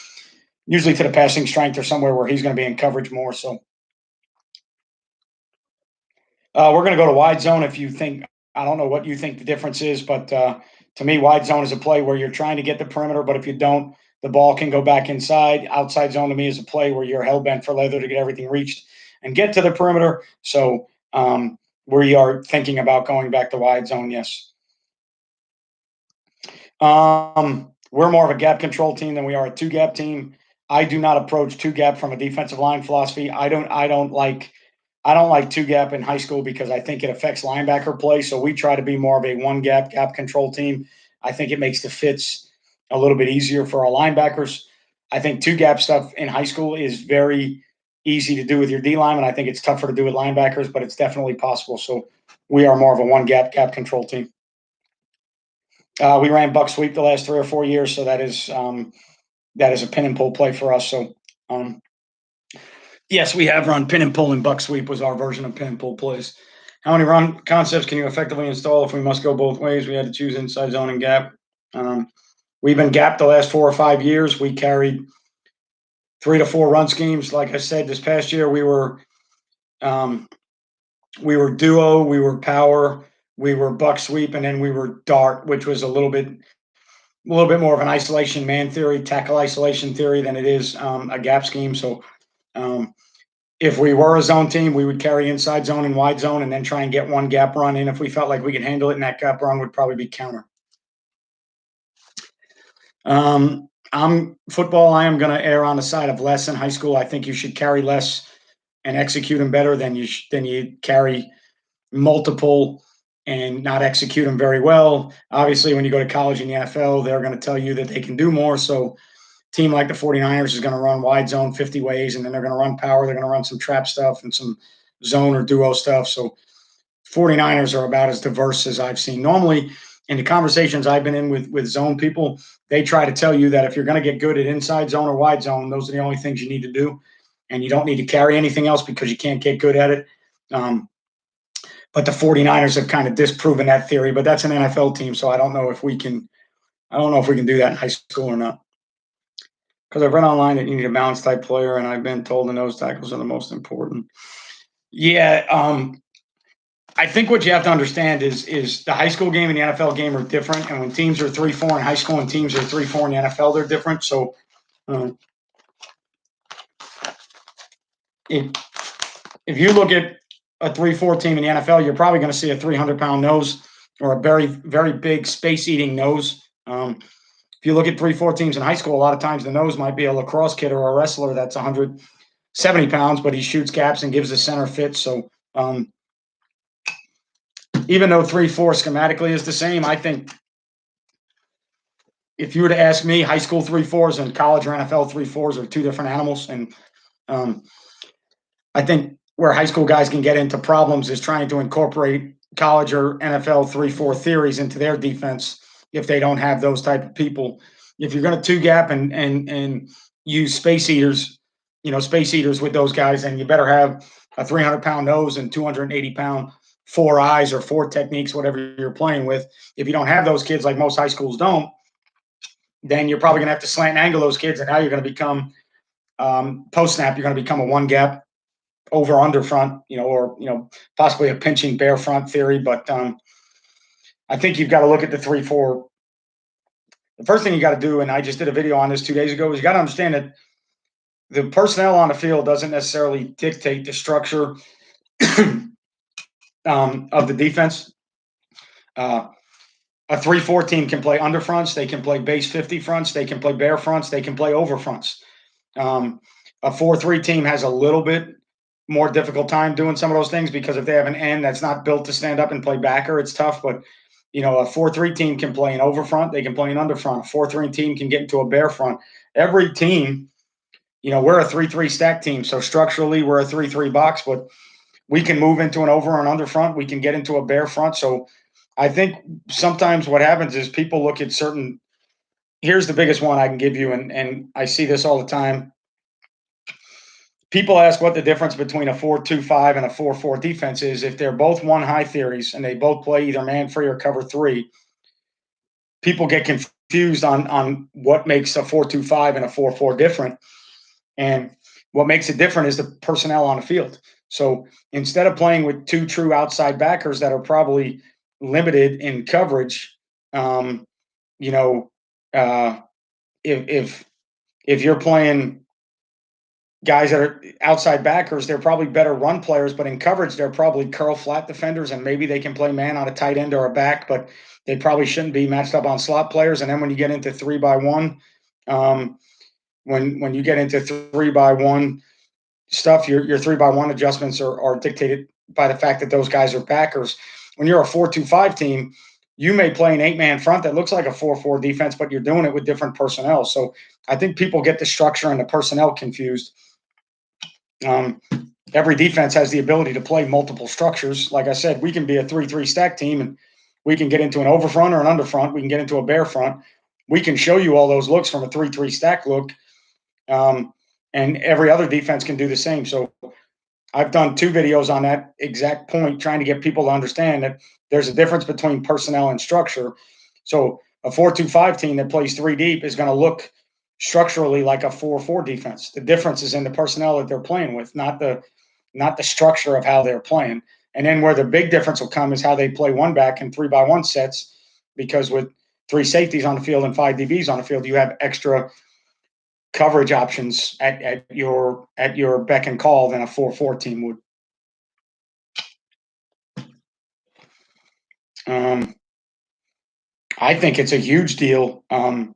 to the passing strength or somewhere where he's going to be in coverage more. So we're going to go to wide zone. If you think, I don't know what you think the difference is, but to me, wide zone is a play where you're trying to get the perimeter, but if you don't, the ball can go back inside. Outside zone to me is a play where you're hell bent for leather to get everything reached and get to the perimeter. So we are thinking about going back to wide zone, yes. We're more of a gap control team than we are a two gap team. I do not approach two gap from a defensive line philosophy. I don't like two gap in high school because I think it affects linebacker play. So we try to be more of a one gap control team. I think it makes the fits a little bit easier for our linebackers. I think two gap stuff in high school is very easy to do with your D lineman. I think it's tougher to do with linebackers, but it's definitely possible. So we are more of a one gap control team. We ran buck sweep the last 3 or 4 years, so that is a pin and pull play for us. So yes, we have run pin and pull, and buck sweep was our version of pin and pull plays. How many run concepts can you effectively install if we must go both ways? We had to choose inside zone and gap. Um, we've been gapped the last 4 or 5 years. We carried 3 to 4 run schemes. Like I said, this past year um, we were duo, we were power, we were buck sweep, and then we were dart, which was a little bit more of an isolation man theory, tackle isolation theory than it is a gap scheme. So um, if we were a zone team, we would carry inside zone and wide zone, and then try and get one gap run in if we felt like we could handle it. And that gap run would probably be counter. I'm football. I am going to err on the side of less in high school. I think you should carry less and execute them better than you carry multiple and not execute them very well. Obviously, when you go to college in the NFL, they're going to tell you that they can do more. So, team like the 49ers is going to run wide zone 50 ways, and then they're going to run power. They're going to run some trap stuff and some zone or duo stuff. So, 49ers are about as diverse as I've seen. Normally, in the conversations I've been in with zone people, they try to tell you that if you're going to get good at inside zone or wide zone, those are the only things you need to do. And you don't need to carry anything else because you can't get good at it. But the 49ers have kind of disproven that theory. But that's an NFL team, so I don't know if we can do that in high school or not. Because I've read online that you need a balance type player, and I've been told the nose tackles are the most important. Yeah, I think what you have to understand is the high school game and the NFL game are different, and when teams are 3-4 in high school and teams are 3-4 in the NFL, they're different. So, um, if if you look at a 3-4 team in the NFL, you're probably going to see a 300-pound nose or a very very big space eating nose. If you look at 3-4 teams in high school, a lot of times the nose might be a lacrosse kid or a wrestler that's 170 pounds, but he shoots gaps and gives the center fit. So, even though 3-4 schematically is the same, I think if you were to ask me, high school 3-4s and college or NFL 3-4s are two different animals. And um, I think where high school guys can get into problems is trying to incorporate college or NFL 3-4 theories into their defense if they don't have those type of people. If you're going to two gap and use space eaters with those guys, then you better have a 300-pound nose and 280-pound four eyes or four techniques, whatever you're playing with. If you don't have those kids, like most high schools don't, then you're probably going to have to slant and angle those kids, and now you're going to become post snap. You're going to become a one gap over under front, or possibly a pinching bear front theory. But I think you've got to look at the 3-4. The first thing you got to do, and I just did a video on this 2 days ago, is you got to understand that the personnel on the field doesn't necessarily dictate the structure of the defense. A 3-4 team can play under fronts, they can play base 50 fronts, they can play bear fronts, they can play over fronts. A 4-3 team has a little bit more difficult time doing some of those things because if they have an end that's not built to stand up and play backer, it's tough. But a 4-3 team can play an over front, they can play an under front. A 4-3 team can get into a bear front. Every team, we're a 3-3 stack team, so structurally we're a 3-3 box, but we can move into an over and under front. We can get into a bear front. So I think sometimes what happens is people look at certain. Here's the biggest one I can give you, and I see this all the time. People ask what the difference between a 4-2-5 and a 4-4 defense is. If they're both one high theories and they both play either man free or cover three, people get confused on what makes a 4-2-5 and a 4-4 different. And what makes it different is the personnel on the field. So instead of playing with two true outside backers that are probably limited in coverage, you know, uh, if you're playing guys that are outside backers, they're probably better run players, but in coverage, they're probably curl flat defenders, and maybe they can play man on a tight end or a back, but they probably shouldn't be matched up on slot players. And then when you get into 3-by-1, when you get into 3-by-1 stuff, your 3-by-1 adjustments are dictated by the fact that those guys are backers. When you're a 4-2-5 team, you may play an 8-man front that looks like a 4-4 defense, but you're doing it with different personnel. So I think people get the structure and the personnel confused. Every defense has the ability to play multiple structures. Like I said, we can be a 3-3 stack team, and we can get into an over front or an under front. We can get into a bear front. We can show you all those looks from a 3-3 stack look, and every other defense can do the same. So I've done 2 videos on that exact point, trying to get people to understand that there's a difference between personnel and structure. So a 4-2-5 team that plays 3 deep is going to look structurally like a 4-4 defense. The difference is in the personnel that they're playing with, not the structure of how they're playing. And then where the big difference will come is how they play one back in 3-by-1 sets, because with 3 safeties on the field and 5 DBs on the field, you have extra coverage options at your beck and call than a 4-4 team would. Um, I think it's a huge deal. I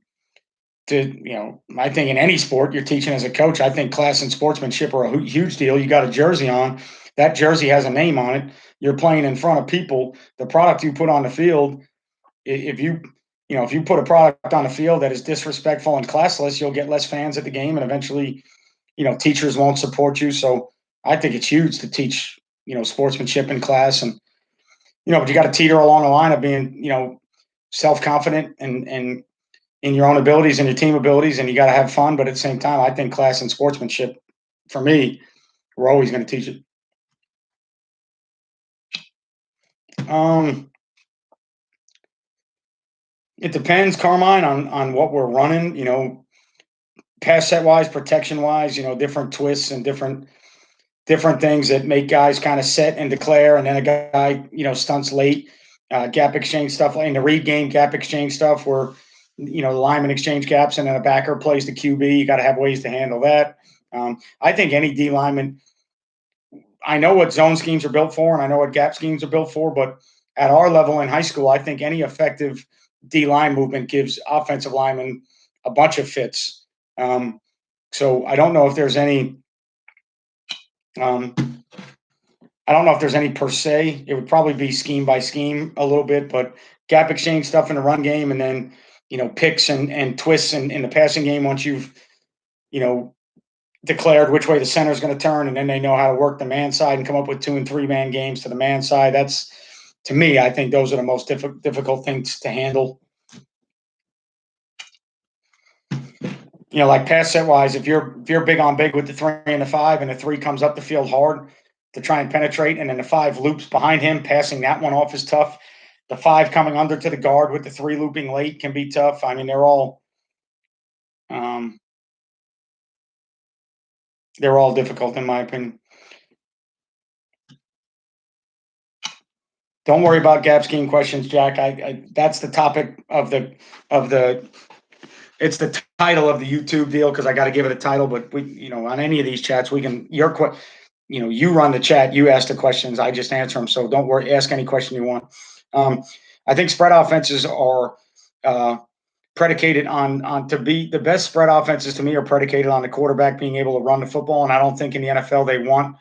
think in any sport you're teaching as a coach, I think class and sportsmanship are a huge deal. You got a jersey on, that jersey has a name on it. You're playing in front of people. The product you put on the field, if you put a product on the field that is disrespectful and classless, you'll get less fans at the game, and eventually, teachers won't support you. So I think it's huge to teach, sportsmanship in class, and but you got to teeter along the line of being, self confident and in your own abilities and your team abilities, and you got to have fun. But at the same time, I think class and sportsmanship, for me, we're always going to teach it. Um, it depends, Carmine, on what we're running. Pass set wise, protection wise, different twists and different things that make guys kind of set and declare, and then a guy, stunts late. Gap exchange stuff, like in the read game, gap exchange stuff where, the lineman exchange gaps and then a backer plays the QB. You got to have ways to handle that. I think any D lineman, I know what zone schemes are built for, and I know what gap schemes are built for, but at our level in high school, I think any effective D line movement gives offensive linemen a bunch of fits. So um, I don't know if there's any per se. It would probably be scheme by scheme a little bit, but gap exchange stuff in the run game, and then picks and twists in the passing game once you've you know declared which way the center is going to turn, and then they know how to work the man side and come up with 2 and 3 man games to the man side. That's, to me, I think those are the most difficult things to handle. Like pass set wise, if you're big on big with the 3 and the 5, and the 3 comes up the field hard to try and penetrate, and then the 5 loops behind him, passing that one off is tough. The 5 coming under to the guard with the 3 looping late can be tough. I mean, um, they're all difficult in my opinion. Don't worry about gap scheme questions, Jack. That's the topic of the it's the title of the YouTube deal, because I got to give it a title. But on any of these chats, we can you run the chat, you ask the questions, I just answer them. So don't worry, ask any question you want. I think spread offenses are predicated on to be the best spread offenses to me are predicated on the quarterback being able to run the football, and I don't think in the NFL they want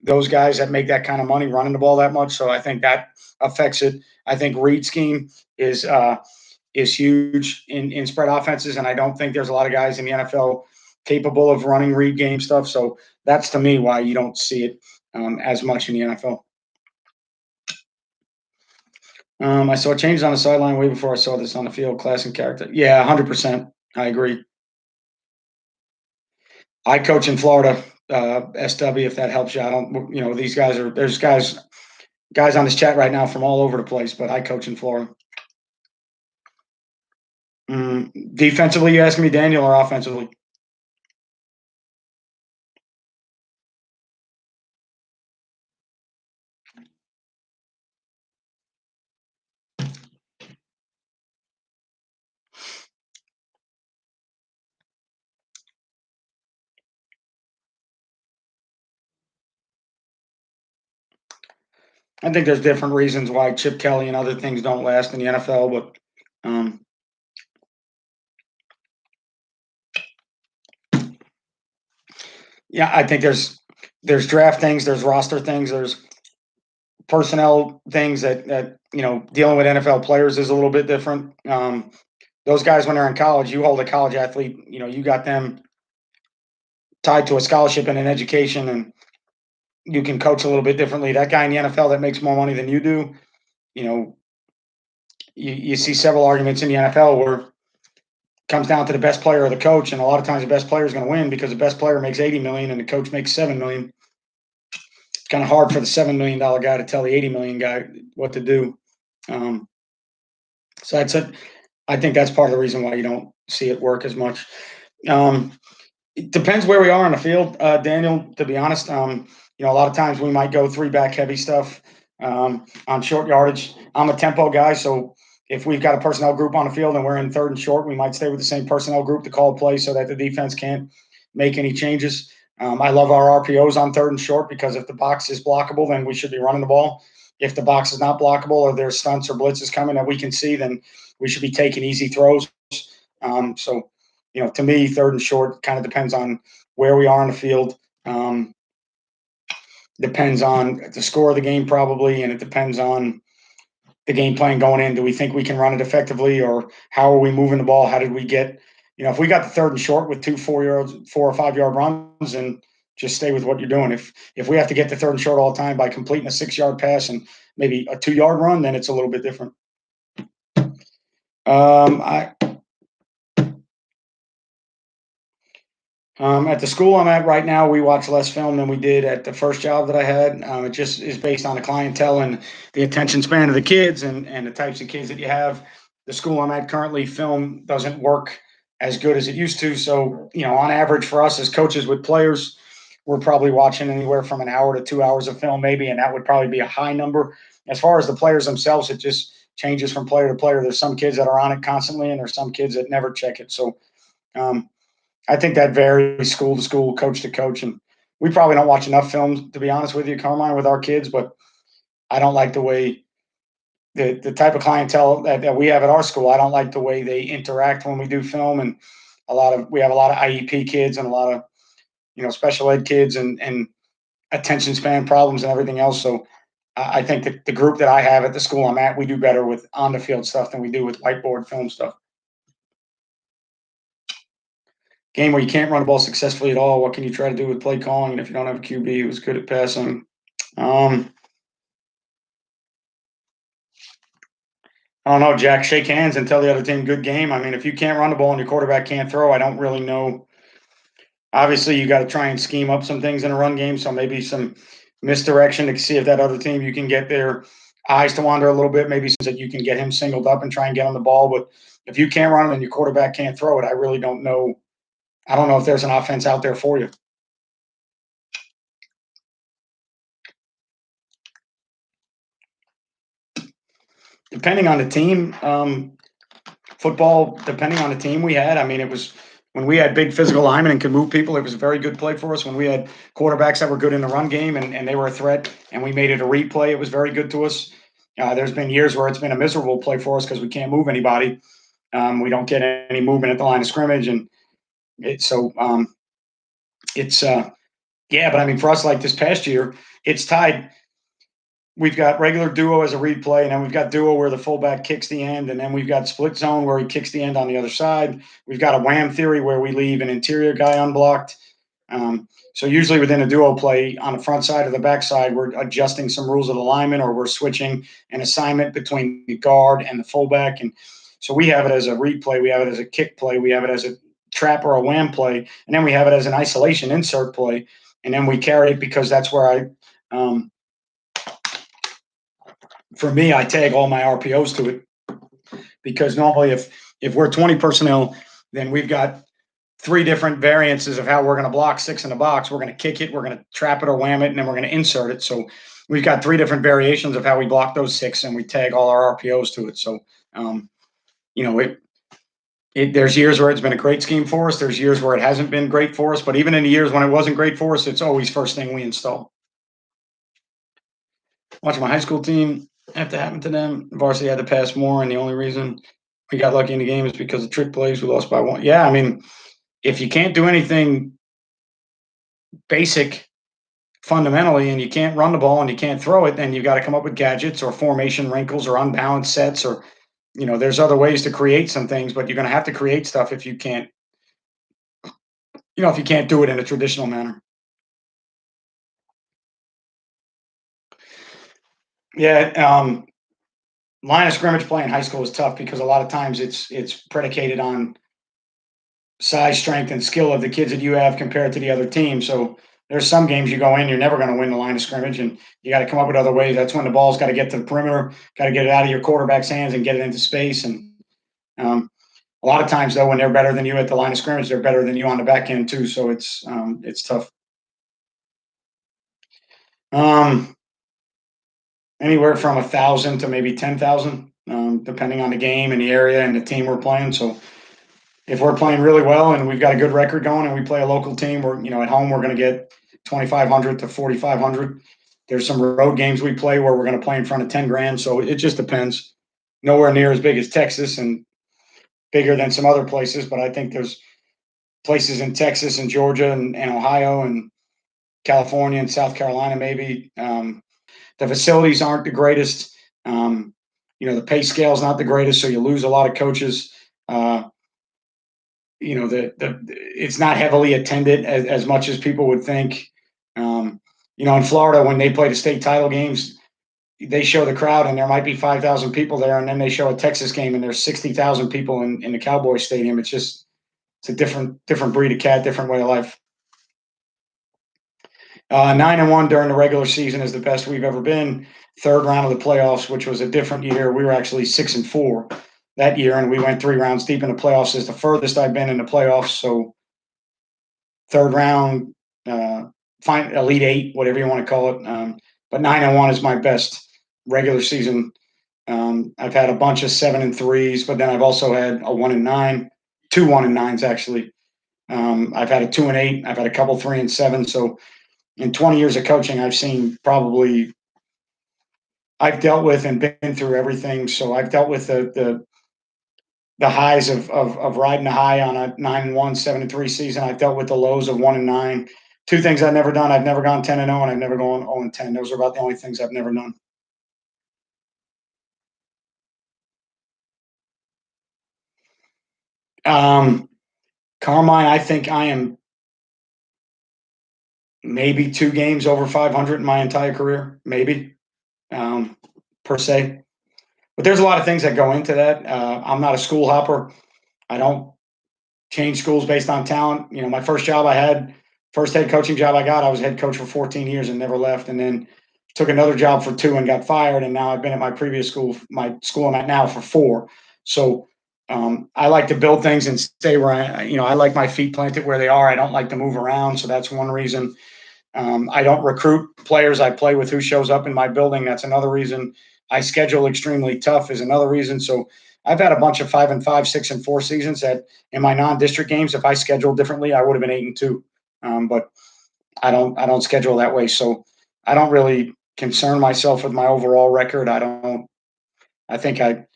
those guys that make that kind of money running the ball that much. So I think that affects it. I think read scheme is huge in spread offenses, and I don't think there's a lot of guys in the NFL capable of running read game stuff. So that's, to me, why you don't see it as much in the NFL. I saw changes on the sideline way before I saw this on the field. Class and character. Yeah, 100%. I agree. I coach in Florida, SW, if that helps you. I don't, these guys there's guys on this chat right now from all over the place, but I coach in Florida. Defensively, you ask me, Daniel, or offensively? I think there's different reasons why Chip Kelly and other things don't last in the NFL, but yeah, I think there's draft things, there's roster things, there's personnel things that dealing with NFL players is a little bit different. Those guys, when they're in college, you hold a college athlete, you got them tied to a scholarship and an education, and you can coach a little bit differently. That guy in the NFL that makes more money than you do, you see several arguments in the NFL where it comes down to the best player or the coach, and a lot of times the best player is going to win because the best player makes 80 million and the coach makes 7 million. kind of hard for the $7 million guy to tell the 80 million guy what to do. Um, so that's it. I think that's part of the reason why you don't see it work as much. Um, it depends where we are on the field, Daniel. To be honest, a lot of times we might go three back heavy stuff on short yardage. I'm a tempo guy, so if we've got a personnel group on the field and we're in third and short, we might stay with the same personnel group to call play so that the defense can't make any changes. I love our RPOs on third and short because if the box is blockable, then we should be running the ball. If the box is not blockable or there's stunts or blitzes coming that we can see, then we should be taking easy throws. So to me, third and short kind of depends on where we are on the field. Depends on the score of the game, probably, and it depends on the game plan going in. Do we think we can run it effectively, or how are we moving the ball? How did we get, if we got the third and short with two 4 or 5 yard runs, and just stay with what you're doing. If we have to get the third and short all the time by completing a 6 yard pass and maybe a 2 yard run, then it's a little bit different. I At the school I'm at right now, we watch less film than we did at the first job that I had. It just is based on the clientele and the attention span of the kids and the types of kids that you have. The school I'm at currently, film doesn't work as good as it used to. So, on average for us as coaches with players, we're probably watching anywhere from an hour to 2 hours of film, maybe, and that would probably be a high number. As far as the players themselves, it just changes from player to player. There's some kids that are on it constantly, and there's some kids that never check it. So, um, I think that varies school to school, coach to coach, and we probably don't watch enough films, to be honest with you, Carmine, with our kids. But I don't like the way the type of clientele that we have at our school. I don't like the way they interact when we do film, and we have a lot of IEP kids and a lot of special ed kids and attention span problems and everything else. So I think that the group that I have at the school I'm at, we do better with on the field stuff than we do with whiteboard film stuff. Game where you can't run the ball successfully at all, what can you try to do with play calling? And if you don't have a QB who's good at passing, um, I don't know, Jack. Shake hands and tell the other team good game. I mean, if you can't run the ball and your quarterback can't throw, I don't really know. Obviously, you got to try and scheme up some things in a run game. So maybe some misdirection to see if that other team you can get their eyes to wander a little bit. Maybe so that you can get him singled up and try and get on the ball. But if you can't run it and your quarterback can't throw it, I really don't know. I don't know if there's an offense out there for you. Depending on the team, football, depending on the team we had, I mean, it was when we had big physical linemen and could move people, it was a very good play for us. When we had quarterbacks that were good in the run game and they were a threat and we made it a replay, it was very good to us. There's been years where it's been a miserable play for us because we can't move anybody. We don't get any movement at the line of scrimmage. And it's, yeah, but I mean, for us, like this past year, it's tied. We've got regular duo as a read play, and then we've got duo where the fullback kicks the end, and then we've got split zone where he kicks the end on the other side. We've got a wham theory where we leave an interior guy unblocked. So usually within a duo play on the front side or the back side, we're adjusting some rules of the lineman, or we're switching an assignment between the guard and the fullback. And so we have it as a read play, we have it as a kick play, we have it as a trap or a wham play, and then we have it as an isolation insert play, and then we carry it because that's where for me, I tag all my RPOs to it because normally if we're 20 personnel, then we've got three different variances of how we're going to block six in the box. We're going to kick it, we're going to trap it or wham it, and then we're going to insert it. So we've got three different variations of how we block those six, and we tag all our RPOs to it. So, there's years where it's been a great scheme for us. There's years where it hasn't been great for us. But even in the years when it wasn't great for us, it's always first thing we install. Watching my high school team have to happen to them. Varsity had to pass more, and the only reason we got lucky in the game is because of trick plays. We lost by one. Yeah, I mean, if you can't do anything basic fundamentally and you can't run the ball and you can't throw it, then you've got to come up with gadgets or formation wrinkles or unbalanced sets or there's other ways to create some things, but you're going to have to create stuff if you can't do it in a traditional manner. Yeah, line of scrimmage play in high school is tough because a lot of times it's predicated on size, strength, and skill of the kids that you have compared to the other team. So there's some games you go in, you're never going to win the line of scrimmage, and you got to come up with other ways. That's when the ball's got to get to the perimeter, got to get it out of your quarterback's hands and get it into space. And um, a lot of times, though, when they're better than you at the line of scrimmage, they're better than you on the back end too. So it's tough. Um, Anywhere from 1,000 to maybe 10,000, depending on the game and the area and the team we're playing. So if we're playing really well and we've got a good record going and we play a local team, we're at home we're going to get 2,500 to 4,500. There's some road games we play where we're going to play in front of 10 grand. So it just depends. Nowhere near as big as Texas and bigger than some other places, but I think there's places in Texas and Georgia and Ohio and California and South Carolina maybe. The facilities aren't the greatest. The pay scale is not the greatest, so you lose a lot of coaches. Uh, it's not heavily attended as much as people would think. In Florida, when they play the state title games, they show the crowd and there might be 5,000 people there, and then they show a Texas game and there's 60,000 people in the Cowboy Stadium. It's a different breed of cat, different way of life. 9-1 during the regular season is the best we've ever been. Third round of the playoffs, which was a different year. We were actually 6-4 that year, and we went 3 rounds deep in the playoffs. Is the furthest I've been in the playoffs. So third round, Elite Eight, whatever you want to call it. But 9-1 is my best regular season. I've had a bunch of 7-3s, but then I've also had a 1-9, 2 1-9s actually. I've had a 2-8. I've had a couple 3-7. So in 20 years of coaching, I've dealt with and been through everything. So I've dealt with the highs of riding a high on a 9-1, 7-3 season. I've dealt with the lows of 1-9. Two things I've never done. I've never gone 10-0, and I've never gone 0-10. Those are about the only things I've never done. Carmine, I think I am maybe 2 games over 500 in my entire career, maybe, per se. But there's a lot of things that go into that. I'm not a school hopper. I don't change schools based on talent. My first head coaching job I got, I was head coach for 14 years and never left. And then took another job for 2 and got fired. And now I've been at my previous school, my school I'm at now, for 4. So I like to build things and stay where I like my feet planted where they are. I don't like to move around. So that's one reason. I don't recruit players. I play with who shows up in my building. That's another reason. I schedule extremely tough is another reason. So I've had a bunch of 5-5, 6-4 seasons that in my non-district games, if I scheduled differently, I would have been 8-2. But I don't schedule that way. So I don't really concern myself with my overall record. I think I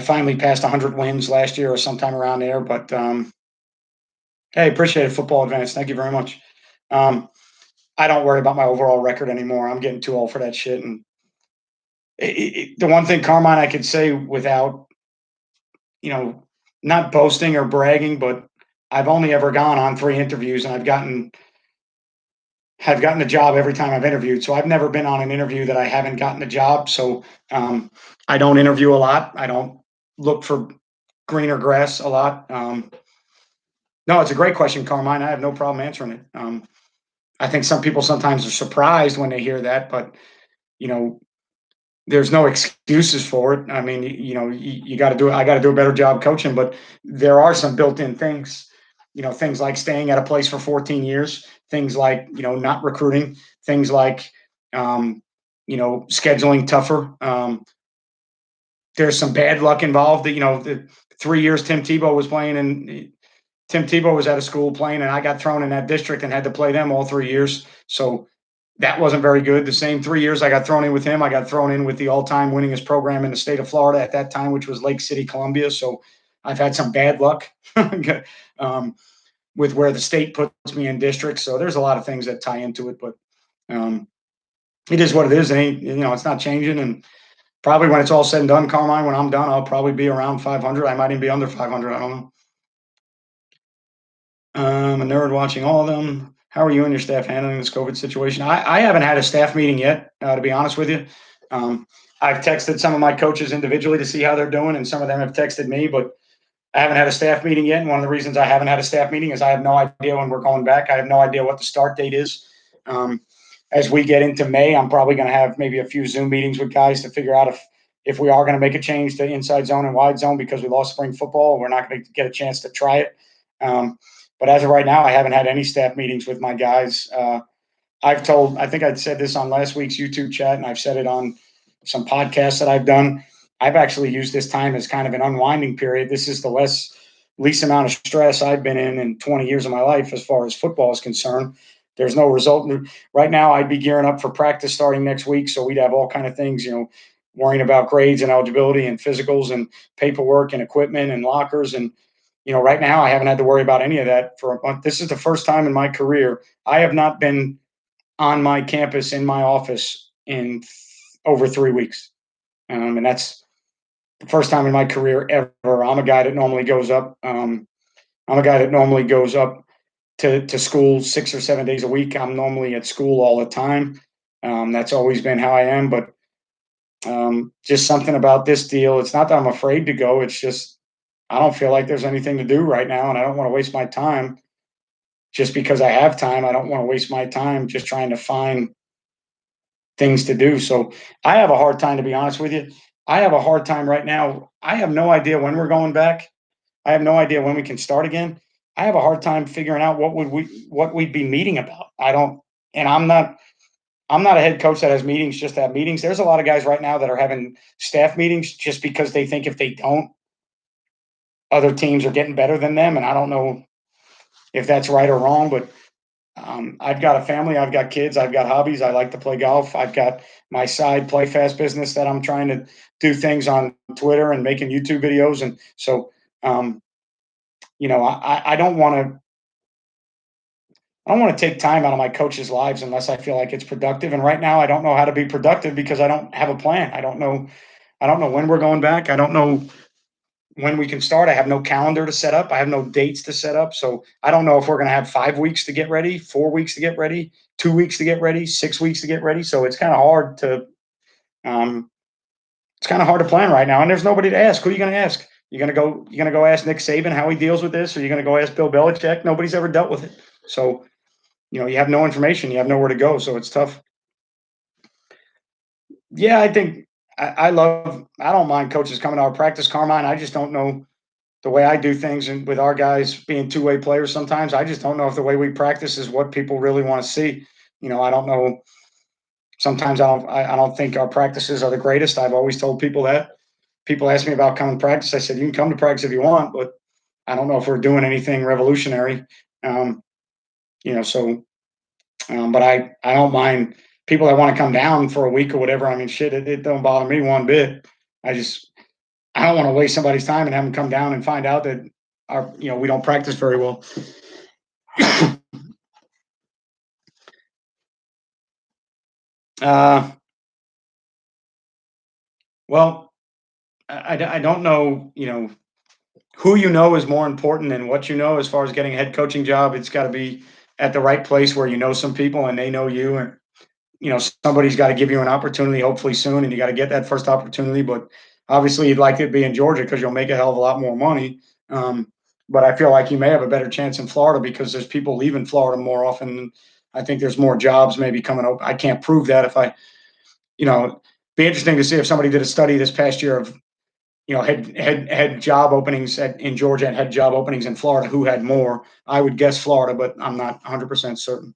finally passed 100 wins last year or sometime around there. But hey, appreciate it, Football Advance. Thank you very much. I don't worry about my overall record anymore. I'm getting too old for that shit. And the one thing, Carmine, I could say without, not boasting or bragging, but I've only ever gone on 3 interviews, and have gotten the job every time I've interviewed. So I've never been on an interview that I haven't gotten the job. So I don't interview a lot. I don't look for greener grass a lot. No, it's a great question, Carmine. I have no problem answering it. I think some people sometimes are surprised when they hear that, but you know, there's no excuses for it. I mean, you got to do it. I got to do a better job coaching, but there are some built-in things. Things like staying at a place for 14 years. Things like not recruiting. Things like scheduling tougher. There's some bad luck involved. The 3 years Tim Tebow was playing, and Tim Tebow was at a school playing, and I got thrown in that district and had to play them all 3 years. So that wasn't very good. The same 3 years I got thrown in with him, I got thrown in with the all-time winningest program in the state of Florida at that time, which was Lake City, Columbia. So I've had some bad luck with where the state puts me in districts. So there's a lot of things that tie into it, but it is what it is. It's not changing. And probably when it's all said and done, Carmine, when I'm done, I'll probably be around 500. I might even be under 500. I don't know. A nerd watching all of them. How are you and your staff handling this COVID situation? I haven't had a staff meeting yet, to be honest with you. I've texted some of my coaches individually to see how they're doing, and some of them have texted me, but I haven't had a staff meeting yet. And one of the reasons I haven't had a staff meeting is I have no idea when we're going back. I have no idea what the start date is. Um, as we get into May, I'm probably going to have maybe a few Zoom meetings with guys to figure out if we are going to make a change to inside zone and wide zone because we lost spring football. We're not going to get a chance to try it. But as of right now, I haven't had any staff meetings with my guys. I think I said this on last week's YouTube chat, and I've said it on some podcasts that I've done. I've actually used this time as kind of an unwinding period. This is the least amount of stress I've been in 20 years of my life as far as football is concerned. There's no result right now. I'd be gearing up for practice starting next week, so we'd have all kind of things, worrying about grades and eligibility and physicals and paperwork and equipment and lockers. And right now I haven't had to worry about any of that for a month. This is the first time in my career I have not been on my campus in my office in over 3 weeks. And that's the first time in my career ever. I'm a guy that normally goes up. I'm a guy that normally goes up to school 6 or 7 days a week. I'm normally at school all the time. That's always been how I am. But just something about this deal. It's not that I'm afraid to go. It's just I don't feel like there's anything to do right now, and I don't want to waste my time just because I have time. I don't want to waste my time just trying to find things to do. So I have a hard time, to be honest with you. I have a hard time right now. I have no idea when we're going back. I have no idea when we can start again. I have a hard time figuring out what we'd be meeting about. I don't, and I'm not a head coach that has meetings just to have meetings. There's a lot of guys right now that are having staff meetings just because they think if they don't, other teams are getting better than them. And I don't know if that's right or wrong, but I've got a family, I've got kids, I've got hobbies. I like to play golf. I've got my side play fast business that I'm trying to do things on Twitter and making YouTube videos. And so, um, I don't want to take time out of my coaches' lives unless I feel like it's productive. And right now, I don't know how to be productive because I don't have a plan. I don't know. I don't know when we're going back. I don't know when we can start. I have no calendar to set up. I have no dates to set up. So I don't know if we're going to have 5 weeks to get ready, 4 weeks to get ready, 2 weeks to get ready, 6 weeks to get ready. So um, it's kind of hard to plan right now. And there's nobody to ask. Who are you going to ask? You're going to go ask Nick Saban how he deals with this, or you're going to go ask Bill Belichick. Nobody's ever dealt with it. So, you have no information. You have nowhere to go. So it's tough. Yeah, I think I don't mind coaches coming to our practice, Carmine. I just don't know the way I do things and with our guys being two-way players sometimes, I just don't know if the way we practice is what people really want to see. I don't know. Sometimes I don't think our practices are the greatest. I've always told people that. People ask me about coming to practice. I said, you can come to practice if you want, but I don't know if we're doing anything revolutionary. Um, so but I don't mind people that want to come down for a week or whatever. I mean, shit, it don't bother me one bit. I just I don't want to waste somebody's time and have them come down and find out that we don't practice very well. uh, well, I don't know. Who is more important than what you know as far as getting a head coaching job. It's got to be at the right place where you know some people and they know you, and somebody's got to give you an opportunity, hopefully soon, and you got to get that first opportunity. But obviously, you'd like it to be in Georgia because you'll make a hell of a lot more money. But I feel like you may have a better chance in Florida because there's people leaving Florida more often. I think there's more jobs maybe coming up. I can't prove that if be interesting to see if somebody did a study this past year of had job openings in Georgia and had job openings in Florida. Who had more? I would guess Florida, but I'm not 100% certain.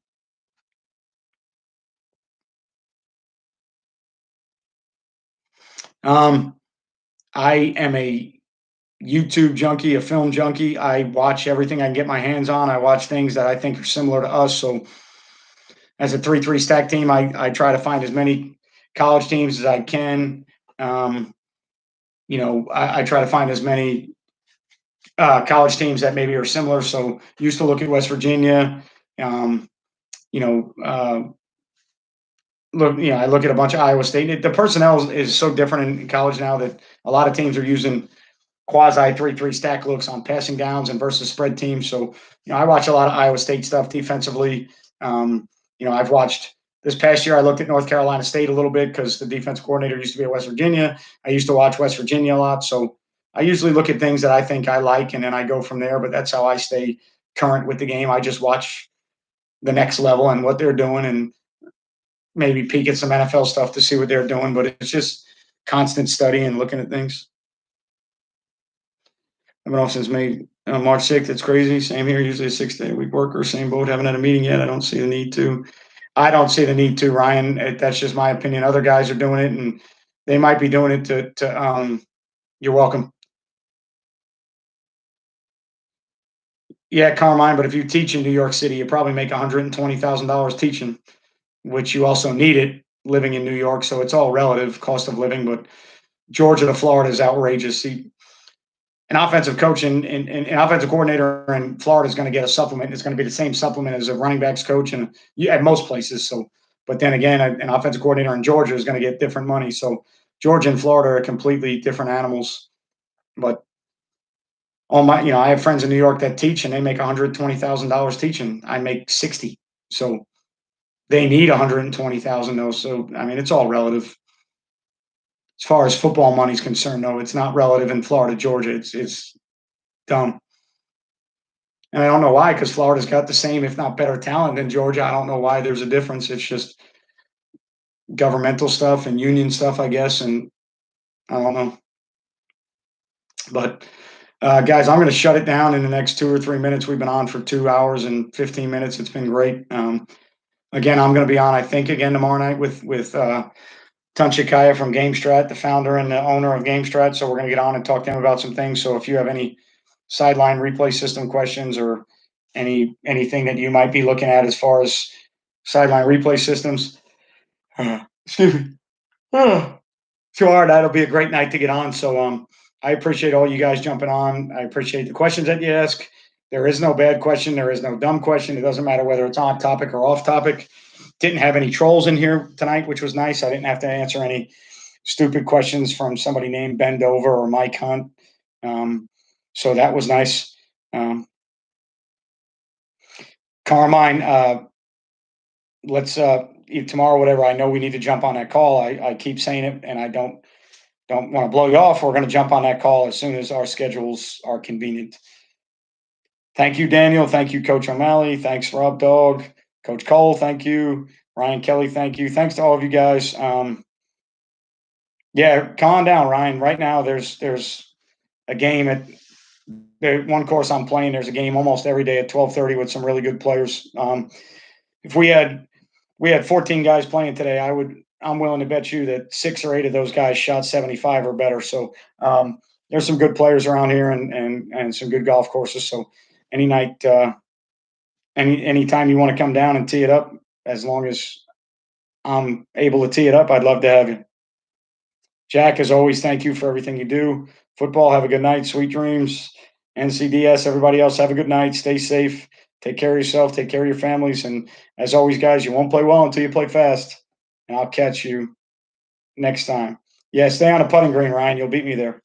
Um, I am a YouTube junkie, a film junkie. I watch everything I can get my hands on. I watch things that I think are similar to us. So, as a 3-3 stack team, I try to find as many college teams as I can. Um, I try to find as many college teams that maybe are similar. So, used to look at West Virginia. Um, you know, uh, I look at a bunch of Iowa State. The personnel is so different in college now that a lot of teams are using quasi 3-3 stack looks on passing downs and versus spread teams. So, I watch a lot of Iowa State stuff defensively. I've watched this past year. I looked at North Carolina State a little bit because the defense coordinator used to be at West Virginia. I used to watch West Virginia a lot. So, I usually look at things that I think I like, and then I go from there. But that's how I stay current with the game. I just watch the next level and what they're doing, and maybe peek at some NFL stuff to see what they're doing. But it's just constant study and looking at things. I've been off since May, March 6th. It's crazy. Same here. Usually a 6 day a week worker. Same boat. Haven't had a meeting yet. I don't see the need to. I don't see the need to, Ryan. That's just my opinion. Other guys are doing it, and they might be doing it to. You're welcome. Yeah, Carmine. But if you teach in New York City, you probably make $120,000 teaching, which you also need it living in New York. So it's all relative cost of living. But Georgia to Florida is outrageous. See, an offensive coach and an offensive coordinator in Florida is going to get a supplement. It's going to be the same supplement as a running backs coach and at most places. So, but then again, an offensive coordinator in Georgia is going to get different money. So Georgia and Florida are completely different animals. But I have friends in New York that teach and they make $120,000 teaching. I make 60. So they need 120,000 though. So I mean, it's all relative. As far as football money is concerned, though, it's not relative in Florida, Georgia. It's dumb. And I don't know why, because Florida's got the same, if not better, talent than Georgia. I don't know why there's a difference. It's just governmental stuff and union stuff, I guess. And I don't know. But guys, I'm going to shut it down in the next 2 or 3 minutes. We've been on for 2 hours and 15 minutes. It's been great. Again, I'm going to be on, I think, again tomorrow night with Tunchikaya from GameStrat, the founder and the owner of GameStrat. So we're going to get on and talk to him about some things. So if you have any sideline replay system questions or anything that you might be looking at as far as sideline replay systems, excuse me, sure, that'll be a great night to get on. So I appreciate all you guys jumping on. I appreciate the questions that you ask. There is no bad question. There is no dumb question. It doesn't matter whether it's on topic or off topic. Didn't have any trolls in here tonight, which was nice. I didn't have to answer any stupid questions from somebody named Ben Dover or Mike Hunt. So that was nice. Carmine, let's tomorrow, whatever. I know we need to jump on that call. I keep saying it, and I don't want to blow you off. We're going to jump on that call as soon as our schedules are convenient. Thank you, Daniel. Thank you, Coach O'Malley. Thanks, Rob Dog. Coach Cole, thank you. Ryan Kelly, thank you. Thanks to all of you guys. Yeah, calm down, Ryan. Right now, there's a game at the one course I'm playing. There's a game almost every day at 12:30 with some really good players. If we had 14 guys playing today, I'm willing to bet you that 6 or 8 of those guys shot 75 or better. So there's some good players around here and some good golf courses. So any night, anytime you want to come down and tee it up, as long as I'm able to tee it up, I'd love to have you. Jack, as always, thank you for everything you do. Football, have a good night. Sweet dreams. NCDS, everybody else, have a good night. Stay safe. Take care of yourself. Take care of your families. And as always, guys, you won't play well until you play fast. And I'll catch you next time. Yeah, stay on a putting green, Ryan. You'll beat me there.